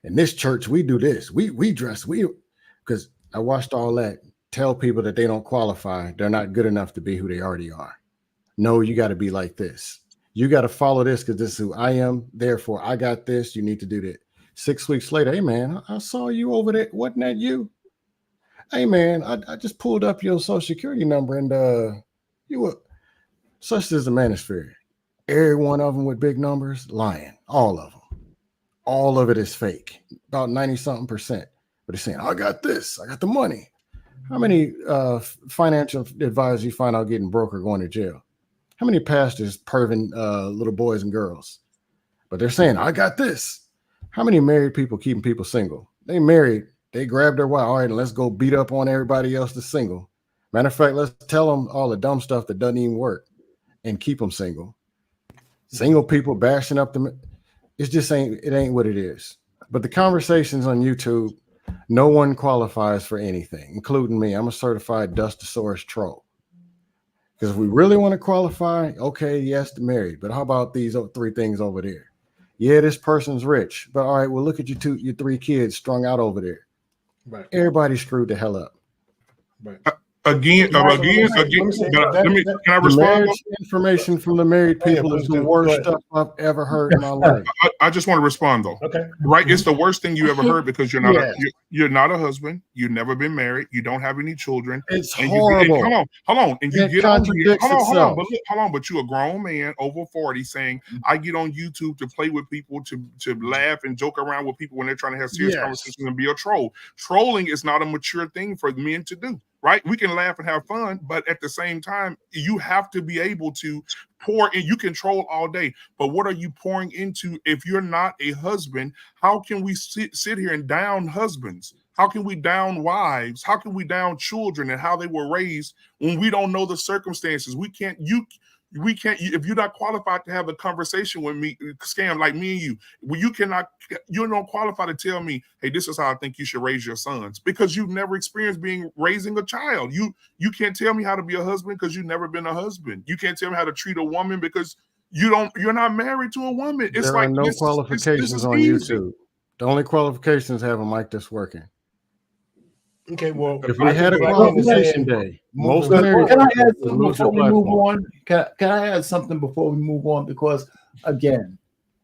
in this church, we do this. We dress, because I watched all that tell people that they don't qualify. They're not good enough to be who they already are. No, you got to be like this. You got to follow this because this is who I am. Therefore, I got this. You need to do that. 6 weeks later, hey, man, I saw you over there. Wasn't that you? Hey, man, I just pulled up your social security number and you were such as the manosphere. Every one of them with big numbers, lying. All of them. All of it is fake. About 90-something%. But they're saying, I got this. I got the money. How many financial advisors you find out getting broke or going to jail? How many pastors perving little boys and girls? But they're saying, I got this. How many married people keeping people single? They married. They grabbed their wife. All right, let's go beat up on everybody else that's single. Matter of fact, let's tell them all the dumb stuff that doesn't even work and keep them single. Single people bashing up them. It ain't what it is. But the conversations on YouTube, no one qualifies for anything, including me. I'm a certified Dustosaurus troll. Because if we really want to qualify, okay, yes, to married. But how about these 3 things over there? Yeah, this person's rich. But all right, well, look at your 3 kids strung out over there. Right. Everybody screwed the hell up. Right. Again, can I respond? Information from the married people is the worst stuff I've ever heard in my life. I just want to respond though. Okay. Right, it's the worst thing you ever heard because you're not Yes. not a husband. You've never been married. You don't have any children. It's and horrible. Hold on. And you It get on here. contradicts Hold on. itself. But you're a grown man over 40 saying, I get on YouTube to play with people, to laugh and joke around with people when they're trying to have serious Yes. conversations and be a troll. Trolling is not a mature thing for men to do. right? We can laugh and have fun, but at the same time, you have to be able to pour in. You control all day, but what are you pouring into? If you're not a husband, how can we sit here and down husbands? How can we down wives? How can we down children and how they were raised when we don't know the circumstances? We can't, if you're not qualified to have a conversation with me, Scam, like me and you, well, you're not qualified to tell me, hey, this is how I think you should raise your sons, because you've never experienced raising a child. You can't tell me how to be a husband because you've never been a husband. You can't tell me how to treat a woman because you're not married to a woman. It's There are like no this qualifications is on easy. YouTube. The only qualifications have a mic that's working. Okay, well, if we had a qualification day, most married can I add would something lose their before we move platform. on? Can I add something before we move on? Because again,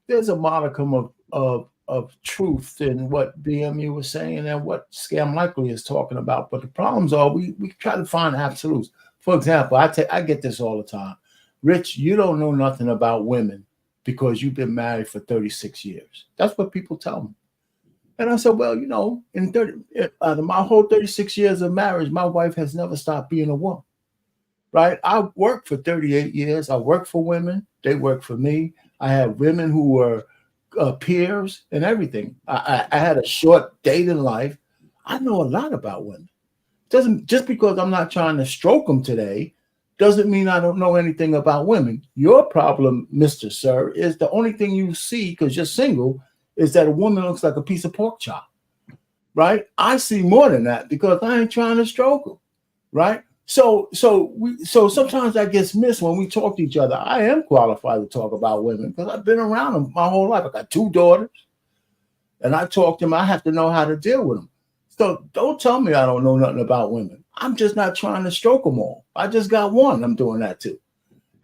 there's a modicum of truth in what BMU was saying and what Scam Likely is talking about. But the problems are we try to find absolutes. For example, I get this all the time. Rich, you don't know nothing about women because you've been married for 36 years. That's what people tell me. And I said, well, you know, out of my whole 36 years of marriage, my wife has never stopped being a woman, right? I worked for 38 years. I worked for women. They worked for me. I had women who were peers and everything. I had a short dating life. I know a lot about women. Just because I'm not trying to stroke them today doesn't mean I don't know anything about women. Your problem, Mr. Sir, is the only thing you see, because you're single, is that a woman looks like a piece of pork chop, right? I see more than that because I ain't trying to stroke them, right? So sometimes that gets missed when we talk to each other. I am qualified to talk about women because I've been around them my whole life. I got 2 daughters, and I talk to them. I have to know how to deal with them. So don't tell me I don't know nothing about women. I'm just not trying to stroke them all. I just got one. I'm doing that too.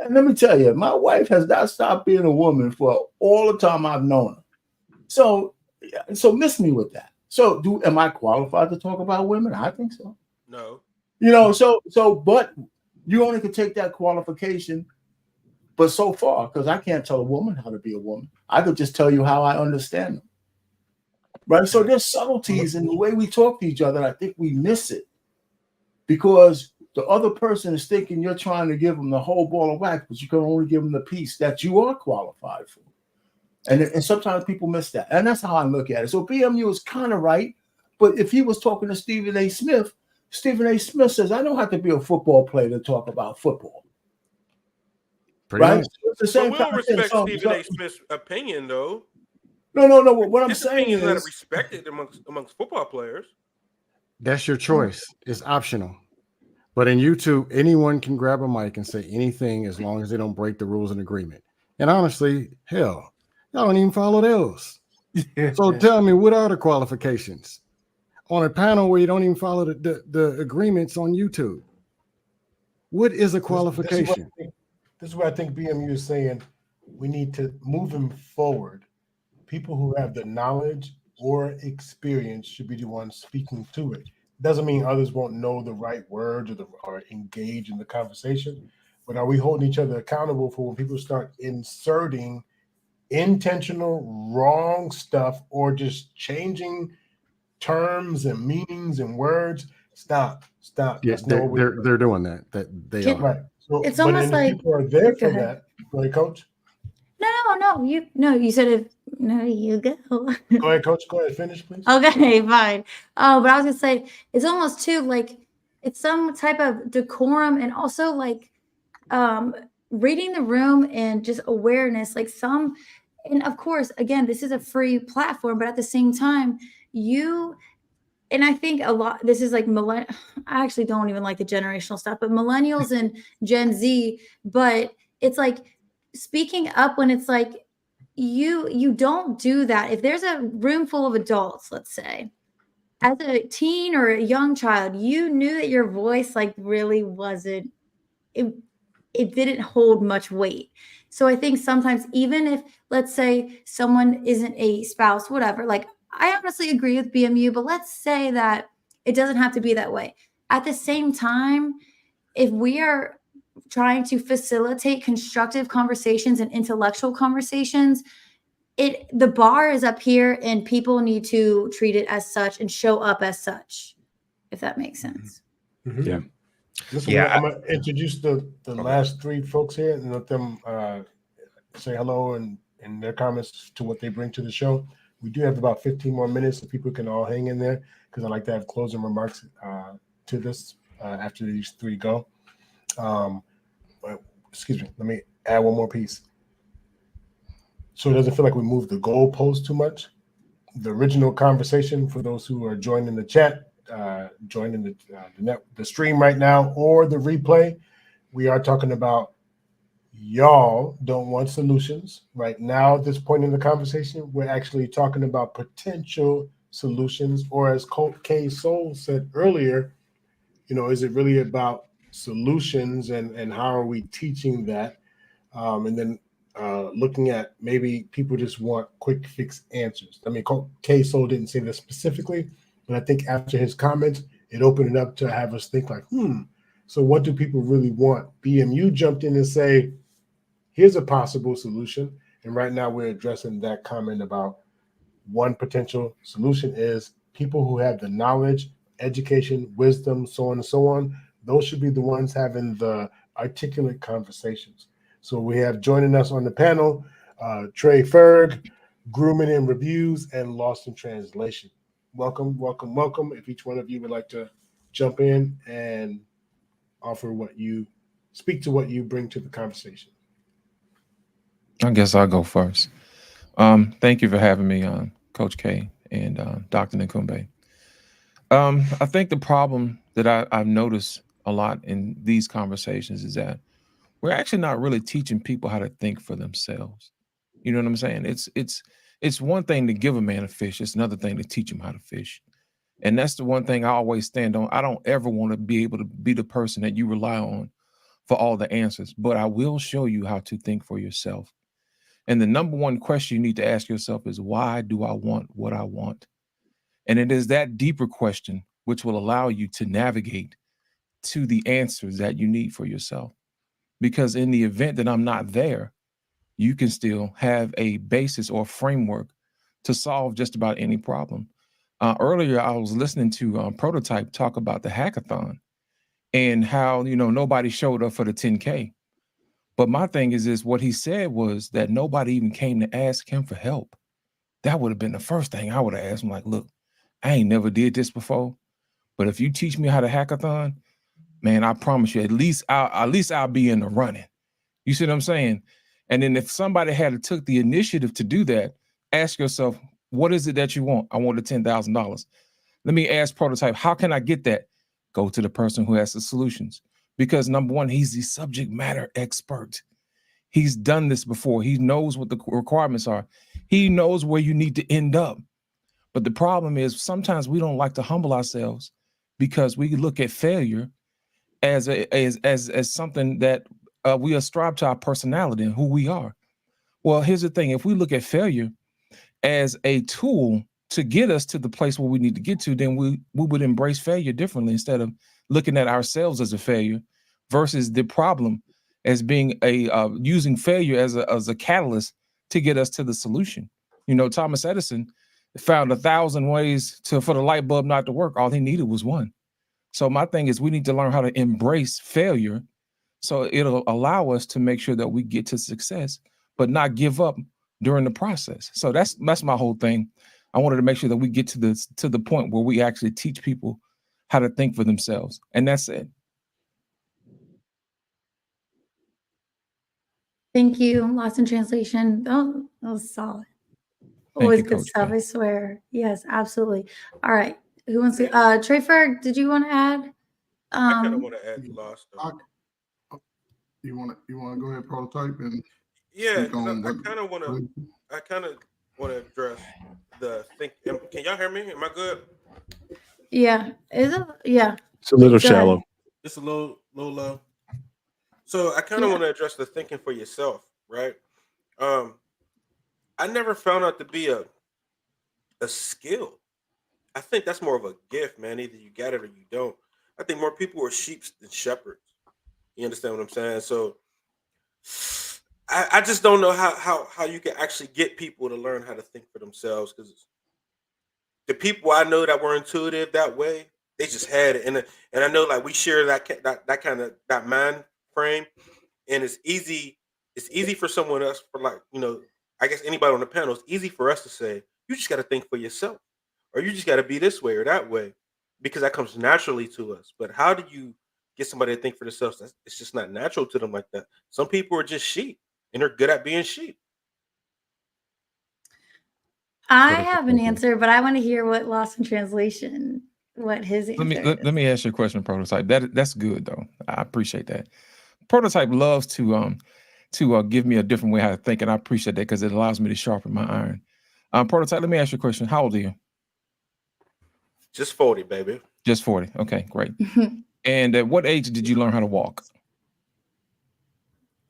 And let me tell you, my wife has not stopped being a woman for all the time I've known her. So miss me with that. So am I qualified to talk about women? I think so. No. You know, but you only can take that qualification, but so far, because I can't tell a woman how to be a woman. I could just tell you how I understand them. Right. So there's subtleties in the way we talk to each other. And I think we miss it because the other person is thinking you're trying to give them the whole ball of wax, but you can only give them the piece that you are qualified for. And sometimes people miss that. And that's how I look at it. So BMU is kind of right. But if he was talking to Stephen A. Smith says, I don't have to be a football player to talk about football. Right? So it's the same But we'll kind of thing. respect Stephen A. Smith's opinion, though. No. What I'm His saying opinions that are is respected amongst football players. That's your choice. It's optional. But in YouTube, anyone can grab a mic and say anything as long as they don't break the rules and agreement. And honestly, hell, y'all don't even follow those. So tell me, what are the qualifications on a panel where you don't even follow the agreements on YouTube? What is a qualification? This is what I think BMU is saying. We need to move them forward. People who have the knowledge or experience should be the ones speaking to it. Doesn't mean others won't know the right words or engage in the conversation, but are we holding each other accountable for when people start inserting intentional wrong stuff or just changing terms and meanings and words? Stop. Yes, they're doing that. They are right. So, it's almost like people are there go for ahead. that. Go ahead, Coach. You said you go. Go ahead, Coach. Go ahead, finish, please. Okay, fine. But I was gonna say it's almost too like it's some type of decorum and also like reading the room and just awareness, like and of course, again, this is a free platform, but at the same time, and I think a lot, this is like I actually don't even like the generational stuff, but millennials and Gen Z, but it's like speaking up when it's like, you don't do that. If there's a room full of adults, let's say, as a teen or a young child, you knew that your voice like really wasn't, it didn't hold much weight. So I think sometimes even if, let's say someone isn't a spouse, whatever, like I honestly agree with BMU, but let's say that it doesn't have to be that way. At the same time, if we are trying to facilitate constructive conversations and intellectual conversations, the bar is up here and people need to treat it as such and show up as such, if that makes sense. Yeah. Listen, Yeah, I'm gonna introduce the last three folks here and let them say hello and their comments to what they bring to the show. We do have about 15 more minutes, so people can all hang in there because I like to have closing remarks to this after these three go. But, excuse me, let me add one more piece. So it doesn't feel like we moved the goalpost too much. The original conversation, for those who are joining the chat, joining the stream right now or the replay, we are talking about y'all don't want solutions right now. At this point in the conversation, we're actually talking about potential solutions, or as K Soul said earlier, is it really about solutions and how are we teaching that? And then looking at maybe people just want quick fix answers. I mean, K Soul didn't say this specifically, but I think after his comments, it opened it up to have us think like, so what do people really want? BMU jumped in and say, here's a possible solution. And right now we're addressing that comment about one potential solution is people who have the knowledge, education, wisdom, so on and so on. Those should be the ones having the articulate conversations. So we have joining us on the panel, Trey Ferg, Grooming and Reviews, and Lost in Translation. Welcome, welcome, welcome. If each one of you would like to jump in and speak to what you bring to the conversation. I guess I'll go first. Thank you for having me on, Coach K and Dr. Nkumbe. I think the problem that I've noticed a lot in these conversations is that we're actually not really teaching people how to think for themselves. You know what I'm saying? It's one thing to give a man a fish. It's another thing to teach him how to fish. And that's the one thing I always stand on. I don't ever want to be able to be the person that you rely on for all the answers, but I will show you how to think for yourself. And the number one question you need to ask yourself is, why do I want what I want? And it is that deeper question which will allow you to navigate to the answers that you need for yourself. Because in the event that I'm not there, you can still have a basis or framework to solve just about any problem. Earlier, I was listening to Prototype talk about the hackathon and how, nobody showed up for the 10K. But my thing is what he said was that nobody even came to ask him for help. That would have been the first thing I would have asked him, like, look, I ain't never did this before, but if you teach me how to hackathon, man, I promise you, at least I'll be in the running. You see what I'm saying? And then if somebody had took the initiative to do that, ask yourself, what is it that you want? I want the $10,000. Let me ask Prototype, how can I get that? Go to the person who has the solutions. Because number one, he's the subject matter expert. He's done this before. He knows what the requirements are. He knows where you need to end up. But the problem is sometimes we don't like to humble ourselves because we look at failure as something that we ascribe to our personality and who we are. Well, here's the thing. If we look at failure as a tool to get us to the place where we need to get to, then we would embrace failure differently instead of looking at ourselves as a failure versus the problem as being using failure as a catalyst to get us to the solution. Thomas Edison found 1,000 ways for the light bulb not to work. All he needed was one. So my thing is we need to learn how to embrace failure so it'll allow us to make sure that we get to success, but not give up during the process. So that's my whole thing. I wanted to make sure that we get to the point where we actually teach people how to think for themselves. And that's it. Thank you. Lost in Translation. Oh, that was solid. Always good stuff, I swear. Yes, absolutely. All right. Who wants to Trey Ferg, did you want to add? I kind of want to add Lost. You want to go ahead, Prototype, and yeah, I kind of want to address the think. Can y'all hear me? Am I good? Yeah. Is it? Yeah. It's a little shallow. It's a little low. So I kind of want to address the thinking for yourself, right? I never found out to be a skill. I think that's more of a gift, man. Either you got it or you don't. I think more people are sheep than shepherds. You understand what I'm saying? So I just don't know how you can actually get people to learn how to think for themselves, because the people I know that were intuitive that way, They just had it, and I know like we share that kind of that mind frame, and it's easy for someone else, for like, you know, I guess anybody on the panel, it's easy for us to say, you just got to think for yourself, or you just got to be this way or that way, because that comes naturally to us. But how do you get somebody to think for themselves? It's just not natural to them like that. Some people are just sheep, and they're good at being sheep. I have an answer, but I want to hear what Lost in Translation, what his answer is. Let me ask you a question, Prototype. That's good though. I appreciate that. Prototype loves to give me a different way how to think, and I appreciate that because it allows me to sharpen my iron. Prototype, let me ask you a question. How old are you? Just 40, baby. Just 40. Okay, great. And at what age did you learn how to walk?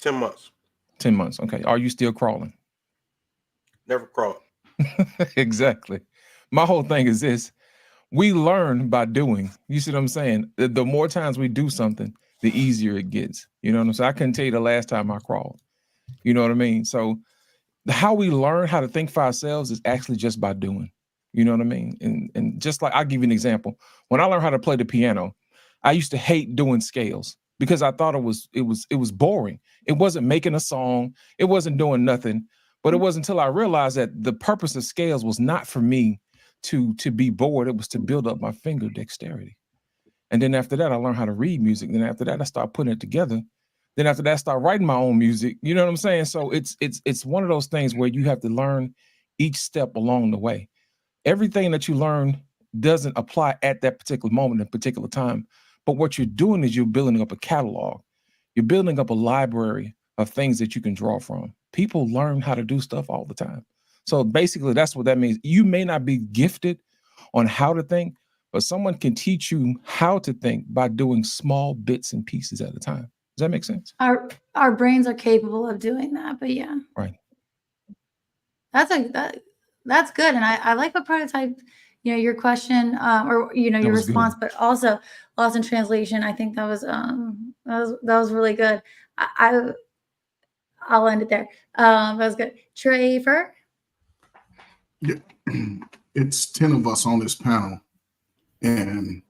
10 months. 10 months. Okay. Are you still crawling? Never crawled. Exactly. My whole thing is this: we learn by doing. You see what I'm saying? The more times we do something, the easier it gets. You know what I'm saying? I couldn't tell you the last time I crawled. You know what I mean? So how we learn how to think for ourselves is actually just by doing. You know what I mean? And just like, I'll give you an example. When I learned how to play the piano, I used to hate doing scales because I thought it was boring. It wasn't making a song. It wasn't doing nothing. But it wasn't until I realized that the purpose of scales was not for me to be bored. It was to build up my finger dexterity. And then after that, I learned how to read music. Then after that, I started putting it together. Then after that, I started writing my own music. You know what I'm saying? So it's one of those things where you have to learn each step along the way. Everything that you learn doesn't apply at that particular moment, at a particular time. But what you're doing is you're building up a catalog. You're building up a library of things that you can draw from. People learn how to do stuff all the time. So basically, that's what that means. You may not be gifted on how to think, but someone can teach you how to think by doing small bits and pieces at a time. Does that make sense? Our brains are capable of doing that, but yeah. Right. That's good. And I like what Prototype, you know, your question, or, you know, your response, good. But also Lost in Translation. I think that was really good. I'll end it there. That was good. Trevor? Yeah. It's 10 of us on this panel, and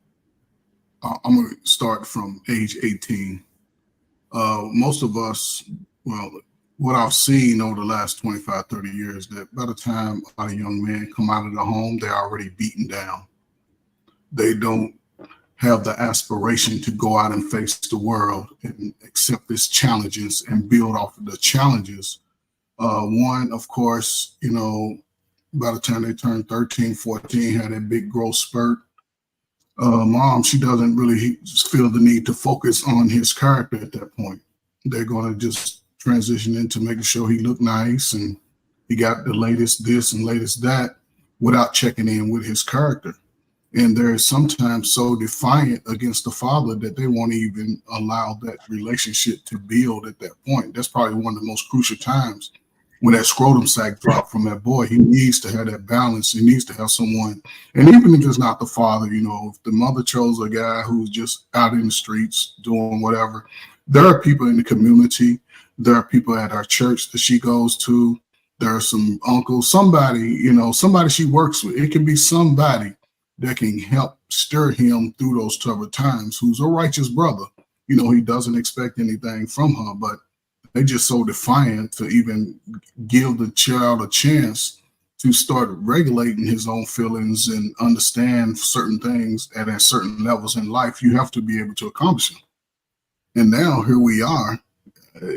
I'm going to start from age 18. Most of us, well, what I've seen over the last 25, 30 years, that by the time a young man come out of the home, they're already beaten down. They don't have the aspiration to go out and face the world and accept its challenges and build off of the challenges. One, of course, you know, by the time they turn 13, 14, had that big growth spurt. Mom, she doesn't really feel the need to focus on his character at that point. They're going to just transition into making sure he looked nice and he got the latest this and latest that without checking in with his character. And they're sometimes so defiant against the father that they won't even allow that relationship to build at that point. That's probably one of the most crucial times when that scrotum sac dropped from that boy. He needs to have that balance. He needs to have someone, and even if it's not the father, you know, if the mother chose a guy who's just out in the streets doing whatever, there are people in the community. There are people at our church that she goes to. There are some uncles, somebody, you know, somebody she works with. It can be somebody that can help steer him through those tougher times, who's a righteous brother. You know, he doesn't expect anything from her, but they're just so defiant to even give the child a chance to start regulating his own feelings and understand certain things at certain levels in life. You have to be able to accomplish them. And now here we are,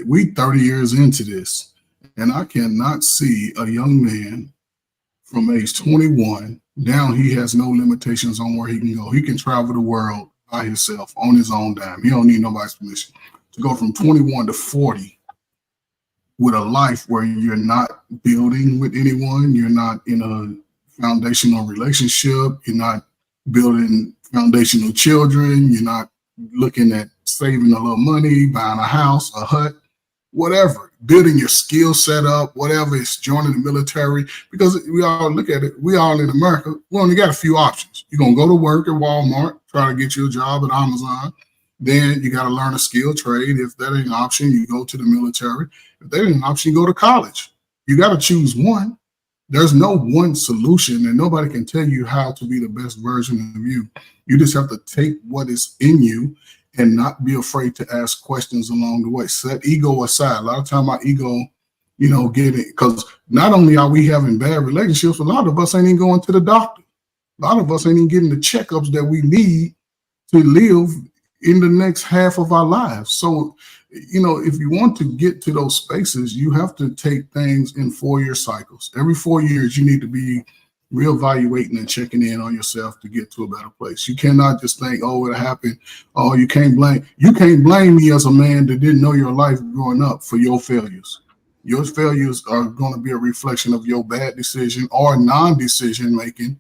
we 30 years into this, and I cannot see a young man from age 21 down. He has no limitations on where he can go. He can travel the world by himself on his own dime. He don't need nobody's permission. To go from 21 to 40 with a life where you're not building with anyone, you're not in a foundational relationship, you're not building foundational children, you're not looking at saving a little money, buying a house, a hut, whatever, building your skill set up, whatever, it's joining the military, because we all look at it, we all in America, we only got a few options. You're going to go to work at Walmart, try to get you a job at Amazon. Then you got to learn a skill trade. If that ain't an option, you go to the military. If that ain't an option, you go to college. You got to choose one. There's no one solution, and nobody can tell you how to be the best version of you. You just have to take what is in you and not be afraid to ask questions along the way. Set ego aside. A lot of time our ego, get it, because not only are we having bad relationships, a lot of us ain't even going to the doctor. A lot of us ain't even getting the checkups that we need to live in the next half of our lives. So, if you want to get to those spaces, you have to take things in 4-year cycles. Every 4 years, you need to be reevaluating and checking in on yourself to get to a better place. You cannot just think, oh, it happened. Oh, you can't blame me as a man that didn't know your life growing up for your failures. Your failures are going to be a reflection of your bad decision or non-decision making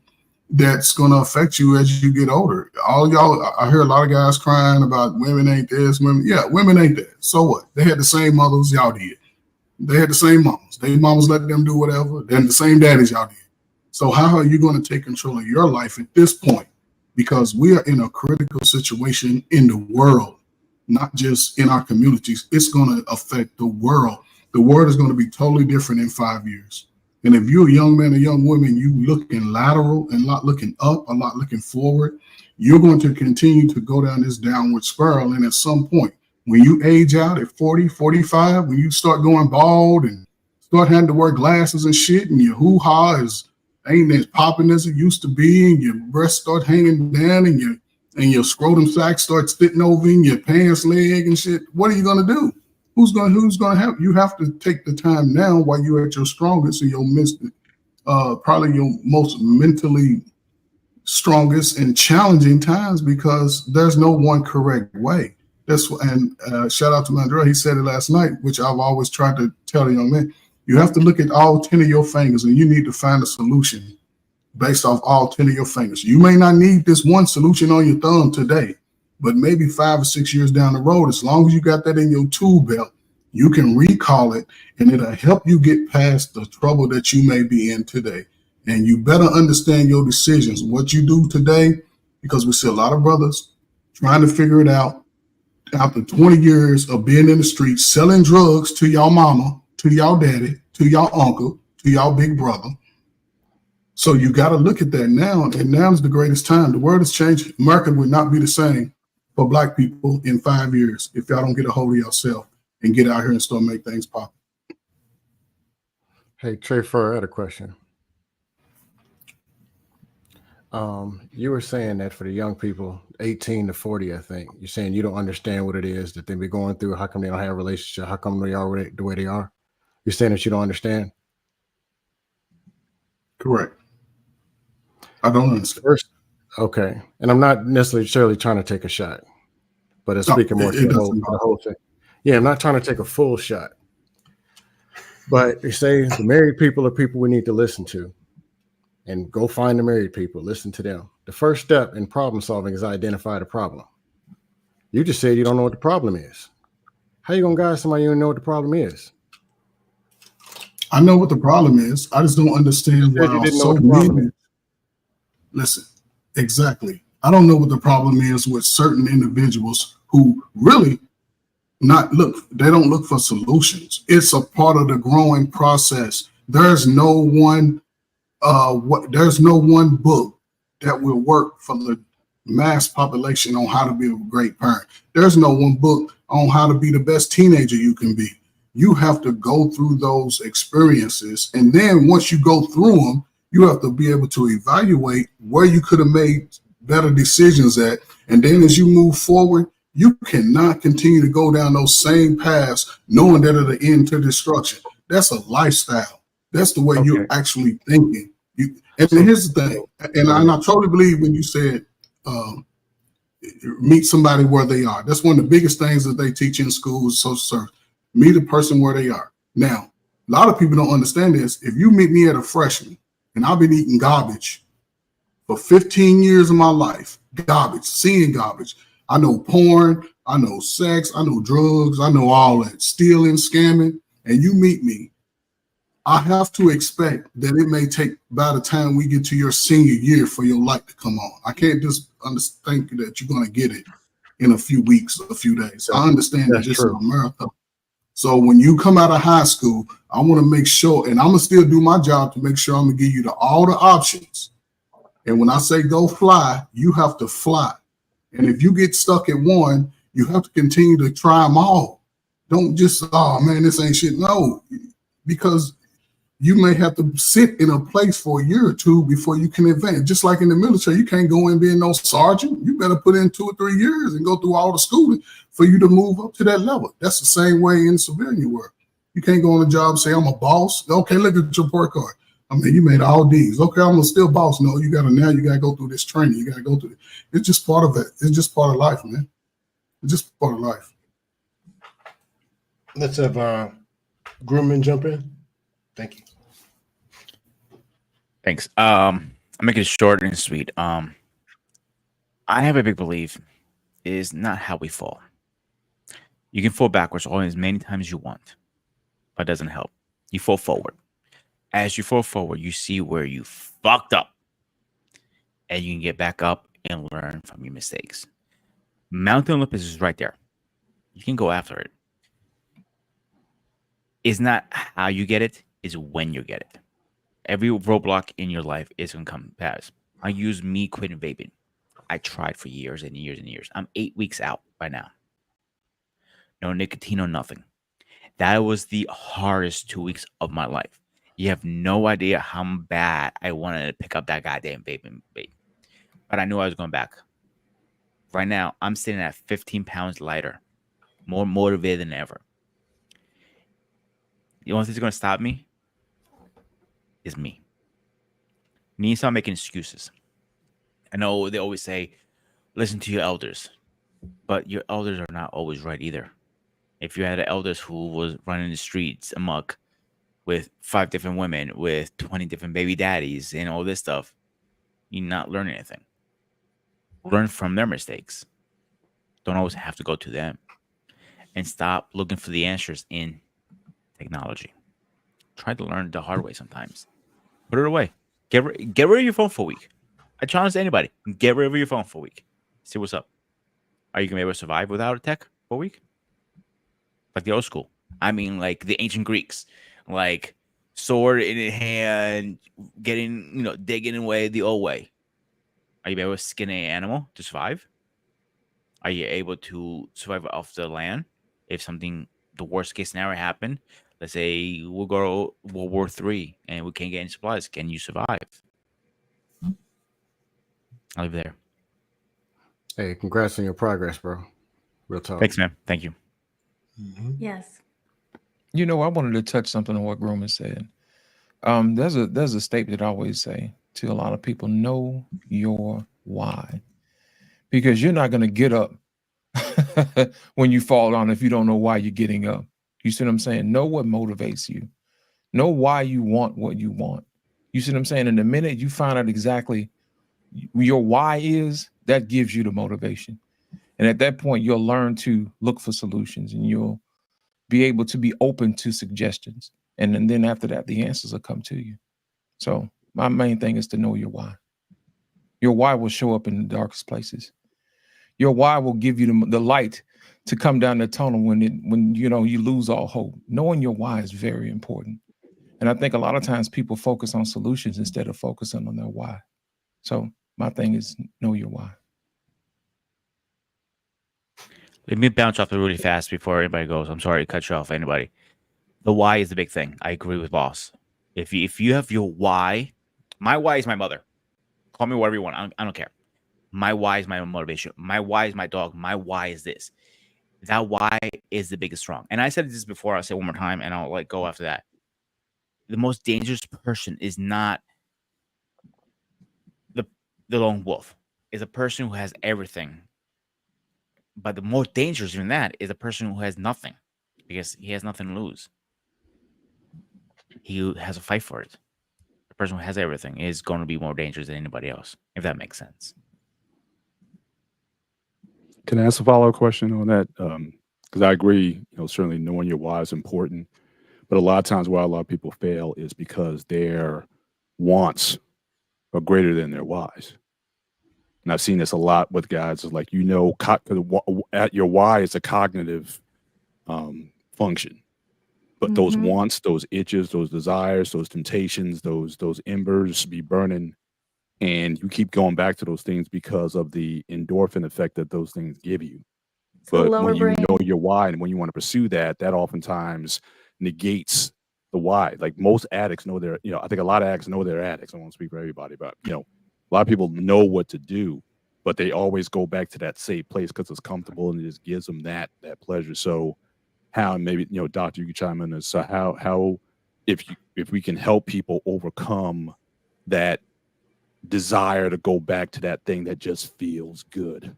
that's going to affect you as you get older. All y'all, I hear a lot of guys crying about women ain't this, women. Yeah, women ain't that. So what? They had the same mothers y'all did. They had the same mamas. Their mamas let them do whatever. They're the same daddies y'all did. So how are you going to take control of your life at this point? Because we are in a critical situation in the world, not just in our communities. It's going to affect the world. The world is going to be totally different in 5 years. And if you're a young man or young woman, you looking lateral and not looking up, a lot looking forward, you're going to continue to go down this downward spiral. And at some point, when you age out at 40, 45, when you start going bald and start having to wear glasses and shit, and your hoo-ha ain't as popping as it used to be, and your breasts start hanging down, and your scrotum sack starts fitting over in your pants leg and shit, what are you going to do? Who's going to help? You have to take the time now while you're at your strongest and probably your most mentally strongest and challenging times, because there's no one correct way. And shout out to Mandrell. He said it last night, which I've always tried to tell the young man. You have to look at all 10 of your fingers, and you need to find a solution based off all 10 of your fingers. You may not need this one solution on your thumb today, but maybe 5 or 6 years down the road, as long as you got that in your tool belt, you can recall it, and it'll help you get past the trouble that you may be in today. And you better understand your decisions, what you do today, because we see a lot of brothers trying to figure it out after 20 years of being in the streets, selling drugs to y'all mama, to y'all daddy, to y'all uncle, to y'all big brother. So you got to look at that now, and now is the greatest time. The world is changing. America would not be the same for Black people in 5 years if y'all don't get a hold of yourself and get out here and start make things pop. Hey, Trey Fur, I had a question. You were saying that for the young people, 18 to 40, I think, you're saying you don't understand what it is that they be going through. How come they don't have a relationship? How come they are the way they are? You're saying that you don't understand? Correct. I don't understand. First, okay. And I'm not necessarily trying to take a shot, but it's speaking more to the whole thing. Yeah, I'm not trying to take a full shot. But they say the married people are people we need to listen to. And go find the married people, listen to them. The first step in problem solving is identify the problem. You just said you don't know what the problem is. How you gonna guide somebody you don't know what the problem is? I know what the problem is. I just don't understand why so many. Listen, exactly. I don't know what the problem is with certain individuals who really they don't look for solutions. It's a part of the growing process. There's no one book that will work for the mass population on how to be a great parent. There's no one book on how to be the best teenager you can be. You have to go through those experiences. And then once you go through them, you have to be able to evaluate where you could have made better decisions at. And then as you move forward, you cannot continue to go down those same paths knowing that it'll end to destruction. That's a lifestyle. That's the way you're actually thinking. Here's the thing, and I totally believe when you said meet somebody where they are. That's one of the biggest things that they teach in schools, social service. Meet a person where they are. Now, a lot of people don't understand this. If you meet me at a freshman, and I've been eating garbage for 15 years of my life, garbage, seeing garbage. I know porn, I know sex, I know drugs, I know all that, stealing, scamming, and you meet me, I have to expect that it may take by the time we get to your senior year for your light to come on. I can't just think that you're going to get it in a few weeks, a few days. I understand that this is a marathon. So when you come out of high school, I want to make sure, and I'm gonna still do my job to make sure I'm gonna give you all the options. And when I say go fly, you have to fly. And if you get stuck at one, you have to continue to try them all. Don't just, oh man, this ain't shit. No, because you may have to sit in a place for a year or two before you can advance. Just like in the military, you can't go in being no sergeant. You better put in 2 or 3 years and go through all the schooling for you to move up to that level. That's the same way in the civilian world. You can't go on a job and say, I'm a boss. Okay, look at your report card. I mean, you made all D's. Okay, I'm still boss. No, you got to go through this training. You got to go through it. It's just part of it. It's just part of life, man. It's just part of life. Let's have Groomman jump in. Thank you. Thanks. I'll make it short and sweet. I have a big belief is not how we fall. You can fall backwards all as many times as you want, but it doesn't help. You fall forward. As you fall forward, you see where you fucked up, and you can get back up and learn from your mistakes. Mount Olympus is right there. You can go after it. It's not how you get it, it's when you get it. Every roadblock in your life is going to come past. I use me quitting vaping. I tried for years and years and years. I'm 8 weeks out by now. No nicotine, no nothing. That was the hardest 2 weeks of my life. You have no idea how bad I wanted to pick up that goddamn vaping vape. But I knew I was going back. Right now, I'm sitting at 15 pounds lighter. More motivated than ever. The only thing that's going to stop me is me. Need to stop making excuses. I know they always say, listen to your elders. But your elders are not always right either. If you had elders who was running the streets amok with 5 different women, with 20 different baby daddies and all this stuff, you're not learning anything. Learn from their mistakes. Don't always have to go to them. And stop looking for the answers in technology. Try to learn the hard way sometimes. Put it away. Get rid of your phone for a week. I challenge anybody. Get rid of your phone for a week. See what's up. Are you going to be able to survive without a tech for a week? Like the old school. I mean, like the ancient Greeks. Like sword in hand, digging away the old way. Are you able to skin an animal to survive? Are you able to survive off the land? If something, the worst case scenario happened, let's say we'll go to World War III and we can't get any supplies. Can you survive? I'll leave it there. Hey, congrats on your progress, bro. Real talk. Thanks, man. Thank you. Yes. You know, I wanted to touch something on what Groom said. There's a statement that I always say to a lot of people: know your why, because you're not going to get up when you fall down if you don't know why you're getting up. You see what I'm saying? Know what motivates you. Know why you want what you want. You see what I'm saying? And the minute you find out exactly your why is, that gives you the motivation. And at that point, you'll learn to look for solutions, and you'll be able to be open to suggestions. And then after that, the answers will come to you. So my main thing is to know your why. Your why will show up in the darkest places. Your why will give you the light to come down the tunnel when you lose all hope. Knowing your why is very important. And I think a lot of times people focus on solutions instead of focusing on their why. So my thing is know your why. Let me bounce off it really fast before anybody goes. I'm sorry to cut you off, anybody. The why is the big thing. I agree with Boss. If you have your why, my why is my mother. Call me whatever you want. I don't care. My why is my motivation. My why is my dog. My why is this. That why is the biggest strong. And I said this before. I'll say it one more time, and I'll go after that. The most dangerous person is not the lone wolf. Is a person who has everything. But the more dangerous than that is a person who has nothing, because he has nothing to lose. He has to fight for it. The person who has everything is going to be more dangerous than anybody else, if that makes sense. Can I ask a follow-up question on that? Because I agree, certainly knowing your why is important. But a lot of times why a lot of people fail is because their wants are greater than their whys. And I've seen this a lot with guys. It's like, at your why is a cognitive function. But those wants, those itches, those desires, those temptations, those embers be burning, and you keep going back to those things because of the endorphin effect that those things give you. It's the But lower when you brain. know your why and when you want to pursue that, that oftentimes negates the why. Like most addicts know they're, I think a lot of addicts know they're addicts. I won't speak for everybody, but a lot of people know what to do, but they always go back to that safe place because it's comfortable and it just gives them that pleasure. So how, maybe doctor, you can chime in this. So how if we can help people overcome that desire to go back to that thing that just feels good,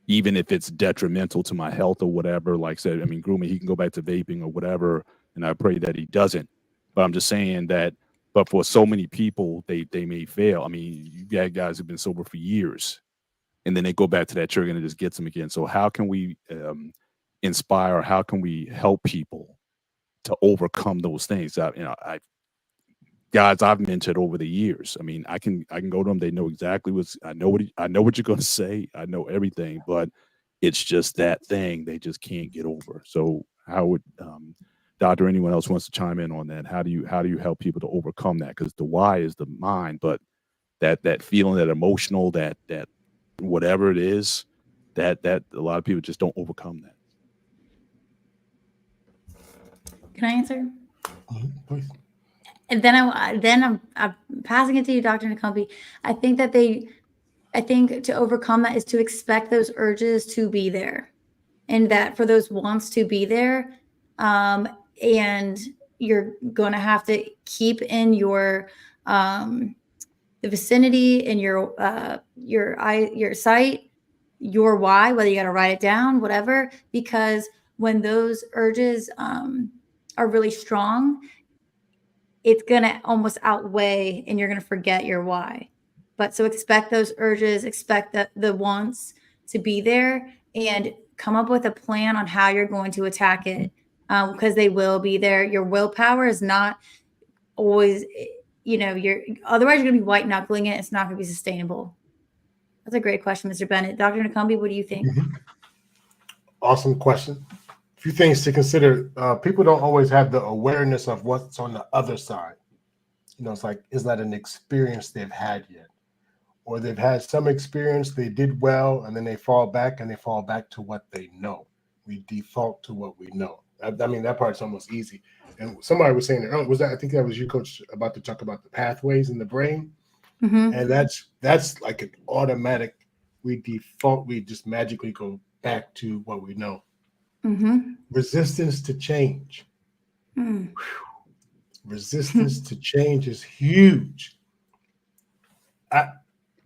even if it's detrimental to my health or whatever. Like I said, I mean, grooming, he can go back to vaping or whatever, and I pray that he doesn't. But I'm just saying that, but for so many people, they may fail. I mean, you got guys who've been sober for years, and then they go back to that trigger and it just gets them again. So how can we inspire, how can we help people to overcome those things? Guys I've mentored over the years. I mean, I can go to them. They know exactly I know what you're going to say. I know everything, but it's just that thing they just can't get over. So how would Doctor, anyone else wants to chime in on that? How do you help people to overcome that? Because the why is the mind, but that feeling, that emotional, that whatever it is, that a lot of people just don't overcome that. Can I answer? Please. And then I'm passing it to you, Dr. Nakumbi. I think to overcome that is to expect those urges to be there, and that for those wants to be there, and you're going to have to keep in your the vicinity, in your sight, your why, whether you got to write it down, whatever, because when those urges are really strong, it's going to almost outweigh and you're going to forget your why. But so expect those urges, expect the wants to be there, and come up with a plan on how you're going to attack it, because they will be there. Your willpower is not always, otherwise you're going to be white knuckling it. It's not going to be sustainable. That's a great question, Mr. Bennett. Dr. Nakumbi, what do you think? Awesome question. A few things to consider. People don't always have the awareness of what's on the other side. It's like, it's not an experience they've had yet, or they've had some experience, they did well, and then they fall back to what they know. We default to what we know. I mean, that part's almost easy. And somebody was saying, I think that was you, Coach, about to talk about the pathways in the brain. And that's like an automatic, we just magically go back to what we know. Resistance to change. Resistance to change is huge.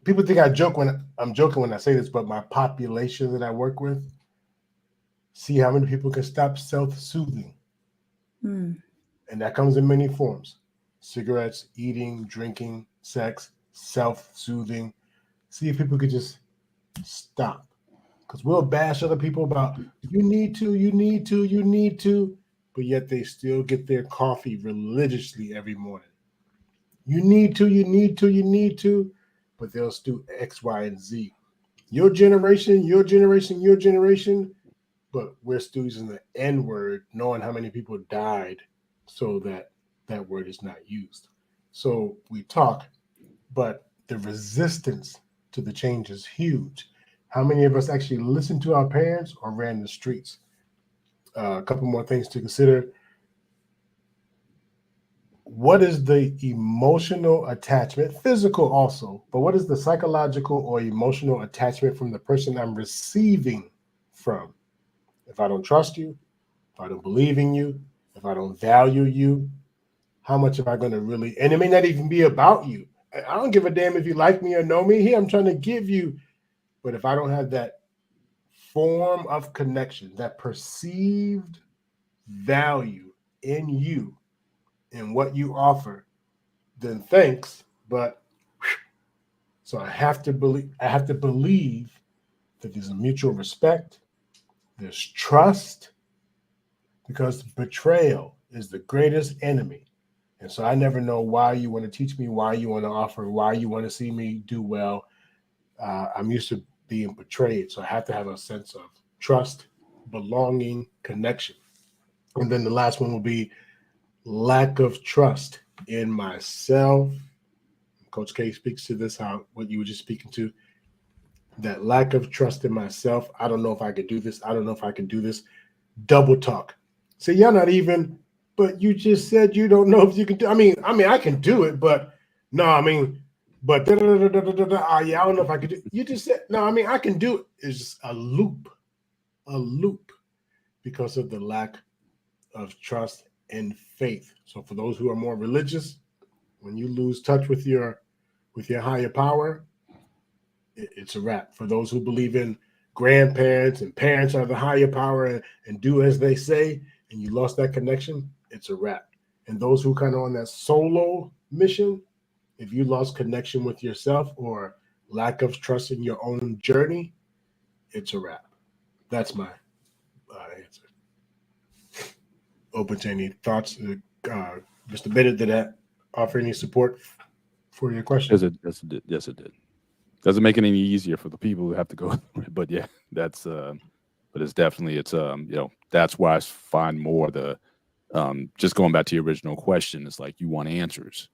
People think I'm joking when I say this, but my population that I work with, see how many people can stop self-soothing. And that comes in many forms: cigarettes, eating, drinking, sex, self-soothing. See if people could just stop. Because we'll bash other people about, you need to, but yet they still get their coffee religiously every morning. You need to, but they'll do X, Y, and Z. Your generation, but we're still using the N word, knowing how many people died so that word is not used. So we talk, but the resistance to the change is huge. How many of us actually listened to our parents or ran the streets? A couple more things to consider. What is the emotional attachment? Physical also, but what is the psychological or emotional attachment from the person I'm receiving from? If I don't trust you, if I don't believe in you, if I don't value you, how much am I going to really, and it may not even be about you. I don't give a damn if you like me or know me. Here, I'm trying to give you. But if I don't have that form of connection, that perceived value in you and what you offer, then thanks. But so I have to believe that there's a mutual respect, there's trust, because betrayal is the greatest enemy. And so I never know why you want to teach me, why you want to offer, why you want to see me do well. I'm used to being betrayed, so I have to have a sense of trust, belonging, connection. And then the last one will be lack of trust in myself. Coach K speaks to this, how what you were just speaking to. That lack of trust in myself. I don't know if I could do this. I don't know if I can do this. Double talk. See, you're not even, but you just said you don't know if you can do. I mean, I can do it, but no, I mean, but yeah, I don't know if I could do. You just said no. I mean, I can do it. It's just a loop, because of the lack of trust and faith. So for those who are more religious, when you lose touch with your higher power, it's a wrap. For those who believe in grandparents and parents are the higher power and do as they say, and you lost that connection, it's a wrap. And those who kind of on that solo mission, if you lost connection with yourself or lack of trust in your own journey, it's a wrap. That's my answer. Open to any thoughts. Mr. Bennett, did that offer any support for your question? Yes, it did. Doesn't make it any easier for the people who have to go through it, but yeah, that's but it's definitely that's why I find more the just going back to your original question, it's like you want answers.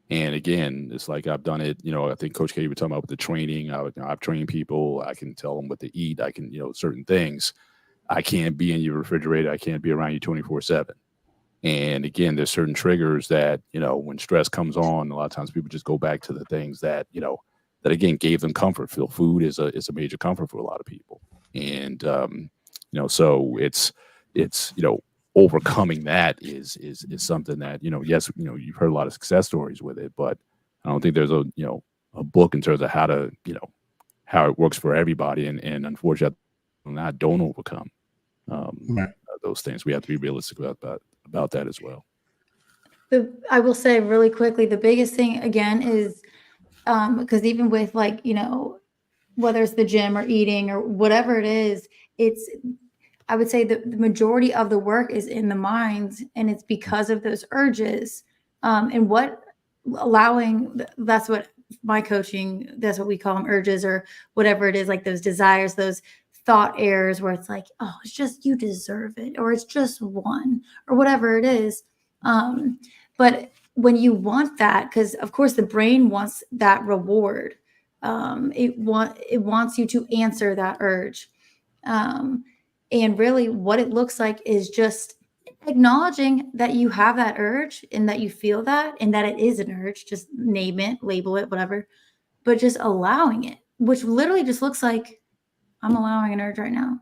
And again, it's like I've done it, I think Coach K was talking about with the training. I've trained people, I can tell them what to eat, I can, certain things. I can't be in your refrigerator, I can't be around you 24/7. And again, there's certain triggers that, when stress comes on, a lot of times people just go back to the things that, that again gave them comfort. Food is a major comfort for a lot of people. And so it's overcoming that is something that, yes, you've heard a lot of success stories with it, but I don't think there's a book in terms of how to, how it works for everybody. And unfortunately, don't overcome those things. We have to be realistic about that as well. I will say really quickly, the biggest thing again is because even with whether it's the gym or eating or whatever it is, I would say the majority of the work is in the mind, and it's because of those urges and that's what my coaching, that's what we call them, urges or whatever it is, like those desires, those thought errors where it's like, oh, it's just you deserve it, or it's just one, or whatever it is. But when you want that, because of course the brain wants that reward, it wants you to answer that urge. And really what it looks like is just acknowledging that you have that urge and that you feel that and that it is an urge. Just name it, label it, whatever, but just allowing it, which literally just looks like I'm allowing an urge right now.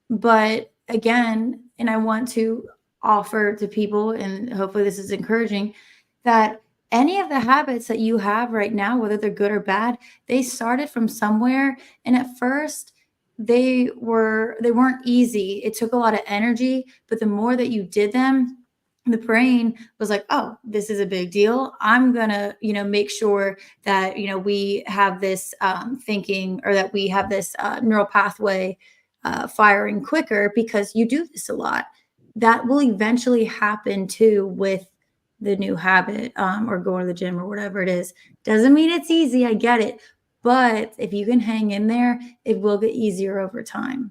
But again, and I want to offer to people, and hopefully this is encouraging, that any of the habits that you have right now, whether they're good or bad, they started from somewhere. And at first they weren't easy. It took a lot of energy, but the more that you did them, the brain was like, oh, this is a big deal. I'm going to, make sure that, we have this thinking, or that we have this neural pathway firing quicker because you do this a lot. That will eventually happen too with the new habit or going to the gym or whatever it is. Doesn't mean it's easy. I get it. But if you can hang in there, it will get easier over time.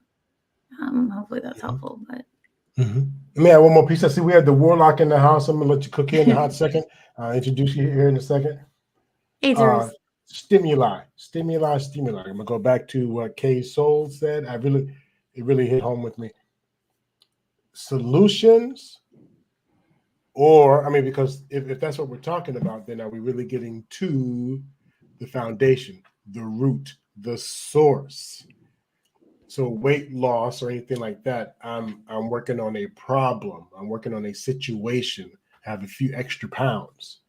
Hopefully that's helpful. But let me add one more piece. I see we have the Warlock in the house. I'm gonna let you cook here in a hot second. Introduce you here in a second. Hey, Stimuli. I'm gonna go back to what Kay Soul said. It really hit home with me. Solutions, because if that's what we're talking about, then are we really getting to the foundation, the root, the source? So weight loss or anything like that, I'm working on a problem. I'm working on a situation. I have a few extra pounds.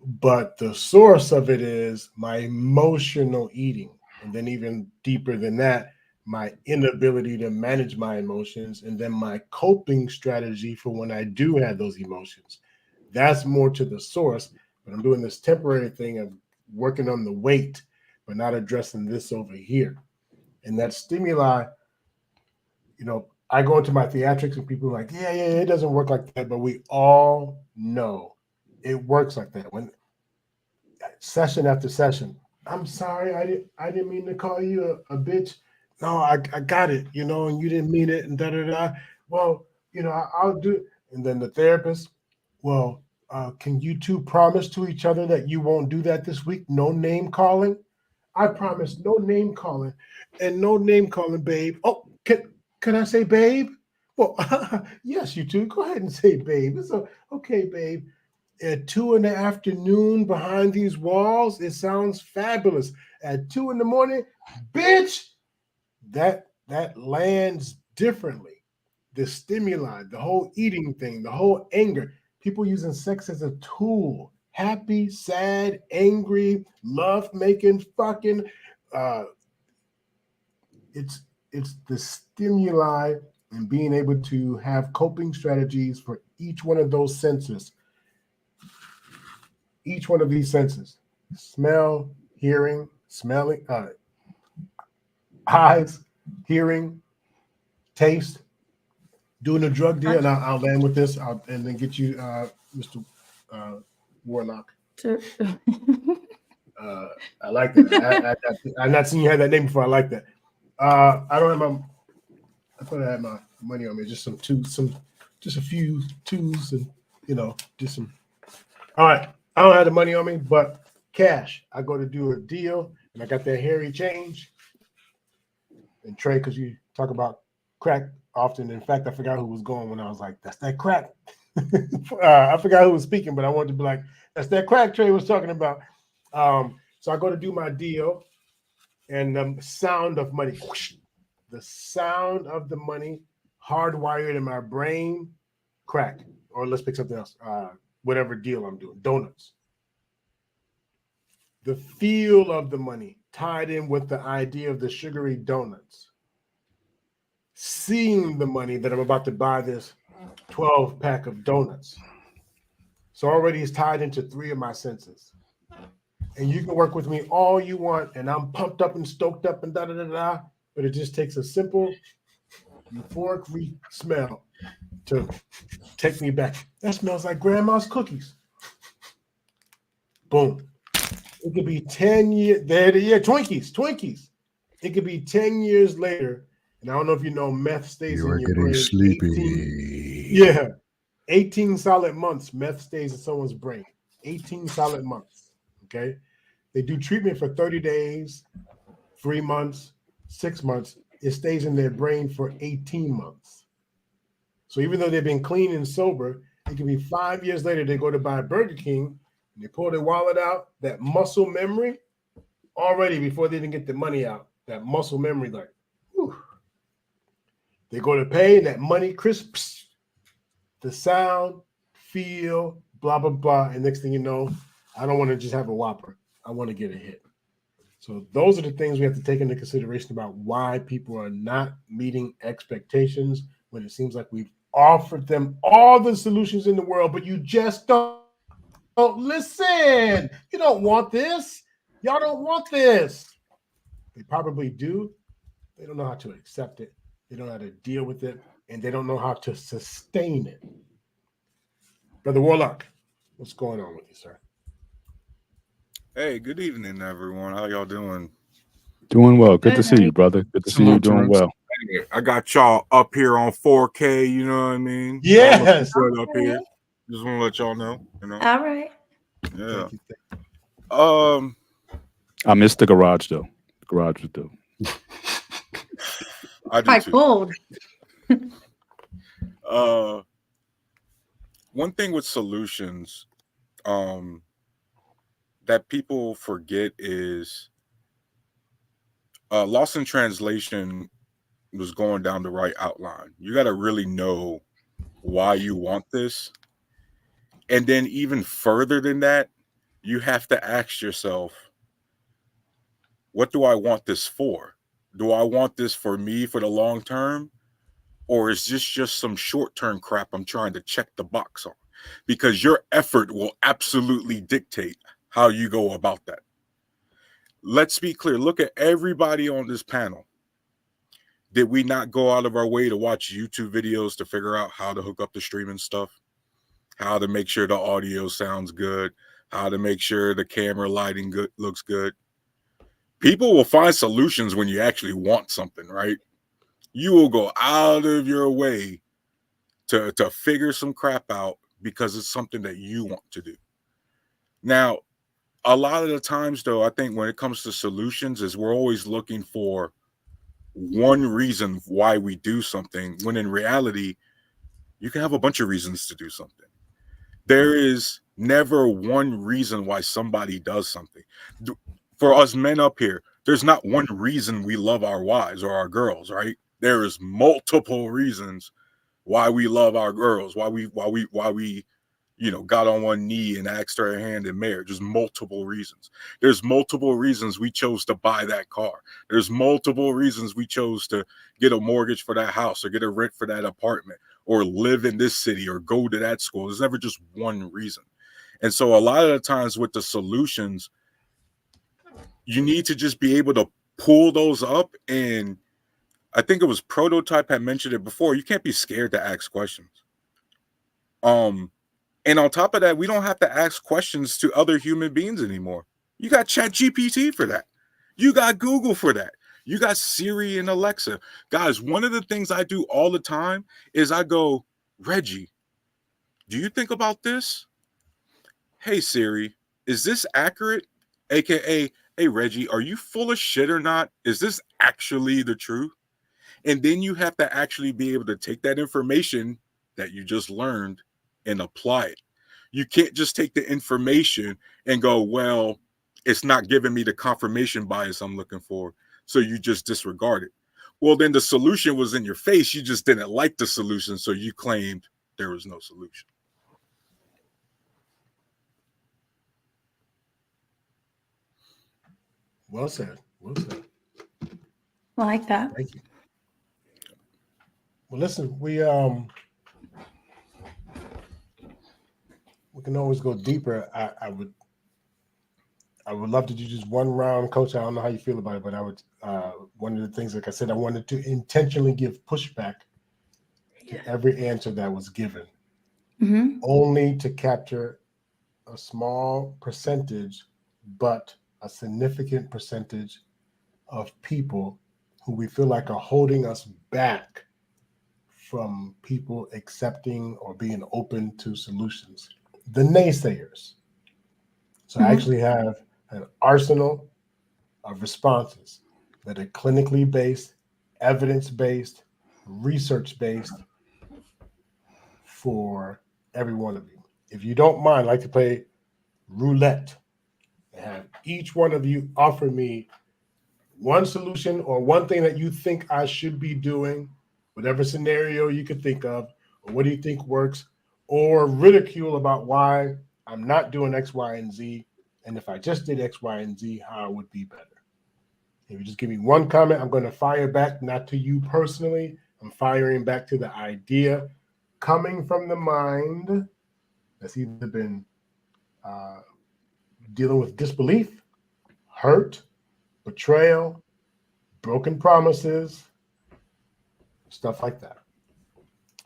But the source of it is my emotional eating. And then even deeper than that, my inability to manage my emotions, and then my coping strategy for when I do have those emotions. That's more to the source. But I'm doing this temporary thing of working on the weight, but not addressing this over here. And that stimuli, I go into my theatrics and people are like, yeah, it doesn't work like that. But we all know it works like that. When session after session, I'm sorry, I didn't mean to call you a bitch. No, I got it, and you didn't mean it, and da-da-da. Well, I'll do it. And then the therapist, well, can you two promise to each other that you won't do that this week? No name calling. I promise no name calling and no name calling, babe. Oh, can I say babe? Well, yes, you two. Go ahead and say babe. It's okay, babe. At 2 PM behind these walls, it sounds fabulous. At 2 AM, bitch, that lands differently. The stimuli, the whole eating thing, the whole anger. People using sex as a tool. Happy, sad, angry, love making, fucking. It's the stimuli and being able to have coping strategies for each one of those senses. Each one of these senses: smell, hearing, smelling, eyes, hearing, taste. Doing a drug deal, and I'll land with this, and then get you, Mr. Warlock. Sure. I like that. I've not seen you have that name before. I like that. I don't have I thought I had my money on me. Just just a few twos, and just some. All right, I don't have the money on me, but cash. I go to do a deal, and I got that hairy change. And Trey, because you talk about crack often. In fact, I forgot who was going when I was like, "That's that crack." I forgot who was speaking, but I wanted to be like, "That's that crack." Trey was talking about. So I go to do my deal, and the sound of money, whoosh, the sound of the money, hardwired in my brain, crack. Or let's pick something else. Whatever deal I'm doing, donuts. The feel of the money tied in with the idea of the sugary donuts. Seeing the money that I'm about to buy this 12-pack of donuts. So already it's tied into 3 of my senses. And you can work with me all you want, and I'm pumped up and stoked up and da-da-da-da, but it just takes a simple euphoric smell to take me back. That smells like grandma's cookies. Boom. It could be 10 years. Twinkies. It could be 10 years later. And I don't know if you know, meth stays in your brain. Sleepy. 18 solid months, meth stays in someone's brain. 18 solid months. Okay. They do treatment for 30 days, 3 months, 6 months. It stays in their brain for 18 months. So even though they've been clean and sober, it can be 5 years later, they go to buy Burger King and they pull their wallet out, that muscle memory, already before they even get the money out, that muscle memory, like, whew. They go to pay, and that money crisps, the sound, feel, blah, blah, blah. And next thing you know, I don't want to just have a Whopper. I want to get a hit. So those are the things we have to take into consideration about why people are not meeting expectations when it seems like we've offered them all the solutions in the world, but you just don't listen. You don't want this. Y'all don't want this. They probably do. They don't know how to accept it. They don't know how to deal with it, and they don't know how to sustain it. Brother Warlock, what's going on with you, sir? Hey, good evening, everyone. How y'all doing? Doing well. Good to see you, brother. Good to see you doing well. Hey, I got y'all up here on 4K, you know what I mean? Yes. Good up here. Just want to let y'all know, All right. Yeah. I missed the garage though. The garage was dope. I do Quite too. cold. One thing with solutions that people forget is Lost in Translation was going down the right outline. You got to really know why you want this. And then even further than that, you have to ask yourself, what do I want this for? Do I want this for me for the long term? Or is this just some short-term crap I'm trying to check the box on? Because your effort will absolutely dictate how you go about that. Let's be clear. Look at everybody on this panel. Did we not go out of our way to watch YouTube videos to figure out how to hook up the streaming stuff? How to make sure the audio sounds good? How to make sure the camera lighting looks good? People will find solutions when you actually want something, right? You will go out of your way to figure some crap out because it's something that you want to do. Now, a lot of the times, though, I think when it comes to solutions, is we're always looking for one reason why we do something, when in reality, you can have a bunch of reasons to do something. There is never one reason why somebody does something. For us men up here, there's not one reason we love our wives or our girls, right? There is multiple reasons why we love our girls, why we got on one knee and asked her hand in marriage. There's multiple reasons. There's multiple reasons we chose to buy that car. There's multiple reasons we chose to get a mortgage for that house or get a rent for that apartment or live in this city or go to that school. There's never just one reason. And so a lot of the times with the solutions, you need to just be able to pull those up. And I think it was Prototype had mentioned it before. You can't be scared to ask questions. And on top of that, we don't have to ask questions to other human beings anymore. You got ChatGPT for that. You got Google for that. You got Siri and Alexa. Guys, one of the things I do all the time is I go, Reggie, do you think about this? Hey, Siri, is this accurate? AKA, hey, Reggie, are you full of shit or not? Is this actually the truth? And then you have to actually be able to take that information that you just learned and apply it. You can't just take the information and go, well, it's not giving me the confirmation bias I'm looking for. So you just disregard it. Well, then the solution was in your face. You just didn't like the solution. So you claimed there was no solution. Well said. Well said. I like that. Thank you. Well, listen, we can always go deeper. I would love to do just one round, Coach. I don't know how you feel about it, but I would. One of the things, like I said, I wanted to intentionally give pushback to every answer that was given, only to capture a small percentage, but a significant percentage of people who we feel like are holding us back from people accepting or being open to solutions. The naysayers. So I actually have an arsenal of responses that are clinically based, evidence-based, research-based for every one of you. If you don't mind, I'd like to play roulette and have each one of you offer me one solution or one thing that you think I should be doing, whatever scenario you could think of, or what do you think works, or ridicule about why I'm not doing X, Y, and Z. And if I just did X, Y, and Z, how it would be better. If you just give me one comment, I'm going to fire back, not to you personally. I'm firing back to the idea coming from the mind that's either been dealing with disbelief, hurt, betrayal, broken promises, stuff like that.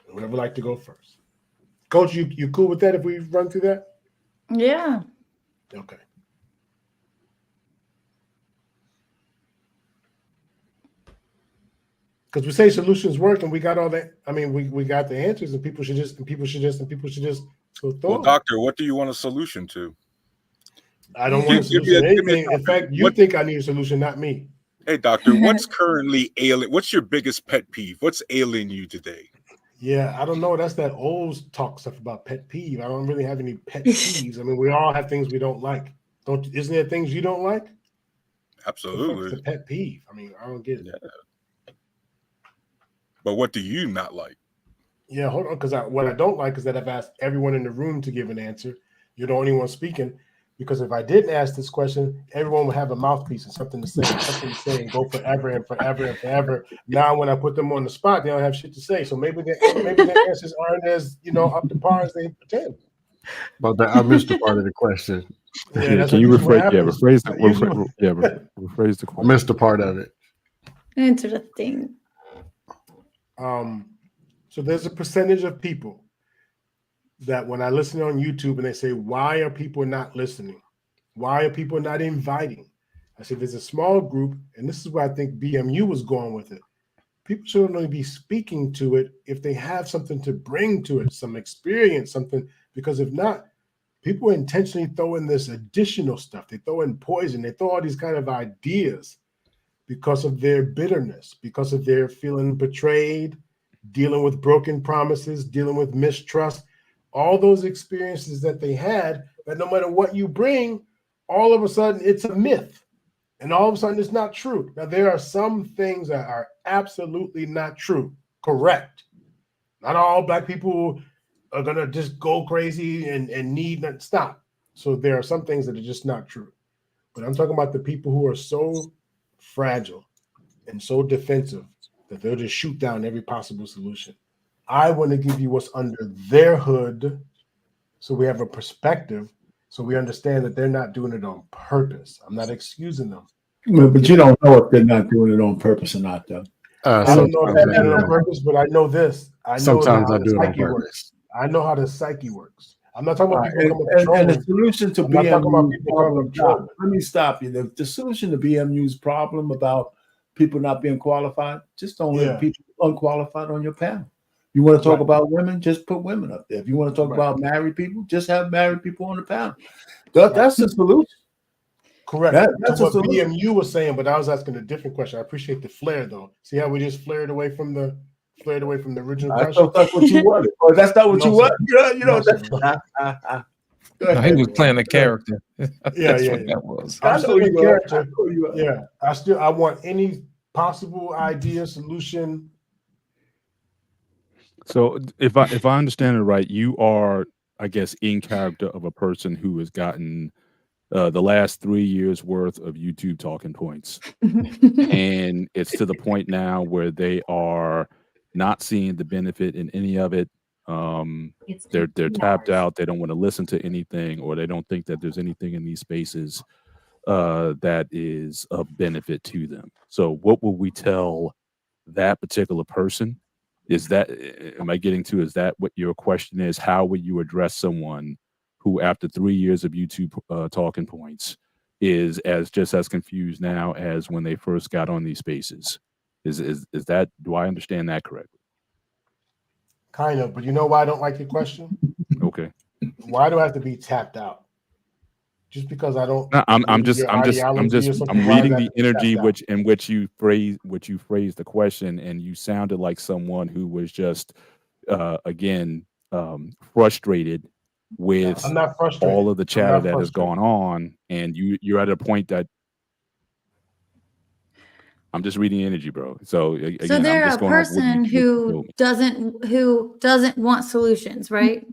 Whoever would like to go first. Coach, you cool with that if we run through that? Yeah. Okay. Because we say solutions work and we got all that. I mean, we got the answers and people should just go through. Well, doctor, what do you want a solution to? I don't want a solution to anything. In fact, you think I need a solution, not me. Hey, doctor, what's currently ailing? What's your biggest pet peeve? What's ailing you today? Yeah, I don't know. That's that old talk stuff about pet peeve. I don't really have any pet peeves. I mean, we all have things we don't like. Isn't there things you don't like? Absolutely. It's a pet peeve. I mean, I don't get it. Yeah. But what do you not like? Yeah, hold on, because what I don't like is that I've asked everyone in the room to give an answer. You're the only one speaking. Because if I didn't ask this question, everyone would have a mouthpiece and something to say, and go forever and forever and forever. Now, when I put them on the spot, they don't have shit to say. So maybe their answers aren't as up to par as they pretend. But I missed the part of the question. Yeah, can you rephrase? Yeah, rephrase the question. I missed the part of it. Answer the thing. So there's a percentage of people that when I listen on YouTube and they say, why are people not listening? Why are people not inviting? I said, there's a small group, and this is where I think BMU was going with it. people should only be speaking to it if they have something to bring to it, some experience, something, because if not, people intentionally throw in this additional stuff. They throw in poison. They throw all these kind of ideas because of their bitterness, because of their feeling betrayed, dealing with broken promises, dealing with mistrust, all those experiences that they had, that no matter what you bring, all of a sudden it's a myth. And all of a sudden it's not true. Now, there are some things that are absolutely not true. Correct. Not all Black people are going to just go crazy and need not stop. So there are some things that are just not true. But I'm talking about the people who are so fragile and so defensive that they'll just shoot down every possible solution. I want to give you what's under their hood so we have a perspective, so we understand that they're not doing it on purpose. I'm not excusing them. But you don't know if they're not doing it on purpose or not, though. I don't know if they're doing it on purpose, but I know this. I know Sometimes how I the do it on psyche purpose. works. I know how the psyche works. I'm not talking about Right, people coming and trolling. the solution to I'm not talking about people coming BMU's trolling. problem, let me stop you. The solution to BMU's problem about people not being qualified, just don't let people unqualified on your panel. You want to talk about women, just put women up there. If you want to talk about married people, just have married people on the panel. That's the solution. Correct. That's to a what solution. BMU was saying, but I was asking a different question. I appreciate the flare though. See how we just flared away from the original I question? thought that's what you wanted. Or that's not what No, you sir. want. You know, No, that's sir. No, he was playing a character. Yeah, That's yeah, what yeah. that was. I'm I still know in you are. character. I know you are. Yeah, I want any possible idea, solution. So if I understand it right, you are, I guess, in character of a person who has gotten the last 3 years worth of YouTube talking points, and it's to the point now where they are not seeing the benefit in any of it. They're tapped out. They don't want to listen to anything, or they don't think that there's anything in these spaces that is of benefit to them. So what will we tell that particular person? Is that, am I getting to, is that what your question is? How would you address someone who, after 3 years of YouTube talking points, is just as confused now as when they first got on these spaces? Is that, do I understand that correctly? Kind of, but you know why I don't like your question? Okay. Why do I have to be tapped out? Just because I don't. No, I'm believe just your ideology or something, I'm why reading does the that have to be energy tapped out? in which you phrased the question, and you sounded like someone who was just again frustrated with I'm not frustrated. all of the I'm chatter not that has frustrated. gone on, and you're at a point that I'm just reading energy, bro. So So again, I'm they're just a going off what person you told me. who doesn't want solutions, right,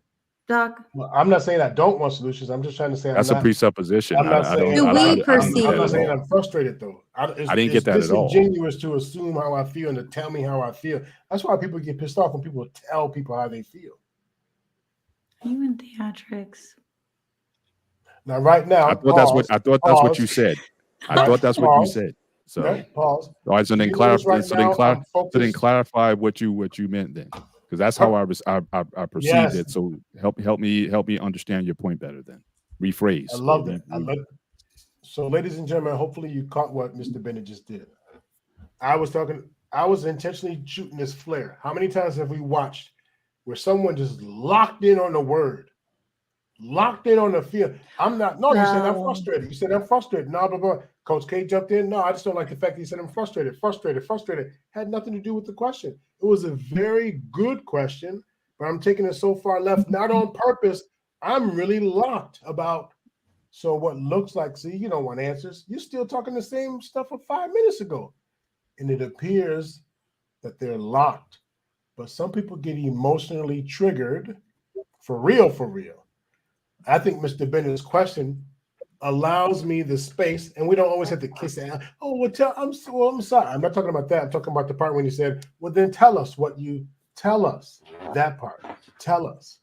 Doc? Well, I'm not saying I don't want solutions. I'm just trying to say That's a presupposition. I'm not I saying. don't we get perceive I'm not that at saying all. I'm frustrated though. I didn't get that It's at all. disingenuous to assume how I feel and to tell me how I feel. That's why people get pissed off when people tell people how they feel. You and theatrics. Now, right now, I thought that's what you said. I Right, thought that's what you pause. said. So, Right, pause. all right, so then You notice clarify. right So then now I'm focused. clarify what you meant then, because that's how I perceived Yes. it. So help me understand your point better. Then rephrase. I love that. So, ladies and gentlemen, hopefully you caught what Mr. Bennett just did. I was intentionally shooting this flare. How many times have we watched where someone just locked in on the word, locked in on the field? I'm not. No, you said I'm frustrated. You said I'm frustrated. No, blah, blah. Coach K jumped in. No, I just don't like the fact that he said I'm frustrated. Had nothing to do with the question. It was a very good question, but I'm taking it so far left, not on purpose. I'm really locked about. So what looks like, see, you don't want answers. You're still talking the same stuff of 5 minutes ago. And it appears that they're locked. But some people get emotionally triggered for real, for real. I think Mr. Bennett's question allows me the space, and we don't always have to kiss it. Oh, well, I'm sorry. I'm not talking about that. I'm talking about the part when you said, well, then tell us what you tell us. That part. Tell us.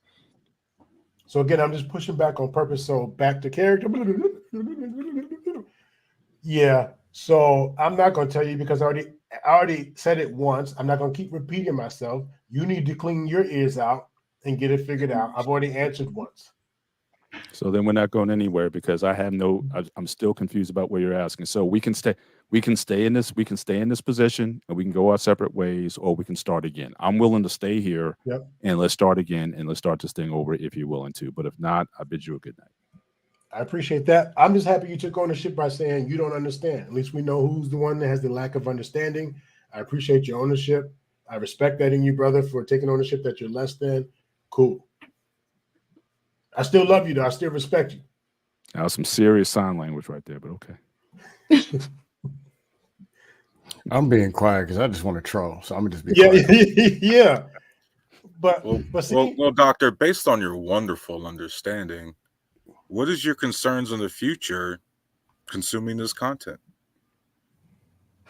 So again, I'm just pushing back on purpose. So back to character. Yeah. So I'm not going to tell you because I already said it once. I'm not going to keep repeating myself. You need to clean your ears out and get it figured out. I've already answered once. So then we're not going anywhere because I'm still confused about what you're asking. So we can we can stay in this position and we can go our separate ways, or we can start again. I'm willing to stay here. Yep. And let's start again, and let's start this thing over if you're willing to. But if not, I bid you a good night. I appreciate that. I'm just happy you took ownership by saying you don't understand. At least we know who's the one that has the lack of understanding. I appreciate your ownership. I respect that in you, brother, for taking ownership that you're less than. Cool. I still love you, though. I still respect you. That was some serious sign language right there, but okay. I'm being quiet because I just want to troll, so I'm gonna just be quiet. Yeah. But see, well, doctor, based on your wonderful understanding, what is your concerns in the future consuming this content?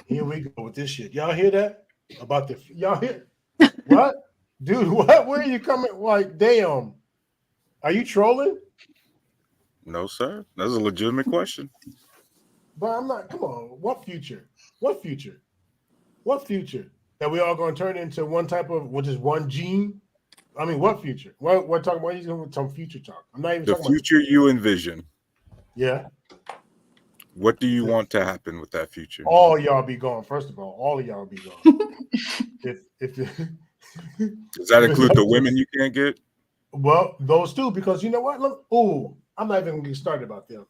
Here we go with this shit. Y'all hear that? About the y'all hear what? Dude, what? Where are you coming? Like, damn. Are you trolling? No, sir. That's a legitimate question. But I'm not. Come on. What future? What future? What future? That we all going to turn into one type of, which is one gene? I mean, what future? We're talking about. He's going to some future talk. I'm not even The talking future you envision. Yeah. What do you want to happen with that future? All y'all be gone. First of all of y'all be gone. if Does that include the women you can't get? Well, those two, because you know what? Look, I'm not even gonna get started about them.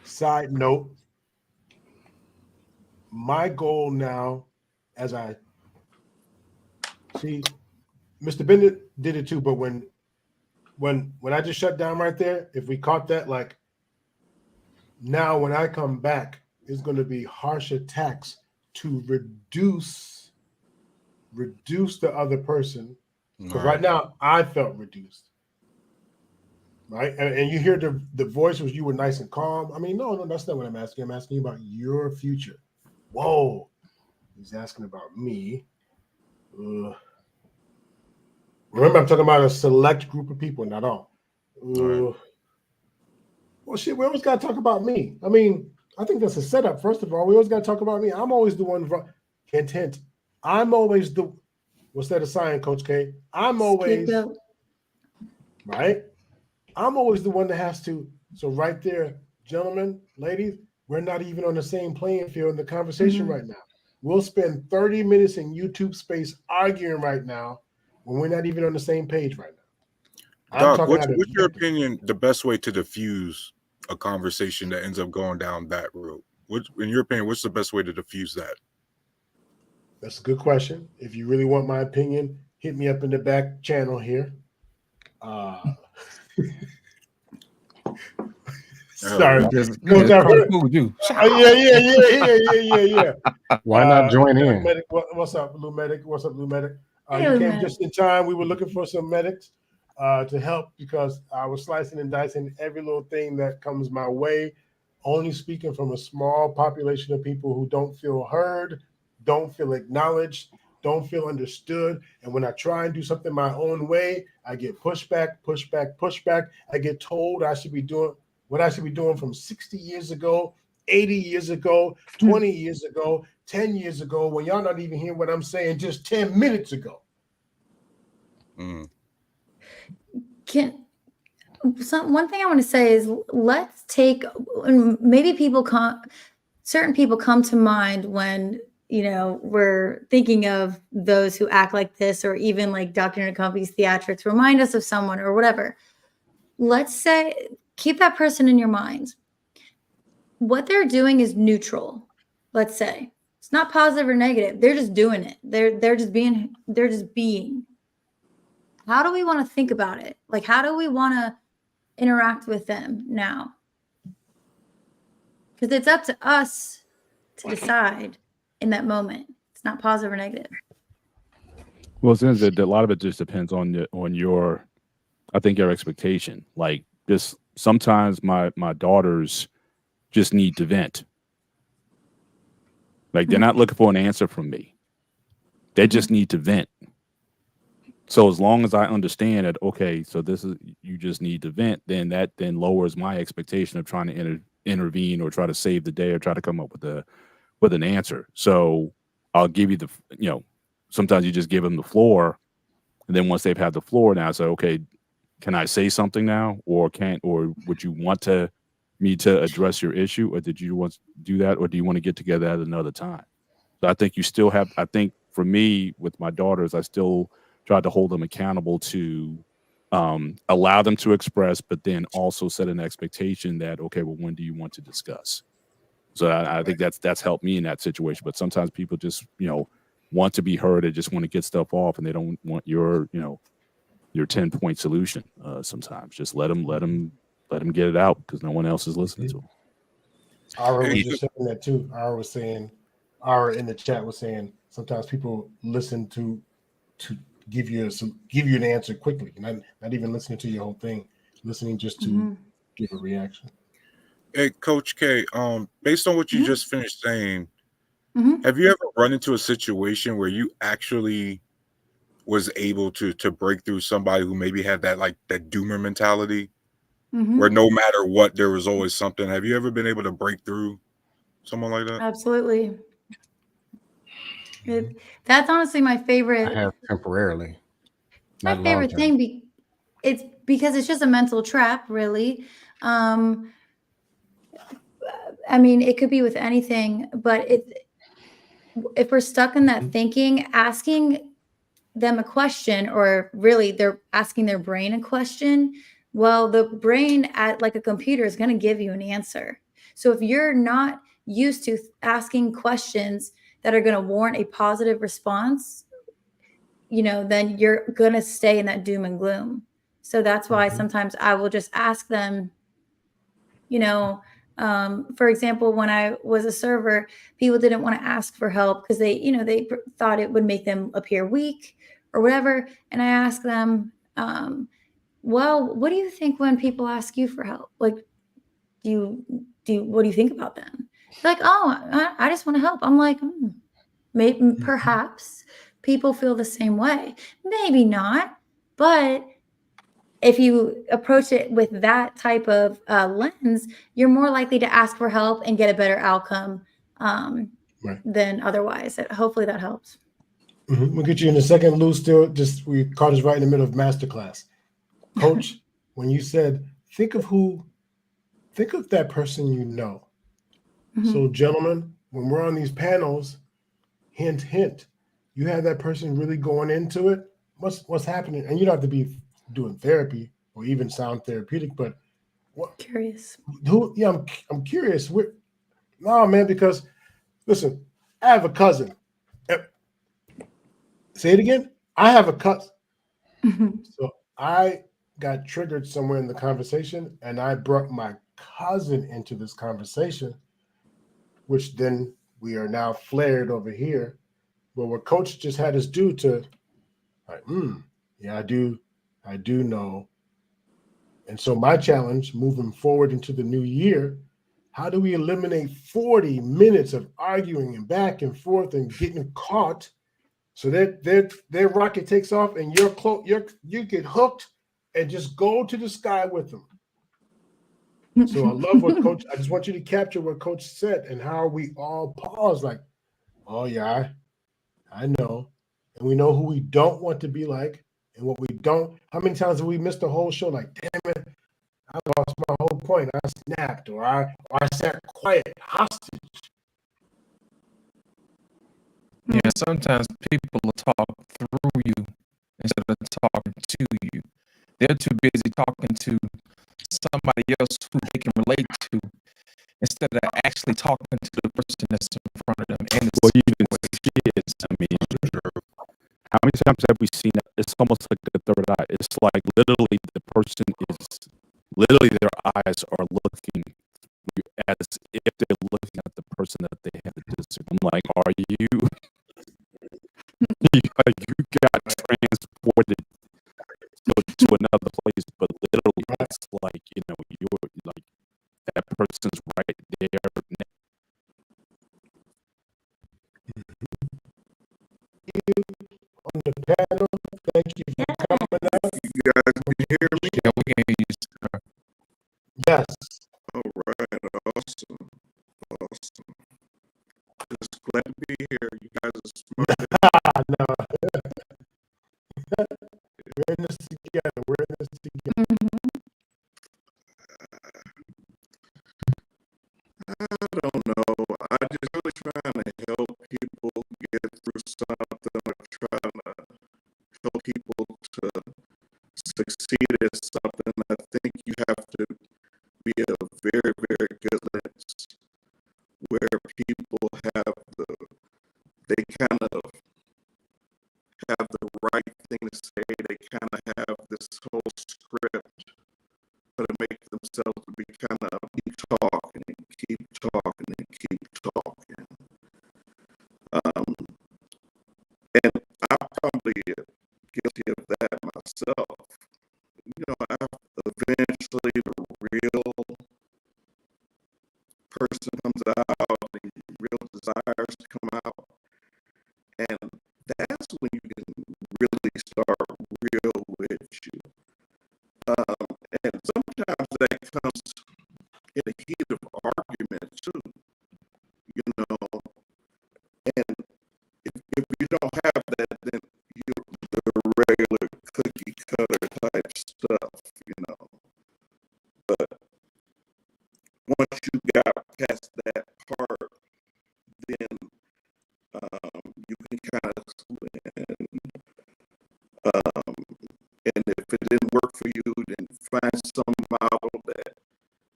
Side note, my goal now, as I see, Mr. Bennett did it too, but when I just shut down right there, if we caught that, like, now when I come back, it's going to be harsh attacks to reduce the other person, because right now I felt reduced, right? And you hear the voice was, you were nice and calm. I mean, no, that's not what I'm asking. I'm asking you about your future. Whoa, he's asking about me. Remember, I'm talking about a select group of people, not all. Well, shit, we always got to talk about me. I mean, I think that's a setup. First of all, we always got to talk about me. I'm always the one. Hint. I'm always the. What's that a sign, Coach K? I'm always right. I'm always the one that has to. So right there, gentlemen, ladies, we're not even on the same playing field in the conversation right now. We'll spend 30 minutes in YouTube space arguing right now when we're not even on the same page right now. Doc, what's your opinion, the best way to diffuse a conversation that ends up going down that route? In your opinion, what's the best way to diffuse that? That's a good question. If you really want my opinion, hit me up in the back channel here. Sorry, Coach, I heard you. Yeah. Why not join in? Medic, what's up, Lou Medic? You came just in time. We were looking for some medics to help, because I was slicing and dicing every little thing that comes my way, only speaking from a small population of people who don't feel heard, don't feel acknowledged, don't feel understood. And when I try and do something my own way, I get pushback. I get told I should be doing what I should be doing from 60 years ago, 80 years ago, 20 years ago, 10 years ago, when y'all not even hearing what I'm saying just 10 minutes ago. One thing I want to say is, let's take, maybe certain people come to mind when, we're thinking of those who act like this, or even like Dr. Nakumbe's theatrics remind us of someone or whatever. Let's say, keep that person in your mind. What they're doing is neutral. Let's say it's not positive or negative. They're just doing it. They're just being. How do we want to think about it? Like, how do we want to interact with them now? Because it's up to us to decide in that moment. It's not positive or negative. Well, since a lot of it just depends on your, I think, your expectation. Like, this, sometimes my daughters just need to vent. Like, they're not looking for an answer from me. They just need to vent. So as long as I understand that, okay, so this is, you just need to vent, then that lowers my expectation of trying to intervene or try to save the day or try to come up with an answer. So I'll give you sometimes you just give them the floor, and then once they've had the floor, now I say, okay, can I say something now, or would you want me to address your issue, or did you want to do that, or do you want to get together at another time? So I think you still have. I think for me with my daughters, I still try to hold them accountable to allow them to express, but then also set an expectation that, okay, well, when do you want to discuss? So I think that's helped me in that situation. But sometimes people just, want to be heard and just want to get stuff off, and they don't want your 10-point solution. Sometimes just let them get it out because no one else is listening to them. Ara was just saying that too. Ara in the chat was saying sometimes people listen to give you an answer quickly, not even listening to your whole thing, listening just to give a reaction. Hey, Coach K, based on what you just finished saying, Mm-hmm. have you ever run into a situation where you actually was able to break through somebody who maybe had that doomer mentality, where no matter what, there was always something? Have you ever been able to break through someone like that? Absolutely. That's honestly my favorite. I have temporarily. My Not favorite long-term. thing. It's because it's just a mental trap, really. I mean, it could be with anything, but if we're stuck in that thinking, asking them a question, or really they're asking their brain a question, well, the brain at like a computer is going to give you an answer. So if you're not used to asking questions that are going to warrant a positive response, then you're going to stay in that doom and gloom. So that's why sometimes I will just ask them, for example, when I was a server, people didn't want to ask for help because they thought it would make them appear weak or whatever. And I asked them, well, what do you think when people ask you for help? Like, what do you think about them? They're like, oh, I just want to help. I'm like, maybe perhaps people feel the same way. Maybe not, but if you approach it with that type of lens, you're more likely to ask for help and get a better outcome than otherwise. Hopefully that helps. We'll get you in a second, Lou. Still, we caught us right in the middle of masterclass. Coach, when you said, think of that person you know. So, gentlemen, when we're on these panels, hint, hint, you have that person really going into it. What's happening? And you don't have to be doing therapy or even sound therapeutic, but curious. I'm curious. No, man, because listen, I have a cousin. Say it again. I have a cousin. So I got triggered somewhere in the conversation, and I brought my cousin into this conversation, which then we are now flared over here. But what Coach just had us do to, yeah, I do know. And so my challenge moving forward into the new year, how do we eliminate 40 minutes of arguing and back and forth and getting caught so that their rocket takes off and you get hooked and just go to the sky with them? So I love what Coach, I just want you to capture what Coach said and how we all pause like, oh yeah, I know. And we know who we don't want to be like and what we don't. How many times have we missed the whole show? Like, damn it, I lost my whole point. I snapped or I sat quiet, hostage. Yeah, sometimes people will talk through you instead of talking to you. They're too busy talking to somebody else who they can relate to instead of actually talking to the person that's in front of them. And Well, even kids, I mean, how many times have we seen that? It's almost like the third eye. It's like literally their eyes are looking as if they're looking at the person that they have to disagree. I'm like, are you got transported to another place, but literally it's like, you're like that person's right there. On the panel, thank you for coming out. You guys can hear me? Yeah, we can hear you, sir. Yes. All right, awesome. Just glad to be here. You guys are smart. No. We're in this together. trying to help people get through something or trying to help people to succeed at something, I think you have to be a very, very good lens where people have they kind of have the right thing to say. They kind of have this whole script, but to make themselves to be kind of keep talking and keep talking and keep talking. And I'm probably guilty of that myself. You know, eventually the real person comes out, the real desires come out, and that's when you can really start real with you. And sometimes that comes in the heat of argument too, you know. And if you don't have that, then you're the regular cookie cutter type stuff, you know. But once you got past that part, then you can kind of and if it didn't work for you, then find some model that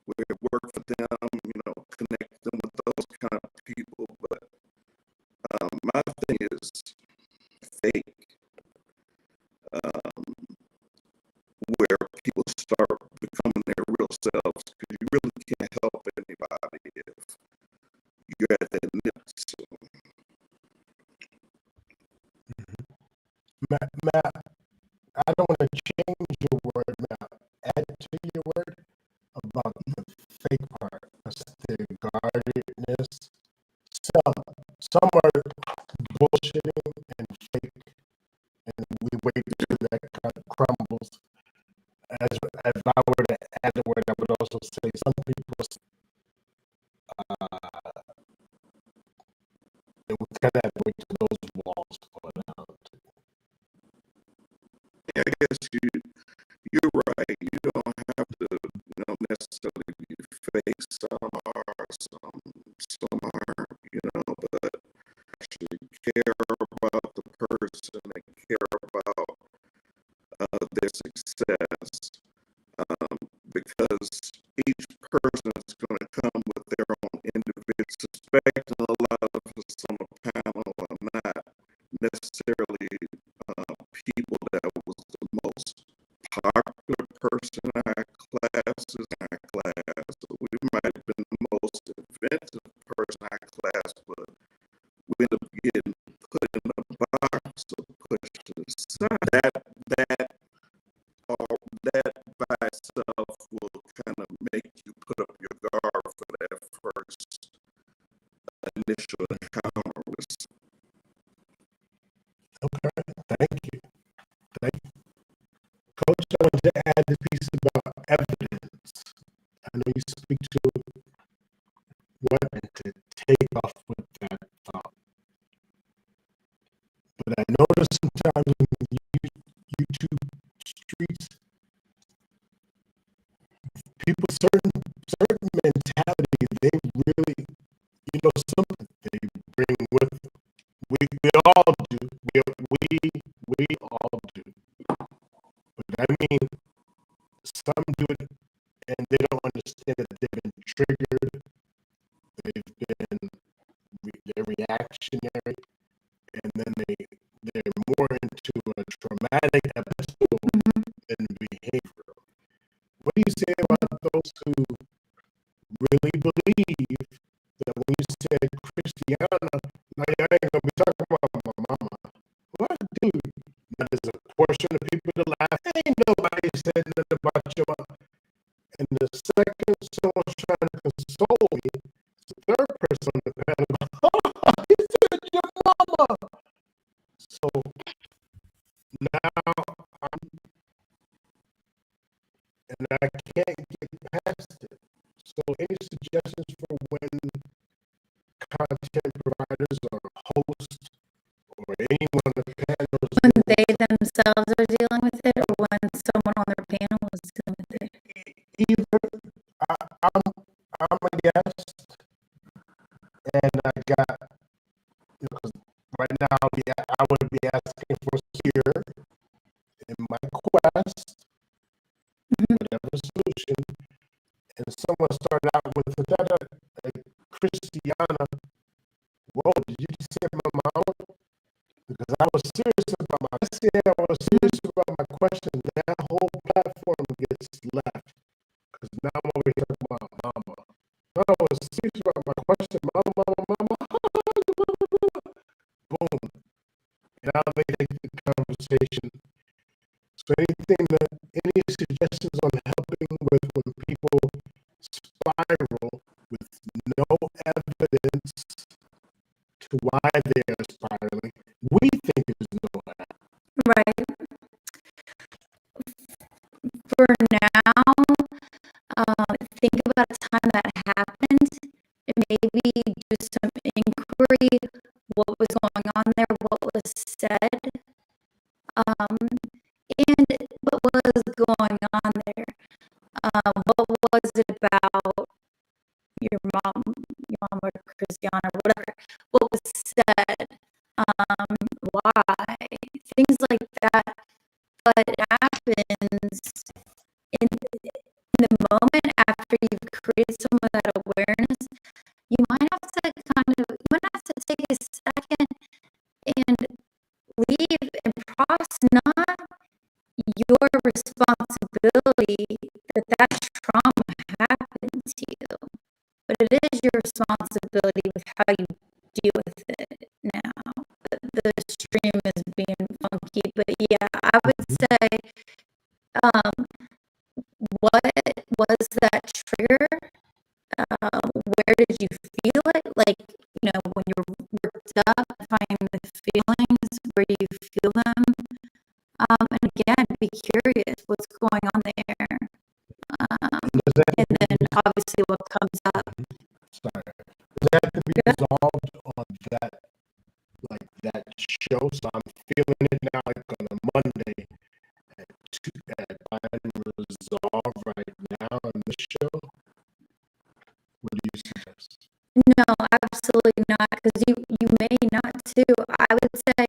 where it worked for them, you know, connect them with those kind of people. But my thing is fake, where people start becoming their real selves, because you really can't help anybody if you're at that nip. So. Matt, I don't want to change your word, Matt. Add to your word about the fake part. That's the guardedness. Some are bullshitting and fake, and we wait till that kind of crumbles. As if I were to add the word, I would also say some people, and we kind of have to wait till those walls fall down. Yeah, I guess you're right. You don't have to, you know, necessarily be fake. Some are, some aren't, you know, but actually care about the person and care about their success, because each person is going to come with their own individual. Suspecting a lot of us on the panel are not necessarily people that was the most popular person in our classes. So we might have been the most inventive person in our class, but we end up getting put in a box or pushed to the side. That by itself will kind of make you put up your guard for that first initial encounter with. Okay, thank you. Coach, I want to add the piece about evidence. I know you speak to what to take off with that thought. But I notice sometimes in YouTube streets, people certain mentality, they really, you know, something they bring with them. We all do. We all do. But I mean, some do it and they don't understand that they've been triggered. They're reactionary, and then they're more into a traumatic episode than behavioral. What do you say about those who really believe that when you said Christiana, now I ain't gonna be talking about my mama? What, dude? Now there's a portion of people that laugh. Ain't nobody said nothing about your mama. And the second someone's trying to console me, the third person on the panel goes, "Oh, he said your mama." So now I can't get past it. So any suggestions for when content providers or hosts or anyone on the panel, when they themselves are dealing with it, or when someone on their panel is dealing with it? Either I'm a guest and I got start out with Christiana. Whoa, did you just say my mama? Because I was serious about my question. That whole platform gets left. Because now I'm over here talking about mama. No, I was serious about my question. Mama. Boom. Now they take the conversation. So any suggestions on helping with when people spiral with no evidence to why they are spiraling? We think there's no evidence. Right. For now, think about a time that happened and maybe do some inquiry. What was going on there? What was said? And what was going on there? What was it about your mom or Christiana or whatever? What was said? Why? Things like that. But it happens in the moment after you've created some of that awareness. You might have to take a second and leave and process not your responsibility that trauma happened to you, but it is your responsibility with how you deal with it now. The stream is being funky, but yeah, I would say, what was that trigger? Where did you feel it? Like, when you're worked up, finding the feelings, where you feel them. And again, be curious what's going on there. And then obviously what comes up. Sorry. Does that have to be resolved on that show? So I'm feeling it now like on a Monday at resolve right now on the show. What do you suggest? No, absolutely not, because you may not too. I would say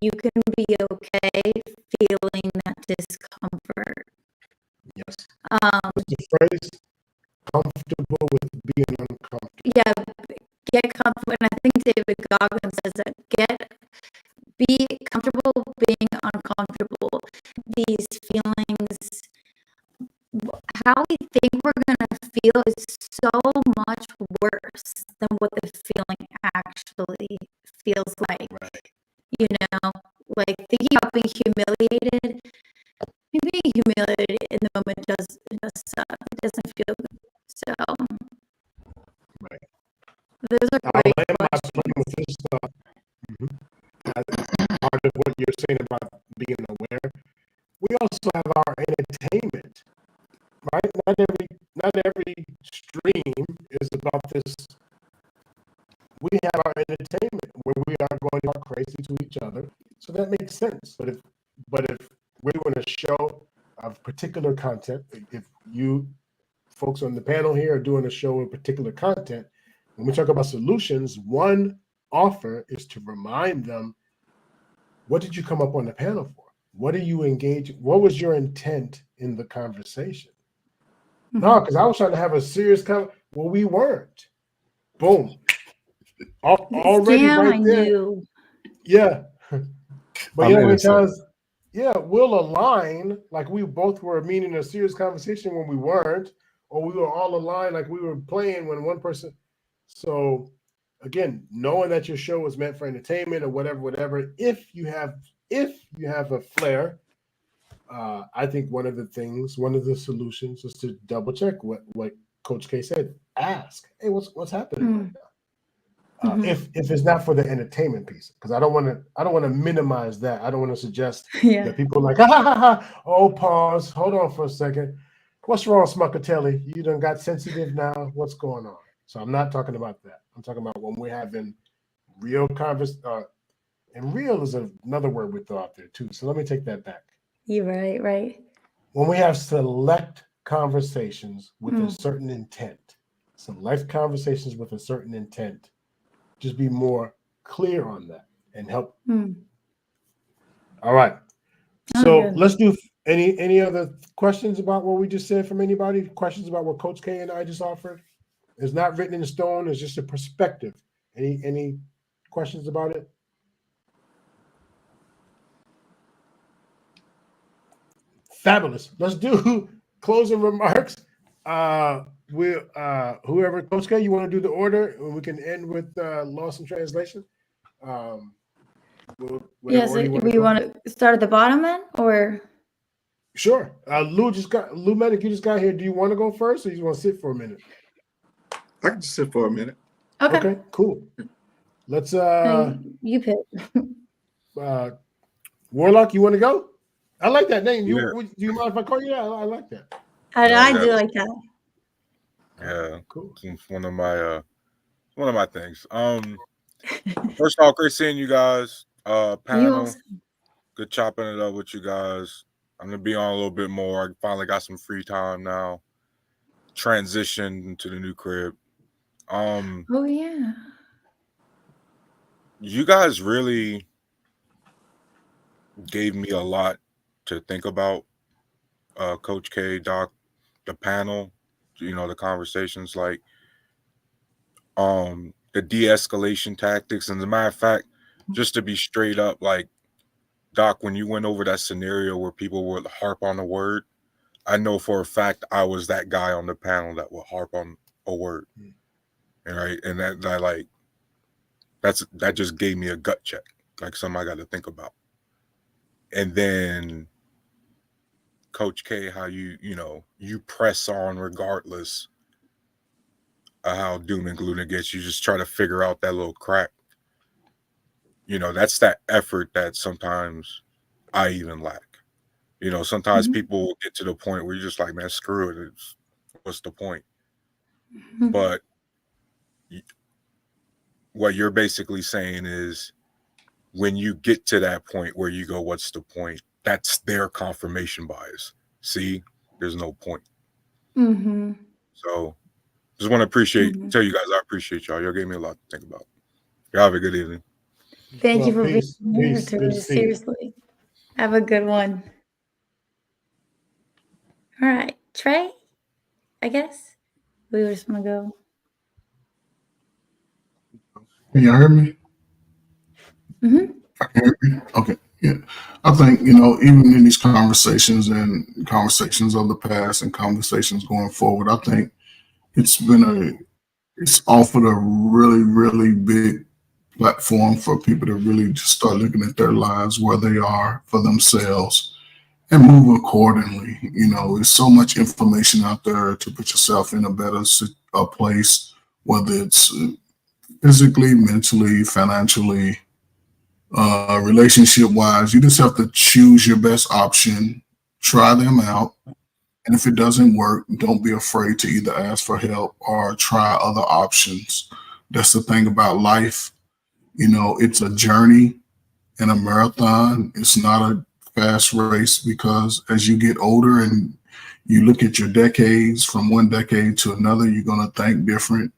you can be okay feeling that discomfort. Yes. What's the phrase? Comfortable with being uncomfortable. Yeah, get comfortable. And I think David Goggins says that be comfortable being uncomfortable. These feelings, how we think we're going to feel is so much worse than what the feeling actually feels like. Right. Like thinking about being humiliated. Being humiliated in the moment does suck. It doesn't feel good. So, right. Those are I'll great land my questions. plane with this part of what you're saying about being aware. We also have our entertainment, right? Not every stream is about this. We have our entertainment where we are going to talk crazy to each other, so that makes sense. But if we're doing a show of particular content, if you folks on the panel here are doing a show of particular content, when we talk about solutions, one offer is to remind them, what did you come up on the panel for? What are you engaged? What was your intent in the conversation? Mm-hmm. No, because I was trying to have a serious conversation. Well, we weren't. Boom. Already right there. Yeah. But many times, we'll align like we both were meaning a serious conversation when we weren't, or we were all aligned like we were playing when one person. So again, knowing that your show is meant for entertainment or whatever, if you have a flair, I think one of the solutions is to double check what Coach K said. Ask, hey, what's happening right now? If it's not for the entertainment piece, because I don't want to minimize that. I don't want to suggest that people are like, oh, pause, hold on for a second. What's wrong, Smuckatelli? You done got sensitive now. What's going on? So I'm not talking about that. I'm talking about when we're having real and real is another word we throw out there too. So let me take that back. You're right. When we have select conversations with a certain intent, just be more clear on that and help. All right. So let's do Any other questions about what we just said from anybody? Questions about what Coach K and I just offered? It's not written in stone. It's just a perspective. Any questions about it? Fabulous. Let's do closing remarks. Whoever, Coach K, you want to do the order, and we can end with Lost in Translation. Yes, we want to start at the bottom then, or? Sure. Lou Medic, you just got here. Do you want to go first, or you want to sit for a minute? I can just sit for a minute. Okay, cool. Let's you pick. Warlock, you want to go? I like that name. Do you mind if I call you that? I like that. I do like that. Yeah, cool. It's one of my things. First of all, great seeing you guys. Panel, good chopping it up with you guys. I'm gonna be on a little bit more. I finally got some free time now. Transition to the new crib. Oh yeah. You guys really gave me a lot to think about. Coach K, Doc, the panel, the conversations, like the de-escalation tactics. And as a matter of fact, just to be straight up, like, Doc, when you went over that scenario where people would harp on a word, I know for a fact I was that guy on the panel that would harp on a word. Right? And that just gave me a gut check, like something I got to think about. And then Coach K, how you press on regardless of how doom and gloom it gets. You just try to figure out that little crack. That's that effort that sometimes I even lack. Sometimes people get to the point where you're just like, man, screw it. What's the point? But what you're basically saying is, when you get to that point where you go, what's the point? That's their confirmation bias. See, there's no point. So just want to tell you guys, I appreciate y'all. Y'all gave me a lot to think about. Y'all have a good evening. Thank you for being here, Teresa. Seriously. Have a good one. All right. Trey, I guess we just want to go. Can you hear me? Okay. Yeah. I think, even in these conversations and conversations of the past and conversations going forward, I think it's offered a really, really big platform for people to really just start looking at their lives, where they are for themselves, and move accordingly. There's so much information out there to put yourself in a better place, whether it's physically, mentally, financially, relationship wise. You just have to choose your best option, try them out, and if it doesn't work, don't be afraid to either ask for help or try other options. That's the thing about life. It's a journey and a marathon. It's not a fast race, because as you get older and you look at your decades, from one decade to another, you're going to think different.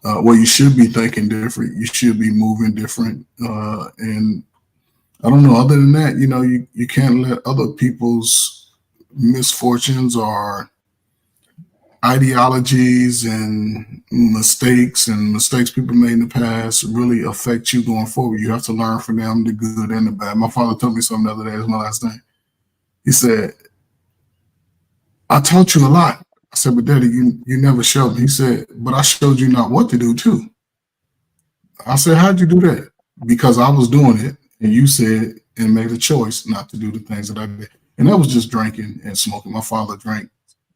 You should be thinking different. You should be moving different. And I don't know, other than that, you can't let other people's misfortunes or ideologies and mistakes people made in the past really affect you going forward. You have to learn from them, the good and the bad. My father told me something the other day. It's my last thing. He said, I taught you a lot. I said, but Daddy, you never showed me. He said, but I showed you not what to do too. I said, how'd you do that? Because I was doing it, and you said and made a choice not to do the things that I did. And that was just drinking and smoking. My father drank.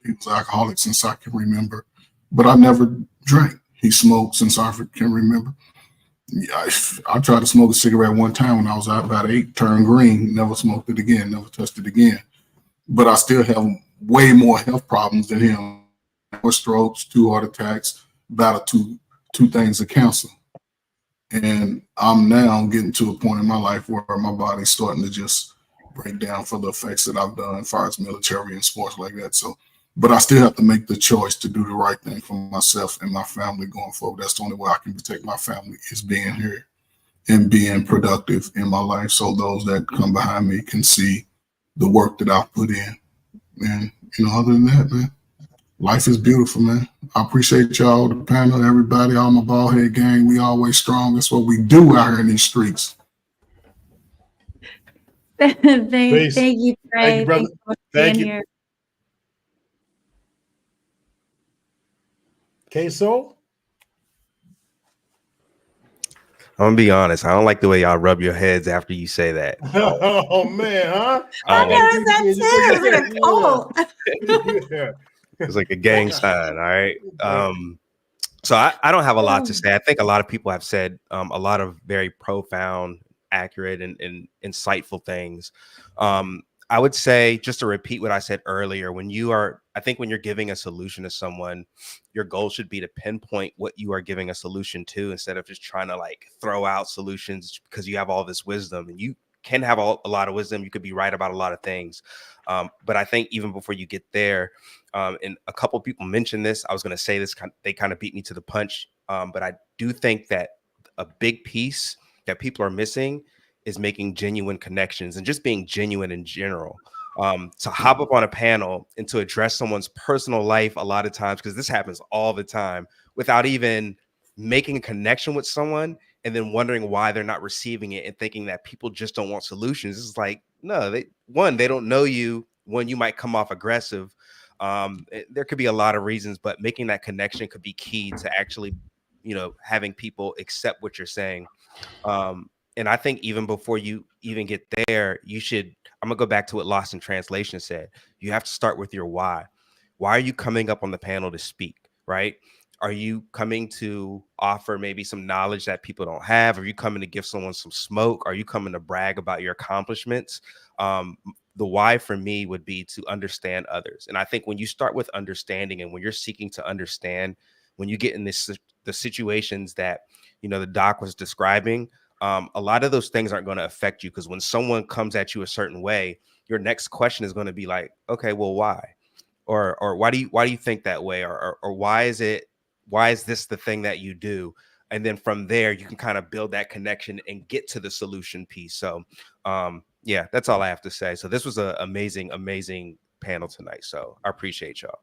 He was alcoholic since I can remember, but I never drank. He smoked since I can remember. I tried to smoke a cigarette one time when I was about 8, turned green, never smoked it again, never touched it again. But I still have way more health problems than him. 4 strokes, 2 heart attacks, about two things of cancer. And I'm now getting to a point in my life where my body's starting to just break down for the effects that I've done as far as military and sports like that. So, but I still have to make the choice to do the right thing for myself and my family going forward. That's the only way I can protect my family, is being here and being productive in my life, so those that come behind me can see the work that I've put in. And, other than that, man, life is beautiful, man. I appreciate y'all, the panel, everybody, all my bald head gang. We always strong. That's what we do out here in these streets. Thank you, Trey. Thank you, brother. Thanks for Thank being you. here. K-So? I'm gonna be honest. I don't like the way y'all rub your heads after you say that. Oh man, huh? I noticed that too. It's like a cult. Yeah. It's like a gang sign. All right. So I don't have a lot to say. I think a lot of people have said a lot of very profound, accurate, and insightful things. I would say, just to repeat what I said earlier, when you're giving a solution to someone, your goal should be to pinpoint what you are giving a solution to, instead of just trying to like throw out solutions because you have all this wisdom. And you can have a lot of wisdom. You could be right about a lot of things. But I think even before you get there, and a couple of people mentioned this, I was going to say this, they kind of beat me to the punch. But I do think that a big piece that people are missing is making genuine connections and just being genuine in general. To hop up on a panel and to address someone's personal life a lot of times, because this happens all the time, without even making a connection with someone and then wondering why they're not receiving it and thinking that people just don't want solutions. It's like, no, they don't know you. One, you might come off aggressive. There could be a lot of reasons, but making that connection could be key to actually, having people accept what you're saying. And I think even before you even get there, I'm gonna go back to what Lost in Translation said. You have to start with your why. Why are you coming up on the panel to speak, right? Are you coming to offer maybe some knowledge that people don't have? Are you coming to give someone some smoke? Are you coming to brag about your accomplishments? The why for me would be to understand others. And I think when you start with understanding, and when you're seeking to understand, when you get in the situations that, the doc was describing, a lot of those things aren't going to affect you, because when someone comes at you a certain way, your next question is going to be like, okay, well, why? Or why do you think that way? Or why is this the thing that you do? And then from there, you can kind of build that connection and get to the solution piece. So yeah, that's all I have to say. So this was an amazing, amazing panel tonight. So I appreciate y'all.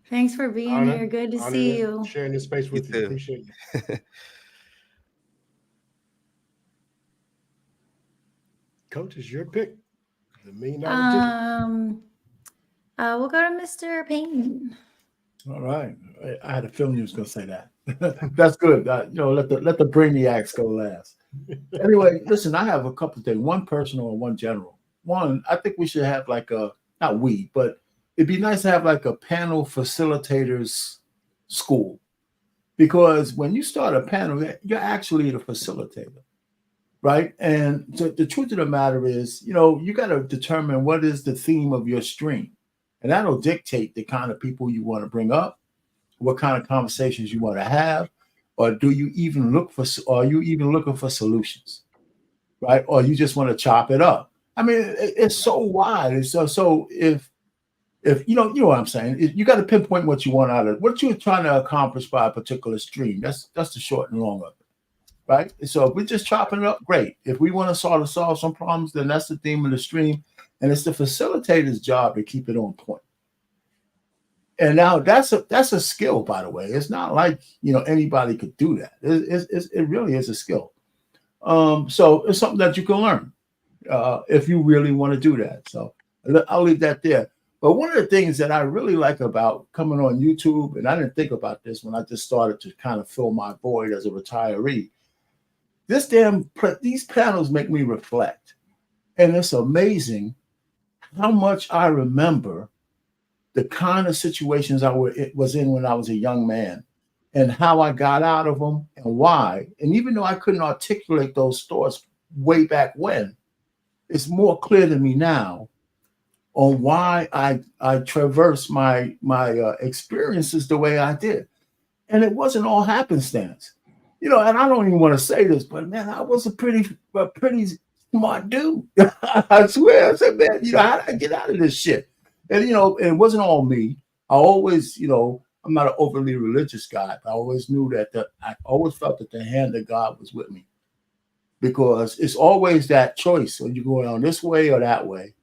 Thanks for being here. Good to see you. Sharing this space with you. Appreciate you. Coach, is your pick the $1 million ticket? We'll go to Mr. Payne. All right. I had a feeling you was going to say that. That's good. Let the brainiacs go last. Anyway, listen, I have a couple of things, one personal and one general. One, I think we should have but it'd be nice to have like a panel facilitators school, because when you start a panel, you're actually the facilitator, right? And the truth of the matter is, you got to determine what is the theme of your stream, and that'll dictate the kind of people you want to bring up, what kind of conversations you want to have, or are you even looking for solutions, right? Or you just want to chop it up. I mean, it's so wide. So if you know what I'm saying, you got to pinpoint what you want out of it, what you're trying to accomplish by a particular stream. That's the short and long of it, right? So if we're just chopping it up, great. If we want to solve some problems, then that's the theme of the stream, and it's the facilitator's job to keep it on point. And now that's a skill, by the way. It's not like anybody could do that. It really is a skill. So it's something that you can learn if you really want to do that. So I'll leave that there. But one of the things that I really like about coming on YouTube, and I didn't think about this when I just started to kind of fill my void as a retiree, these panels make me reflect. And it's amazing how much I remember the kind of situations I was in when I was a young man, and how I got out of them and why. And even though I couldn't articulate those thoughts way back when, it's more clear to me now on why I traversed my experiences the way I did. And it wasn't all happenstance. And I don't even want to say this, but man, I was a pretty smart dude. I swear. I said, man, how did I get out of this shit? And it wasn't all me. I always, I'm not an overly religious guy, but I always knew that I always felt that the hand of God was with me, because it's always that choice. Are you going on this way or that way?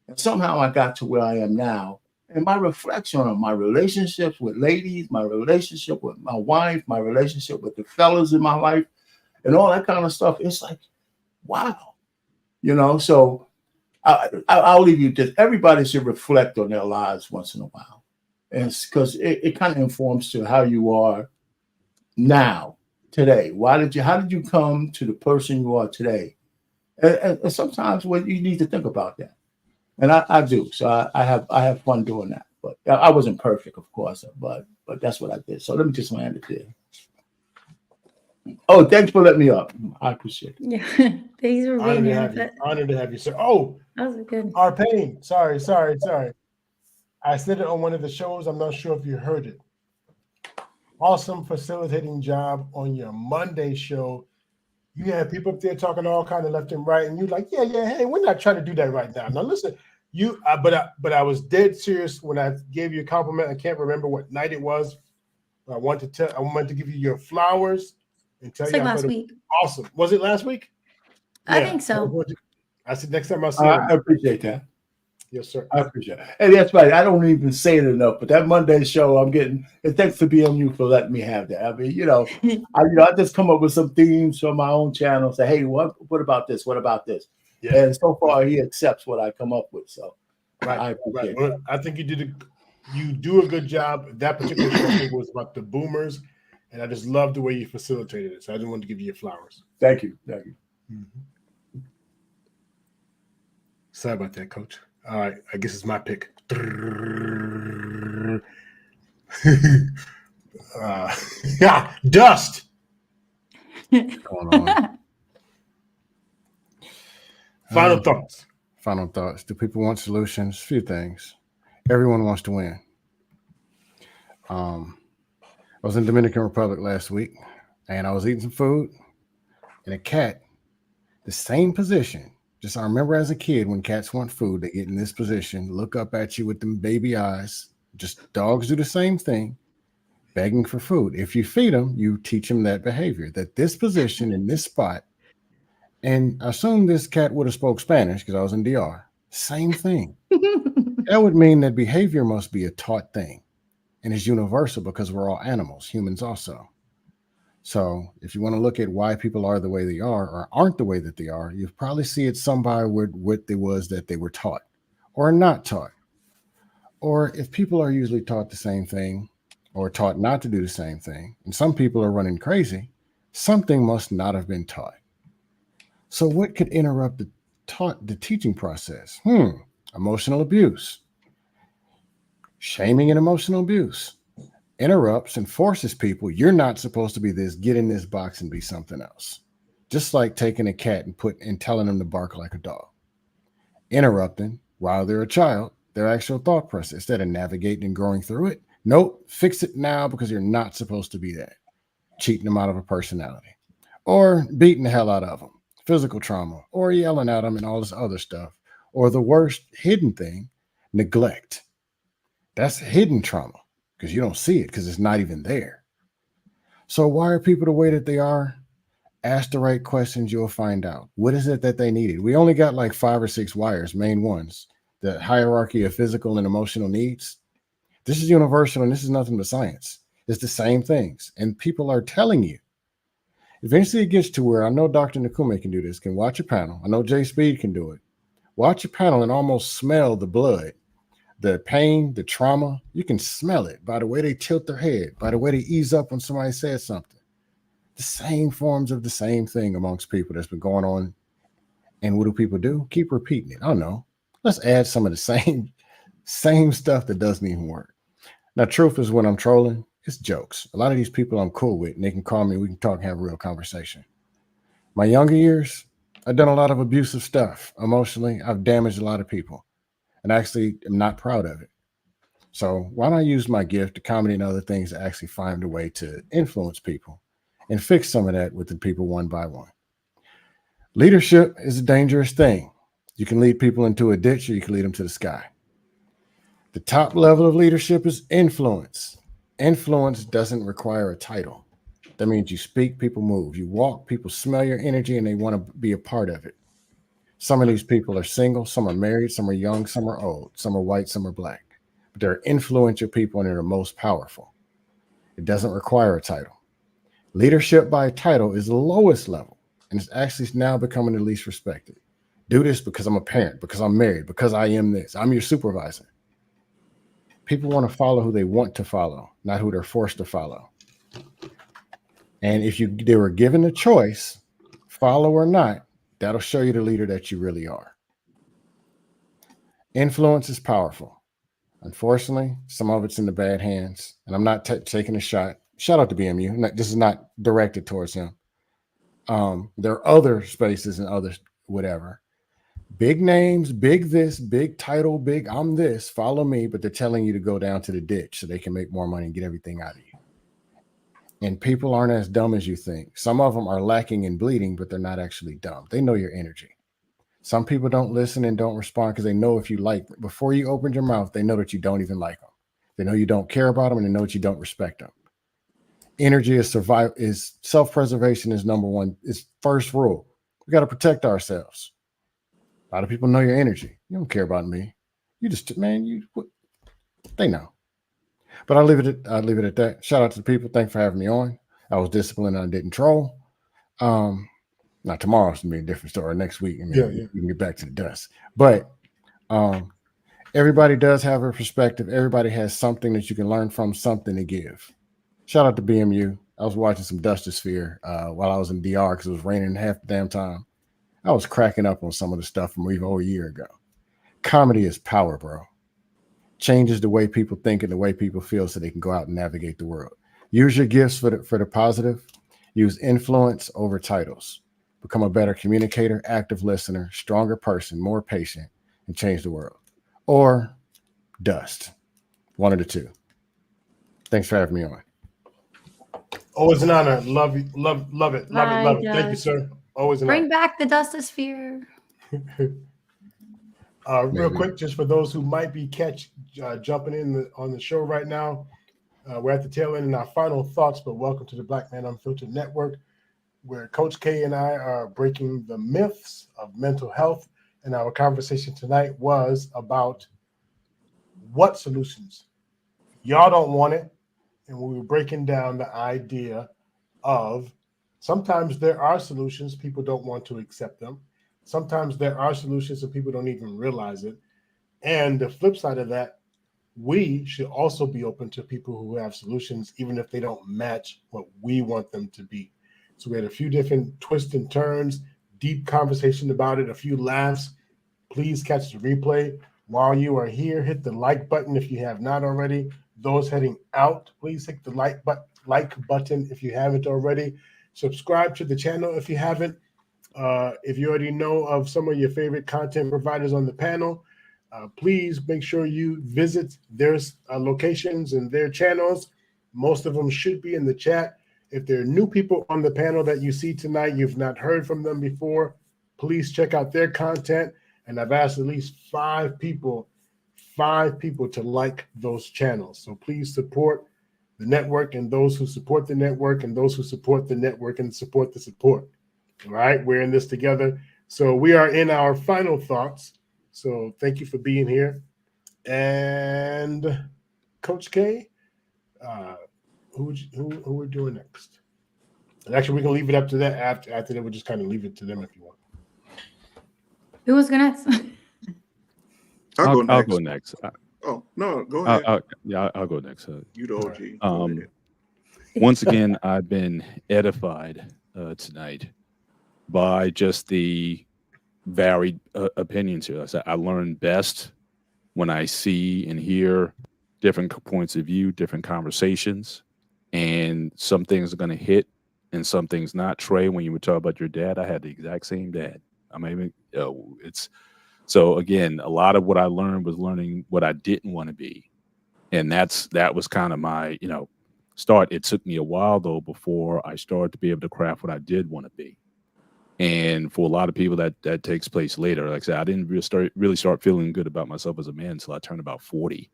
And somehow I got to where I am now. And my reflection on my relationships with ladies, my relationship with my wife, my relationship with the fellas in my life, and all that kind of stuff, it's like, wow. So I'll leave you this. Everybody should reflect on their lives once in a while. And it's because it kind of informs to how you are now, today. How did you come to the person you are today? And sometimes you need to think about that. And I do. So I have fun doing that. But I wasn't perfect, of course, but that's what I did. So let me just land it there. Oh, thanks for letting me up. I appreciate it. Yeah. Thanks for being here. Honored to have you, sir. Oh, that was good. Arpain. Sorry. I said it on one of the shows. I'm not sure if you heard it. Awesome facilitating job on your Monday show. You had people up there talking all kind of left and right, and you're like, yeah, hey, we're not trying to do that right now. Now listen, but I was dead serious when I gave you a compliment. I can't remember what night it was. I wanted to give you your flowers and tell you last week. Awesome. Was it last week? I think so. I said next time I see you. I appreciate that. Yes, sir. I appreciate it. And that's right. I don't even say it enough, but that Monday show I'm getting, and thanks to BMU for letting me have that. I mean, I just come up with some themes from my own channel, say, hey, what about this? What about this? Yeah. And so far he accepts what I come up with. So I appreciate it. Well, I think you do a good job. That particular show I think was about the boomers, and I just love the way you facilitated it. So I just wanted to give you your flowers. Thank you. Mm-hmm. Sorry about that, Coach. All right, I guess it's my pick. Dust. Final thoughts. Final thoughts. Do people want solutions? Few things. Everyone wants to win. I was in Dominican Republic last week, and I was eating some food, and a cat, the same position. Just I remember as a kid when cats want food, they get in this position, look up at you with them baby eyes. Just dogs do the same thing, begging for food. If you feed them, you teach them that behavior, that this position in this spot. And I assume this cat would have spoke Spanish because I was in DR. Same thing. That would mean that behavior must be a taught thing and is universal because we're all animals, humans also. So if you want to look at why people are the way they are or aren't the way that they are, you probably see it somebody with what it was that they were taught or not taught. Or if people are usually taught the same thing or taught not to do the same thing, and some people are running crazy, something must not have been taught. So what could interrupt the teaching process? Emotional abuse. Shaming and emotional abuse interrupts and forces people, you're not supposed to be this, get in this box and be something else. Just like taking a cat and telling them to bark like a dog. Interrupting while they're a child, their actual thought process, instead of navigating and growing through it. Nope, fix it now because you're not supposed to be that. Cheating them out of a personality or beating the hell out of them. Physical trauma or yelling at them and all this other stuff. Or the worst hidden thing, neglect. That's hidden trauma because you don't see it because it's not even there. So why are people the way that they are? Ask the right questions, you'll find out. What is it that they needed? We only got like 5 or 6 wires, main ones. The hierarchy of physical and emotional needs. This is universal and this is nothing but science. It's the same things. And people are telling you. Eventually it gets to where I know Dr. Nakume can do this, can watch a panel. I know Jay Speed can do it. Watch a panel and almost smell the blood, the pain, the trauma. You can smell it by the way they tilt their head, by the way they ease up when somebody says something. The same forms of the same thing amongst people that's been going on. And what do people do? Keep repeating it. I don't know. Let's add some of the same stuff that doesn't even work. Now, truth is when I'm trolling, it's jokes. A lot of these people I'm cool with, and they can call me, we can talk and have a real conversation. My younger years, I've done a lot of abusive stuff. Emotionally, I've damaged a lot of people. And actually, I'm not proud of it. So why don't I use my gift, the comedy and other things to actually find a way to influence people and fix some of that with the people one by one. Leadership is a dangerous thing. You can lead people into a ditch or you can lead them to the sky. The top level of leadership is influence. Influence doesn't require a title. That means you speak, people move. You walk, people smell your energy and they want to be a part of it. Some of these people are single, some are married, some are young, some are old, some are white, some are black. But they're influential people and they're the most powerful. It doesn't require a title. Leadership by title is the lowest level, and it's actually now becoming the least respected. Do this because I'm a parent, because I'm married, because I am this. I'm your supervisor. People want to follow who they want to follow, not who they're forced to follow. And if they were given the choice, follow or not, that'll show you the leader that you really are. Influence is powerful. Unfortunately, some of it's in the bad hands, and I'm not taking a shot. Shout out to BMU. This is not directed towards him. There are other spaces and others, whatever. Big names, big this, big title, big I'm this, follow me, but they're telling you to go down to the ditch so they can make more money and get everything out of you. And people aren't as dumb as you think. Some of them are lacking in bleeding, but they're not actually dumb. They know your energy. Some people don't listen and don't respond because they know if you like, before you open your mouth, they know that you don't even like them. They know you don't care about them and they know that you don't respect them. Energy is self-preservation is number one. It's first rule. We got to protect ourselves. A lot of people know your energy. You don't care about me. You just, man, they know. But I'll leave it at that. Shout out to the people. Thanks for having me on. I was disciplined and I didn't troll. Now tomorrow's gonna be a different story. Next week, we can get back to the dust. But everybody does have a perspective. Everybody has something that you can learn from, something to give. Shout out to BMU. I was watching some Dustosphere while I was in DR because it was raining half the damn time. I was cracking up on some of the stuff from even over a year ago. Comedy is power, bro. Changes the way people think and the way people feel so they can go out and navigate the world. Use your gifts for the positive. Use influence over titles. Become a better communicator, active listener, stronger person, more patient, and change the world. Or dust. One of the two. Thanks for having me on. Always an honor. Love you. Love it. Love it. Thank you, sir. Always an honor. Bring back the Dustosphere. Real quick, just for those who might be jumping in on the show right now, we're at the tail end in our final thoughts, but welcome to the Black Man Unfiltered Network, where Coach K and I are breaking the myths of mental health. And our conversation tonight was about what solutions. Y'all don't want it. And we were breaking down the idea of sometimes there are solutions, people don't want to accept them. Sometimes there are solutions and people don't even realize it. And the flip side of that, we should also be open to people who have solutions, even if they don't match what we want them to be. So we had a few different twists and turns, deep conversation about it, a few laughs. Please catch the replay. While you are here, hit the like button if you have not already. Those heading out, please hit the like button if you haven't already. Subscribe to the channel if you haven't. If you already know of some of your favorite content providers on the panel, please make sure you visit their locations and their channels. Most of them should be in the chat. If there are new people on the panel that you see tonight, you've not heard from them before, please check out their content. And I've asked at least 5 people to like those channels. So please support the network and those who support the network and those who support the network and support the support. All right, we're in this together. So we are in our final thoughts. So thank you for being here. And Coach K, who we're doing next? And actually, we can leave it up to that after that. We'll just kind of leave it to them if you want. Who was going next? I'll go next. Oh, no, go ahead. I'll go next. You the OG. Once again, I've been edified tonight by just the varied opinions here. I learn best when I see and hear different points of view, different conversations, and some things are going to hit and some things not. Trey, when you were talking about your dad, I had the exact same dad. I mean, so again, a lot of what I learned was learning what I didn't want to be. And that was kind of my, start. It took me a while though, before I started to be able to craft what I did want to be. And for a lot of people that takes place later. Like I said, I didn't really start feeling good about myself as a man until I turned about 40.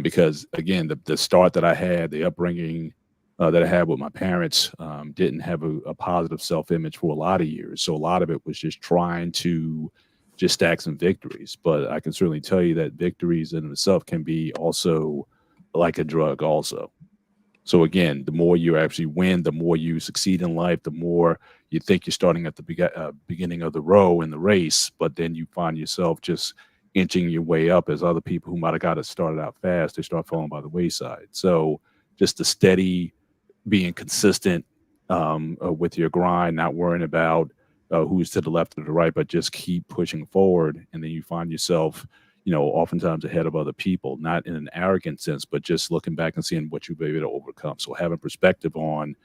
Because again, the start that I had, the upbringing, that I had with my parents didn't have a positive self-image for a lot of years. So a lot of it was just trying to just stack some victories. But I can certainly tell you that victories in itself can be also like a drug also. So again, the more you actually win, the more you succeed in life, the more you think you're starting at the beginning of the row in the race, but then you find yourself just inching your way up as other people who might have got it started out fast, they start falling by the wayside. So just the steady being consistent with your grind, not worrying about who's to the left or the right, but just keep pushing forward. And then you find yourself, oftentimes ahead of other people, not in an arrogant sense, but just looking back and seeing what you've been able to overcome. So having perspective on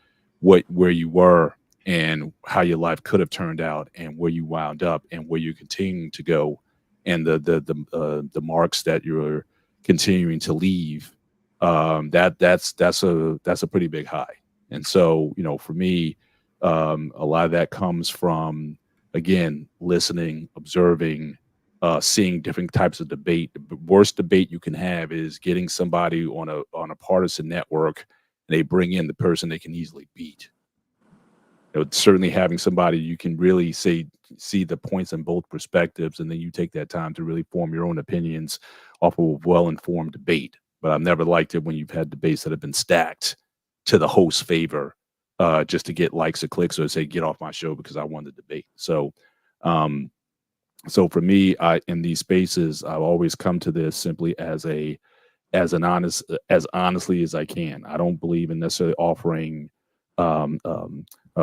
where you were and how your life could have turned out and where you wound up and where you continue to go and the marks that you're continuing to leave, that's a pretty big high. And so, for me, a lot of that comes from, again, listening, observing, seeing different types of debate. The worst debate you can have is getting somebody on a partisan network and they bring in the person they can easily beat. Certainly having somebody you can really see the points in both perspectives, and then you take that time to really form your own opinions off of a well-informed debate. But I've never liked it when you've had debates that have been stacked to the host's favor just to get likes or clicks or say, get off my show because I won the debate. So for me, in these spaces, I've always come to this simply as honestly as I can. I don't believe in necessarily offering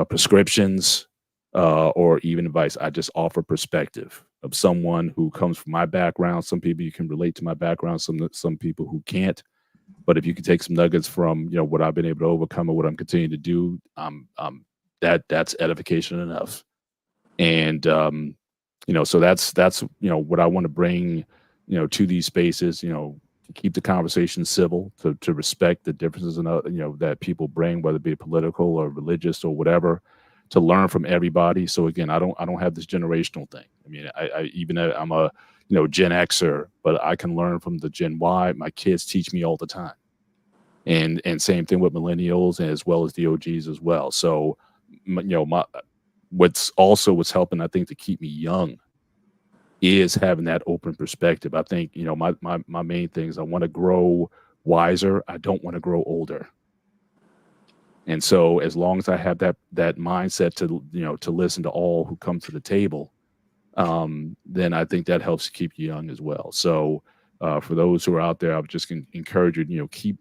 prescriptions or even advice. I just offer perspective of someone who comes from my background. Some people you can relate to my background, some people who can't. But if you can take some nuggets from what I've been able to overcome or what I'm continuing to do, that's edification enough. And so that's what I want to bring to these spaces. To keep the conversation civil, to respect the differences in that people bring, whether it be political or religious or whatever, to learn from everybody. So again, I don't have this generational thing. I mean, I'm a Gen Xer, but I can learn from the Gen Y. My kids teach me all the time, and same thing with millennials and as well as the OGs as well. So what's helping, I think, to keep me young is having that open perspective. I think, my main thing is I want to grow wiser. I don't want to grow older. And so as long as I have that mindset to listen to all who come to the table, then I think that helps keep you young as well. So for those who are out there, I would just encourage you, keep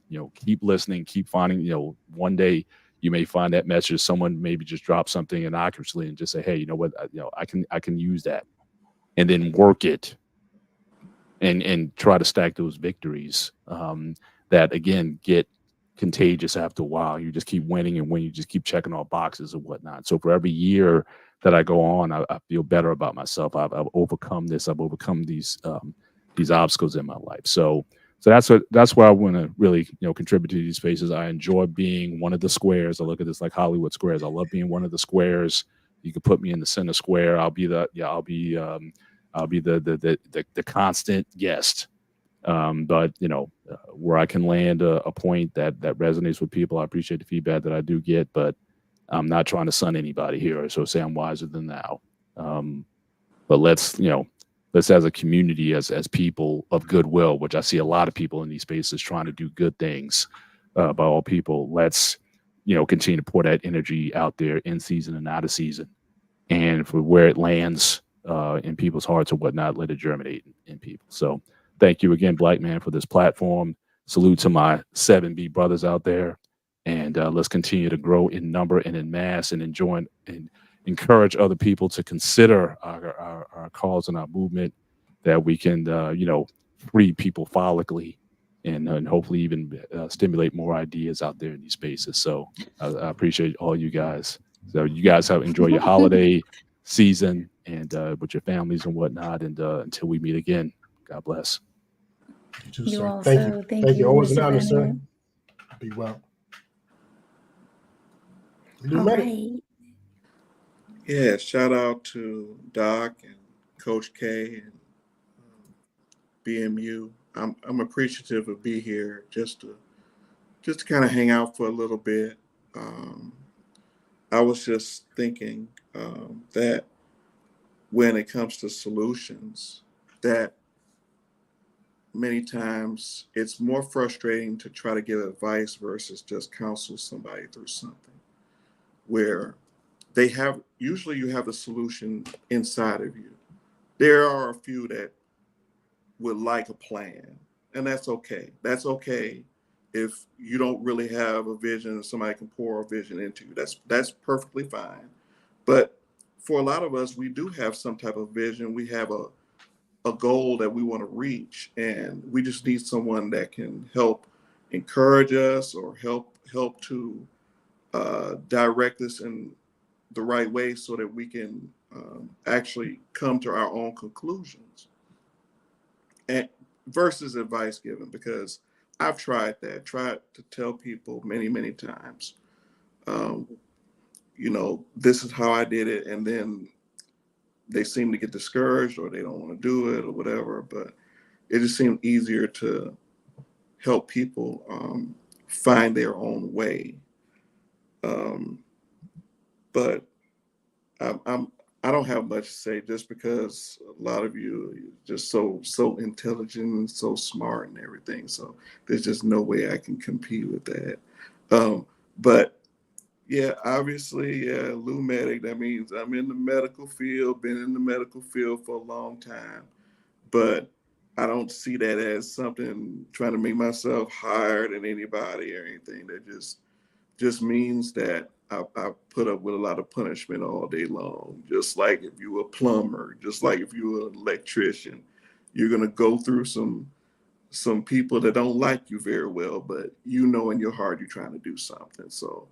listening, keep finding, one day you may find that message, someone maybe just drop something innocuously and just say, hey, you know what, I can use that. And then work it and try to stack those victories that, again, get contagious after a while. You just keep winning and when you just keep checking all boxes and whatnot. So for every year that I go on, I feel better about myself. I've overcome this. I've overcome these obstacles in my life. So that's where I want to really contribute to these spaces. I enjoy being one of the squares. I look at this like Hollywood squares. I love being one of the squares. You could put me in the center square. I'll be the constant guest. But where I can land a point that resonates with people, I appreciate the feedback that I do get, but I'm not trying to sun anybody here. So say I'm wiser than thou. But let's as a community, as people of goodwill, which I see a lot of people in these spaces trying to do good things by all people. Let's continue to pour that energy out there in season and out of season, and for where it lands in people's hearts or whatnot, let it germinate in people. So thank you again, Black Man, for this platform. Salute to my 7B brothers out there, and let's continue to grow in number and in mass, and enjoy and encourage other people to consider our cause and our movement, that we can free people follically and hopefully even stimulate more ideas out there in these spaces. So I appreciate all you guys. So you guys enjoy your holiday season and with your families and whatnot. And until we meet again, God bless. You too, You sir. also. Thank you. Thank you, Always Mr. an honor, sir. Bennett. Be well. All right. Yeah, shout out to Doc and Coach K and BMU. I'm appreciative of being here just to just to kind of hang out for a little bit. I was just thinking that when it comes to solutions, that many times it's more frustrating to try to give advice versus just counsel somebody through something where usually you have the solution inside of you. There are a few that would like a plan, and that's okay. That's okay if you don't really have a vision and somebody can pour a vision into you. That's perfectly fine. But for a lot of us, we do have some type of vision. We have a goal that we want to reach, and we just need someone that can help encourage us or help to direct us in the right way so that we can actually come to our own conclusions, and versus advice given, because I've tried to tell people many times, this is how I did it, and then they seem to get discouraged or they don't want to do it or whatever. But it just seemed easier to help people find their own way. But I don't have much to say, just because a lot of you are just so intelligent and so smart and everything. So there's just no way I can compete with that. But yeah, obviously, Lou Medic, that means I'm in the medical field, been in the medical field for a long time. But I don't see that as something trying to make myself higher than anybody or anything. That just means that I put up with a lot of punishment all day long. Just like if you were a plumber, just like if you were an electrician, you're gonna go through some people that don't like you very well, but in your heart you're trying to do something. So,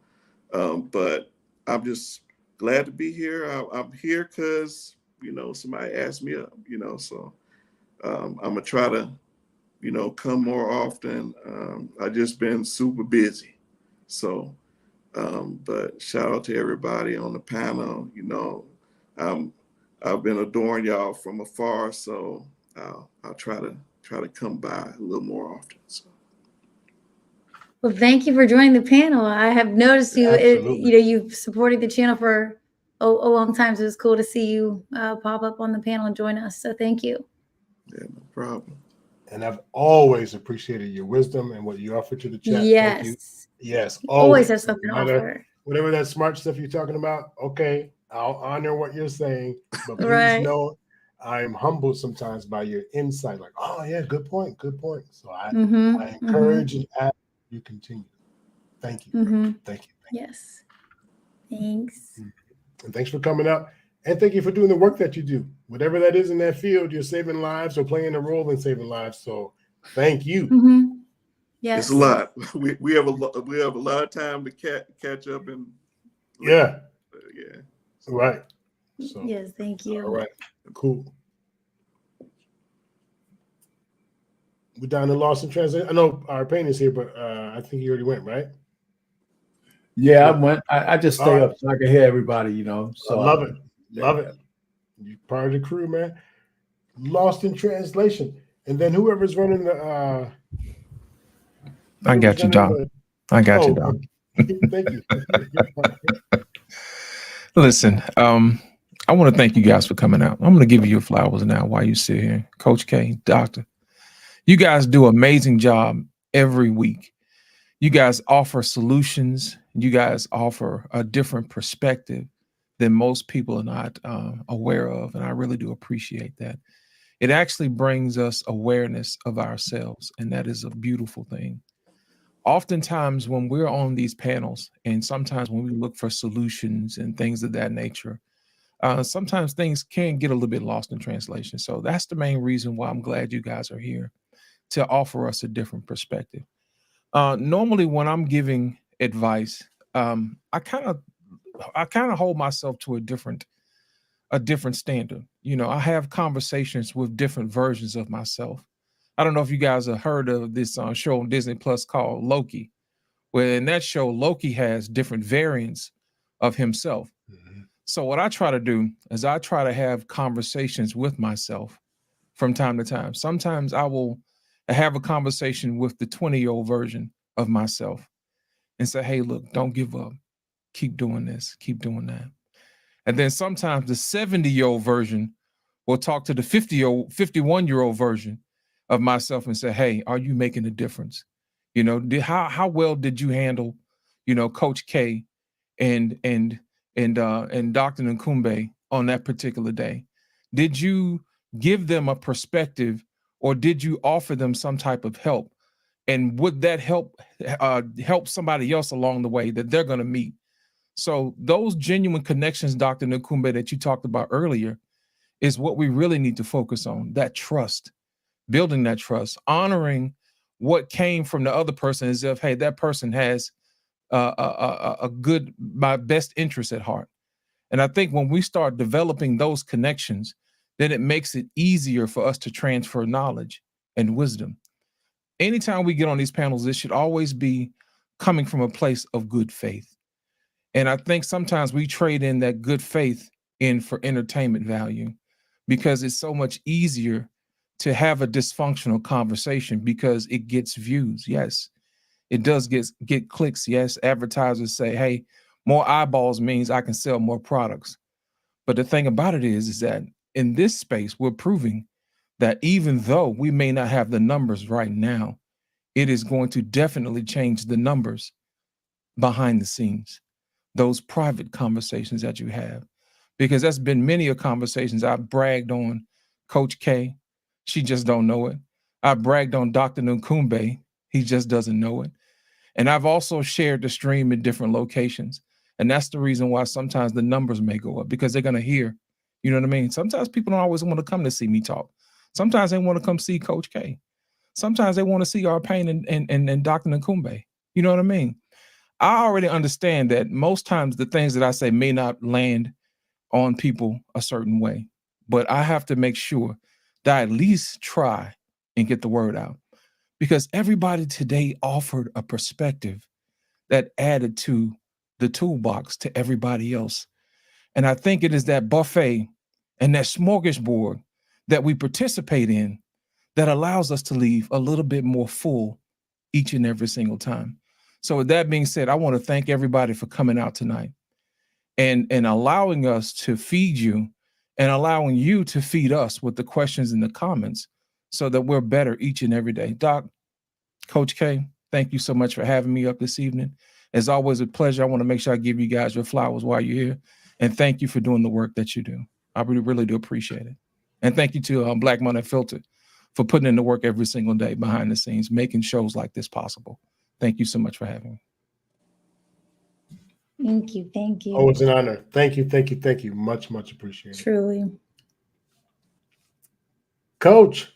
but I'm just glad to be here. I'm here because somebody asked me up. So I'm gonna try to come more often. I just been super busy, so. But shout out to everybody on the panel. I've been adoring y'all from afar, so I'll try to come by a little more often. So. Well, thank you for joining the panel. I have noticed you've supported the channel for a long time, so it's cool to see you pop up on the panel and join us. So thank you. Yeah, no problem. And I've always appreciated your wisdom and what you offer to the chat. Yes. Thank you. Yes. Always have something to offer. Whatever that smart stuff you're talking about, okay, I'll honor what you're saying. But please know I'm humbled sometimes by your insight. Like, oh yeah, good point. So I encourage and ask you continue. Thank you. Thank you. Yes. Thanks. And thanks for coming up. And thank you for doing the work that you do. Whatever that is in that field, you're saving lives or playing a role in saving lives. So thank you. Yes. It's a lot. We have a lot of time to catch up and yeah. Yeah. Right. So yes, thank you. All right. Cool. We're down to Lost in Translation. I know our pain is here, but I think he already went, right? Yeah, I went. I just stay up so I can hear everybody, So I love it. Love it. You're part of the crew, man. Lost in Translation. And then whoever's running the I got you, Doc. I got you, Doc. Thank you. Listen, I want to thank you guys for coming out. I'm going to give you your flowers now while you sit here. Coach K, Doctor. You guys do an amazing job every week. You guys offer solutions. You guys offer a different perspective than most people are not aware of. And I really do appreciate that. It actually brings us awareness of ourselves. And that is a beautiful thing. Oftentimes when we're on these panels, and sometimes when we look for solutions and things of that nature, sometimes things can get a little bit lost in translation. So that's the main reason why I'm glad you guys are here, to offer us a different perspective. Normally when I'm giving advice, I kind of hold myself to a different standard. I have conversations with different versions of myself. I don't know if you guys have heard of this show on Disney Plus called Loki, where in that show, Loki has different variants of himself. So what I try to do is I try to have conversations with myself from time to time. Sometimes I will have a conversation with the 20-year-old version of myself and say, hey, look, don't give up. Keep doing this, keep doing that. And then sometimes the 70-year-old version will talk to the 51-year-old version of myself and say, hey, are you making a difference? You know, how well did you handle, you know, Coach K and Dr. Nkumbe on that particular day? Did you give them a perspective, or did you offer them some type of help? And would that help somebody else along the way that they're going to meet? So those genuine connections, Dr. Nkumbe, that you talked about earlier, is what we really need to focus on. That trust, building that trust, honoring what came from the other person, as if, hey, that person has my best interest at heart. And I think when we start developing those connections, then it makes it easier for us to transfer knowledge and wisdom. Anytime we get on these panels, this should always be coming from a place of good faith. And I think sometimes we trade in that good faith in for entertainment value, because it's so much easier to have a dysfunctional conversation because it gets views. Yes, it does get clicks. Yes, advertisers say, hey, more eyeballs means I can sell more products. But the thing about it is that in this space, we're proving that even though we may not have the numbers right now, it is going to definitely change the numbers behind the scenes, those private conversations that you have. Because that's been many of conversations I've bragged on Coach K. She just don't know it. I bragged on Dr. Nkumbe. He just doesn't know it. And I've also shared the stream in different locations. And that's the reason why sometimes the numbers may go up, because they're going to hear, you know what I mean? Sometimes people don't always want to come to see me talk. Sometimes they want to come see Coach K. Sometimes they want to see Arpain and Dr. Nkumbe. You know what I mean? I already understand that most times the things that I say may not land on people a certain way, but I have to make sure that I at least try and get the word out, because everybody today offered a perspective that added to the toolbox to everybody else. And I think it is that buffet and that smorgasbord that we participate in that allows us to leave a little bit more full each and every single time. So with that being said, I want to thank everybody for coming out tonight and allowing us to feed you and allowing you to feed us with the questions in the comments so that we're better each and every day. Doc, Coach K, thank you so much for having me up this evening. As always, a pleasure. I want to make sure I give you guys your flowers while you're here. And thank you for doing the work that you do. I really, really do appreciate it. And thank you to Black Money Filter for putting in the work every single day behind the scenes, making shows like this possible. Thank you so much for having me. Thank you. Thank you. Oh, it's an honor. Thank you. Thank you. Thank you. Much, much appreciated. Truly. Coach.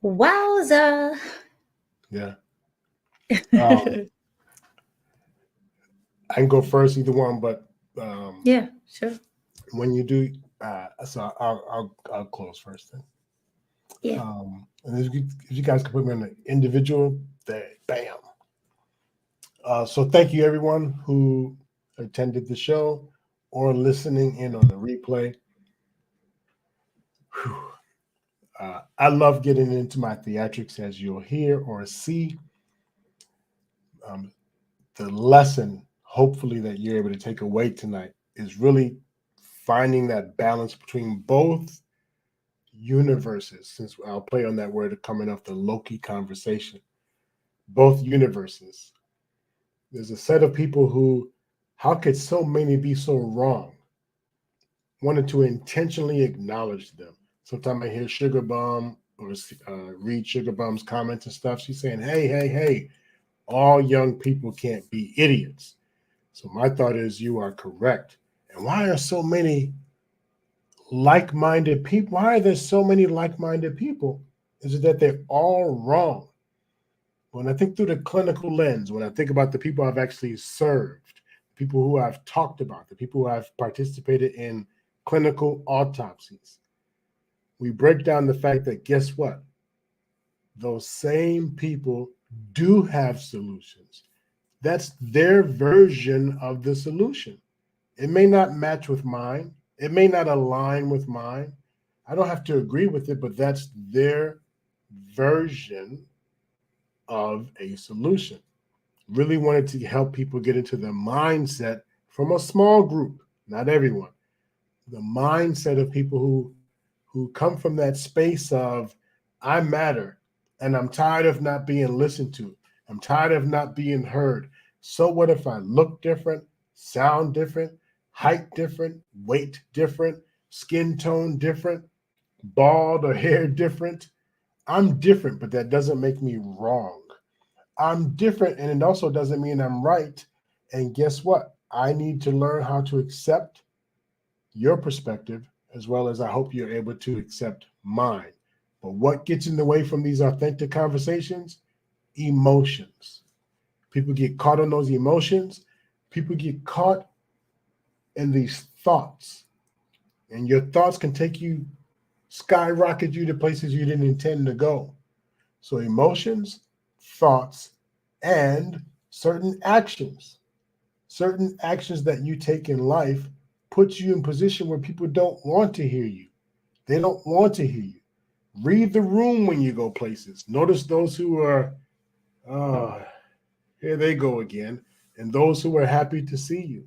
Wowza. Yeah. I can go first, either one, but yeah, sure. When you do, so I'll close first then. Yeah. And if you guys can put me on the individual, bam. So thank you everyone who attended the show or listening in on the replay. I love getting into my theatrics, as you'll hear or see. The lesson, hopefully, that you're able to take away tonight is really finding that balance between both universes, since I'll play on that word coming off the Loki conversation. Both universes. There's a set of people who, how could so many be so wrong? Wanted to intentionally acknowledge them. Sometimes I hear Sugar Bomb or read Sugar Bomb's comments and stuff. She's saying, hey, all young people can't be idiots. So my thought is you are correct. And why are so many like-minded people? Why are there so many like-minded people? Is it that they're all wrong? When I think through the clinical lens, when I think about the people I've actually served, people who I've talked about, the people who I've participated in clinical autopsies, we break down the fact that, guess what? Those same people do have solutions. That's their version of the solution. It may not match with mine. It may not align with mine. I don't have to agree with it, but that's their version of a solution. Really wanted to help people get into the mindset from a small group, not everyone, the mindset of people who come from that space of I matter and I'm tired of not being listened to. I'm tired of not being heard. So what if I look different, sound different, height different, weight different, skin tone different, bald or hair different? I'm different, but that doesn't make me wrong. I'm different, and it also doesn't mean I'm right. And guess what? I need to learn how to accept your perspective as well as I hope you're able to accept mine. But what gets in the way from these authentic conversations? Emotions. People get caught on those emotions. People get caught in these thoughts. And your thoughts can take you, skyrocket you to places you didn't intend to go. So emotions, thoughts, and certain actions that you take in life puts you in position where people don't want to hear you. They don't want to hear you. Read the room when you go places. Notice those who are, here they go again, and those who are happy to see you.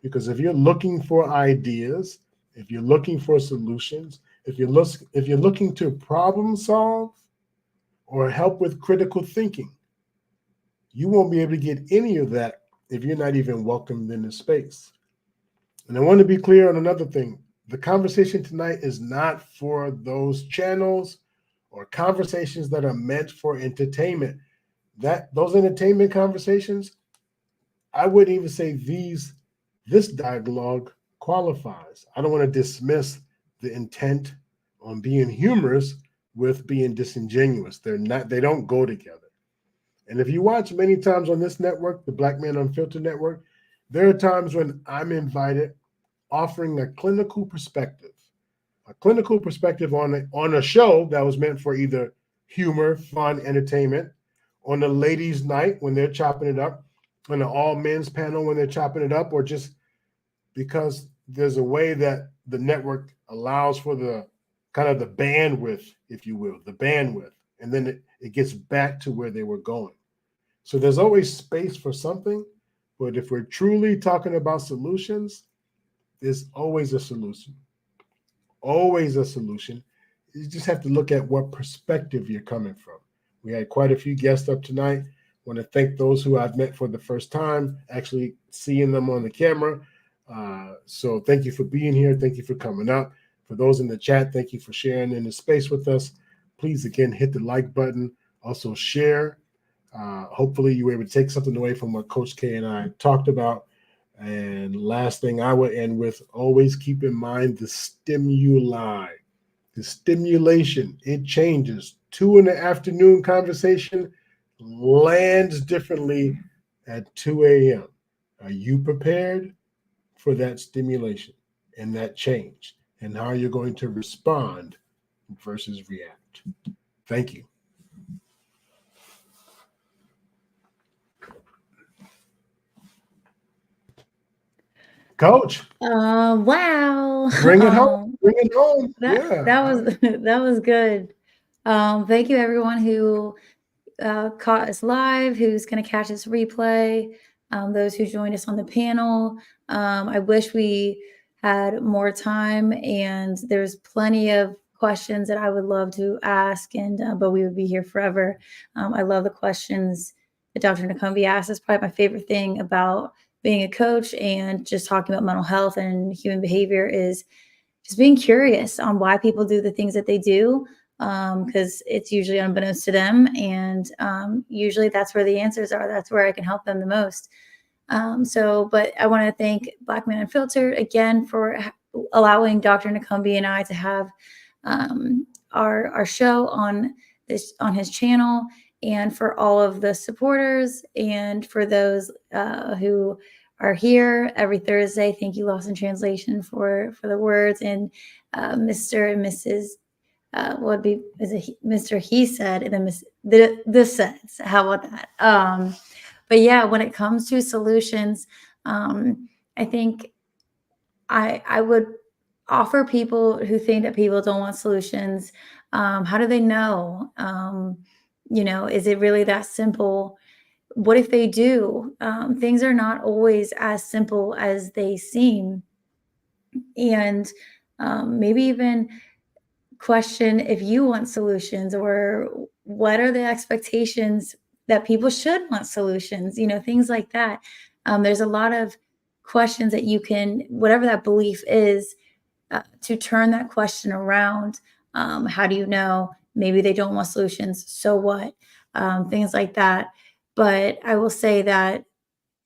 Because if you're looking for ideas, if you're looking for solutions, if you're looking to problem solve or help with critical thinking, you won't be able to get any of that if you're not even welcomed in the space. And I want to be clear on another thing. The conversation tonight is not for those channels or conversations that are meant for entertainment. Those entertainment conversations, I wouldn't even say this dialogue qualifies. I don't want to dismiss the intent on being humorous with being disingenuous. They don't go together. And if you watch many times on this network, the Black Man Unfiltered Network, there are times when I'm invited offering a clinical perspective on a show that was meant for either humor, fun, entertainment, on a ladies' night when they're chopping it up, on an all men's panel when they're chopping it up, or just because there's a way that the network allows for the kind of the bandwidth, if you will, and then it gets back to where they were going. So there's always space for something, but if we're truly talking about solutions, there's always a solution. Always a solution. You just have to look at what perspective you're coming from. We had quite a few guests up tonight. I want to thank those who I've met for the first time, actually seeing them on the camera. So thank you for being here. Thank you for coming up. For those in the chat, thank you for sharing in the space with us. Please, again, hit the like button. Also share. Hopefully you were able to take something away from what Coach K and I talked about. And last thing I would end with, always keep in mind the stimuli, the stimulation. It changes. 2 in the afternoon conversation lands differently at 2 a.m. Are you prepared for that stimulation and that change, and how you're going to respond versus react? Thank you. Coach. Wow. Bring it home. Bring it home. That was good. Thank you everyone who caught us live, who's going to catch this replay, those who joined us on the panel. I wish we had more time, and there's plenty of questions that I would love to ask, and but we would be here forever. I love the questions that Dr. Nakumbi asked. That's probably my favorite thing about being a coach and just talking about mental health and human behavior is just being curious on why people do the things that they do, because it's usually unbeknownst to them. And usually that's where the answers are. That's where I can help them the most. But I want to thank Black Man Unfiltered again for allowing Dr. Nakumbi and I to have our show on his channel, and for all of the supporters, and for those who are here every Thursday. Thank you, Lost in Translation, for the words, and Mr. and Mrs. Mr. He said, and then this says. How about that? But yeah, when it comes to solutions, I think I would offer people who think that people don't want solutions. How do they know? Is it really that simple? What if they do? Things are not always as simple as they seem. And maybe even question if you want solutions, or what are the expectations that people should want solutions, things like that. There's a lot of questions that you can, whatever that belief is, to turn that question around. How do you know? Maybe they don't want solutions. So what? Things like that. But I will say that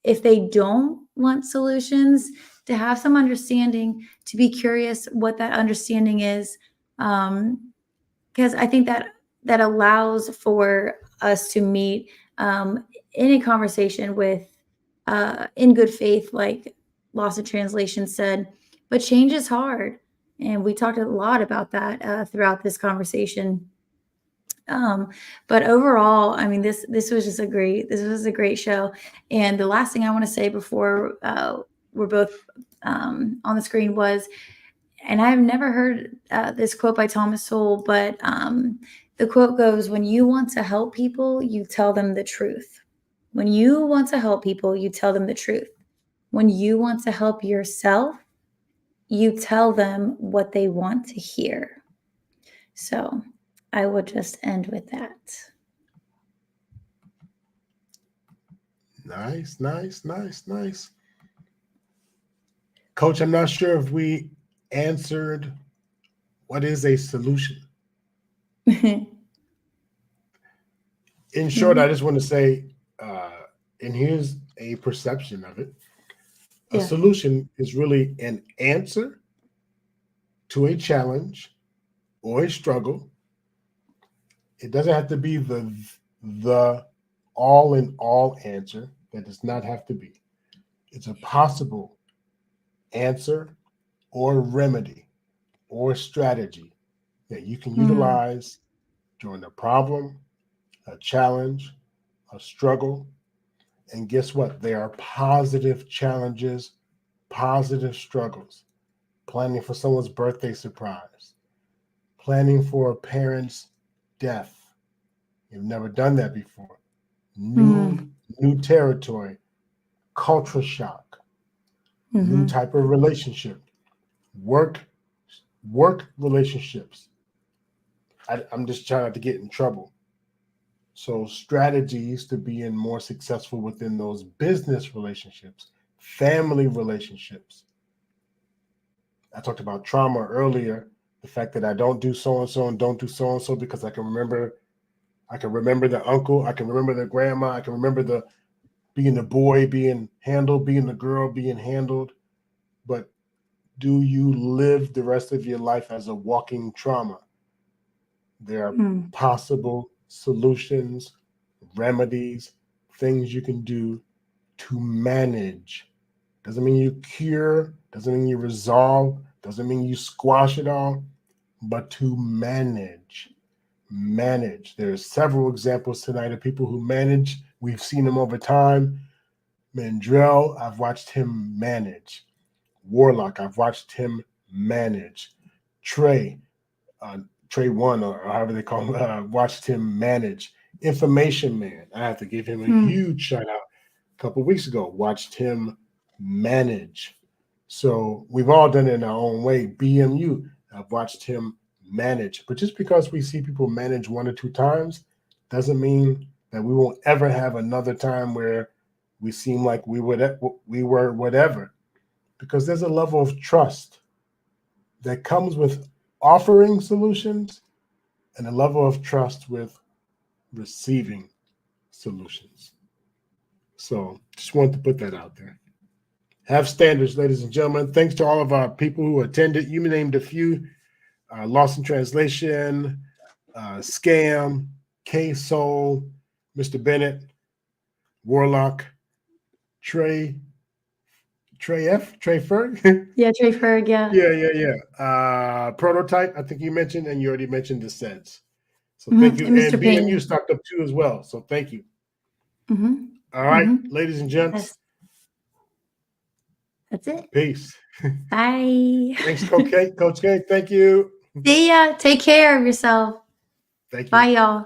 if they don't want solutions, to have some understanding, to be curious what that understanding is, because I think that allows for us to meet in a conversation with in good faith, like Lost in Translation said. But change is hard, and we talked a lot about that throughout this conversation. But overall, I mean, this was a great show. And the last thing I want to say before we're both on the screen was, and I've never heard this quote by Thomas Sowell, but the quote goes, "When you want to help people, you tell them the truth. When you want to help people, you tell them the truth. When you want to help yourself, you tell them what they want to hear." So I will just end with that. Nice, nice, nice, nice. Coach, I'm not sure if we answered what is a solution. In short, I just want to say, and here's a perception of it. A solution is really an answer to a challenge or a struggle. It doesn't have to be the all in all answer. That does not have to be. It's a possible answer or remedy or strategy that you can utilize during a problem, a challenge, a struggle. And guess what? There are positive challenges, positive struggles. Planning for someone's birthday surprise, planning for a parent's death. You've never done that before. New territory, culture shock, new type of relationship, work relationships. I'm just trying not to get in trouble. So strategies to being more successful within those business relationships, family relationships. I talked about trauma earlier, the fact that I don't do so-and-so and don't do so-and-so because I can remember the uncle, I can remember the grandma, I can remember being the boy being handled, being the girl being handled. But do you live the rest of your life as a walking trauma? There are possible solutions, remedies, things you can do to manage. Doesn't mean you cure, doesn't mean you resolve, doesn't mean you squash it all, but to manage. There's several examples tonight of people who manage. We've seen them over time. Mandrell, I've watched him manage. Warlock, I've watched him manage. Trey One, or however they call him, watched him manage. Information Man, I have to give him a huge shout out. A couple of weeks ago, watched him manage. So we've all done it in our own way. BMU, I've watched him manage. But just because we see people manage one or two times doesn't mean that we won't ever have another time where we seem like we were whatever. Because there's a level of trust that comes with offering solutions and a level of trust with receiving solutions. So just wanted to put that out there. Have standards, ladies and gentlemen. Thanks to all of our people who attended. You named a few. Lost in Translation, Scam, K-Soul, Mr. Bennett, Warlock, Trey Ferg? Yeah, Trey Ferg, yeah. Yeah. Prototype, I think you mentioned, and you already mentioned the Sense. So thank you. And BMU stocked up too as well. So thank you. All right, ladies and gents. Yes. That's it. Peace. Bye. Thanks, Coach K. Thank you. See ya. Take care of yourself. Thank you. Bye, y'all.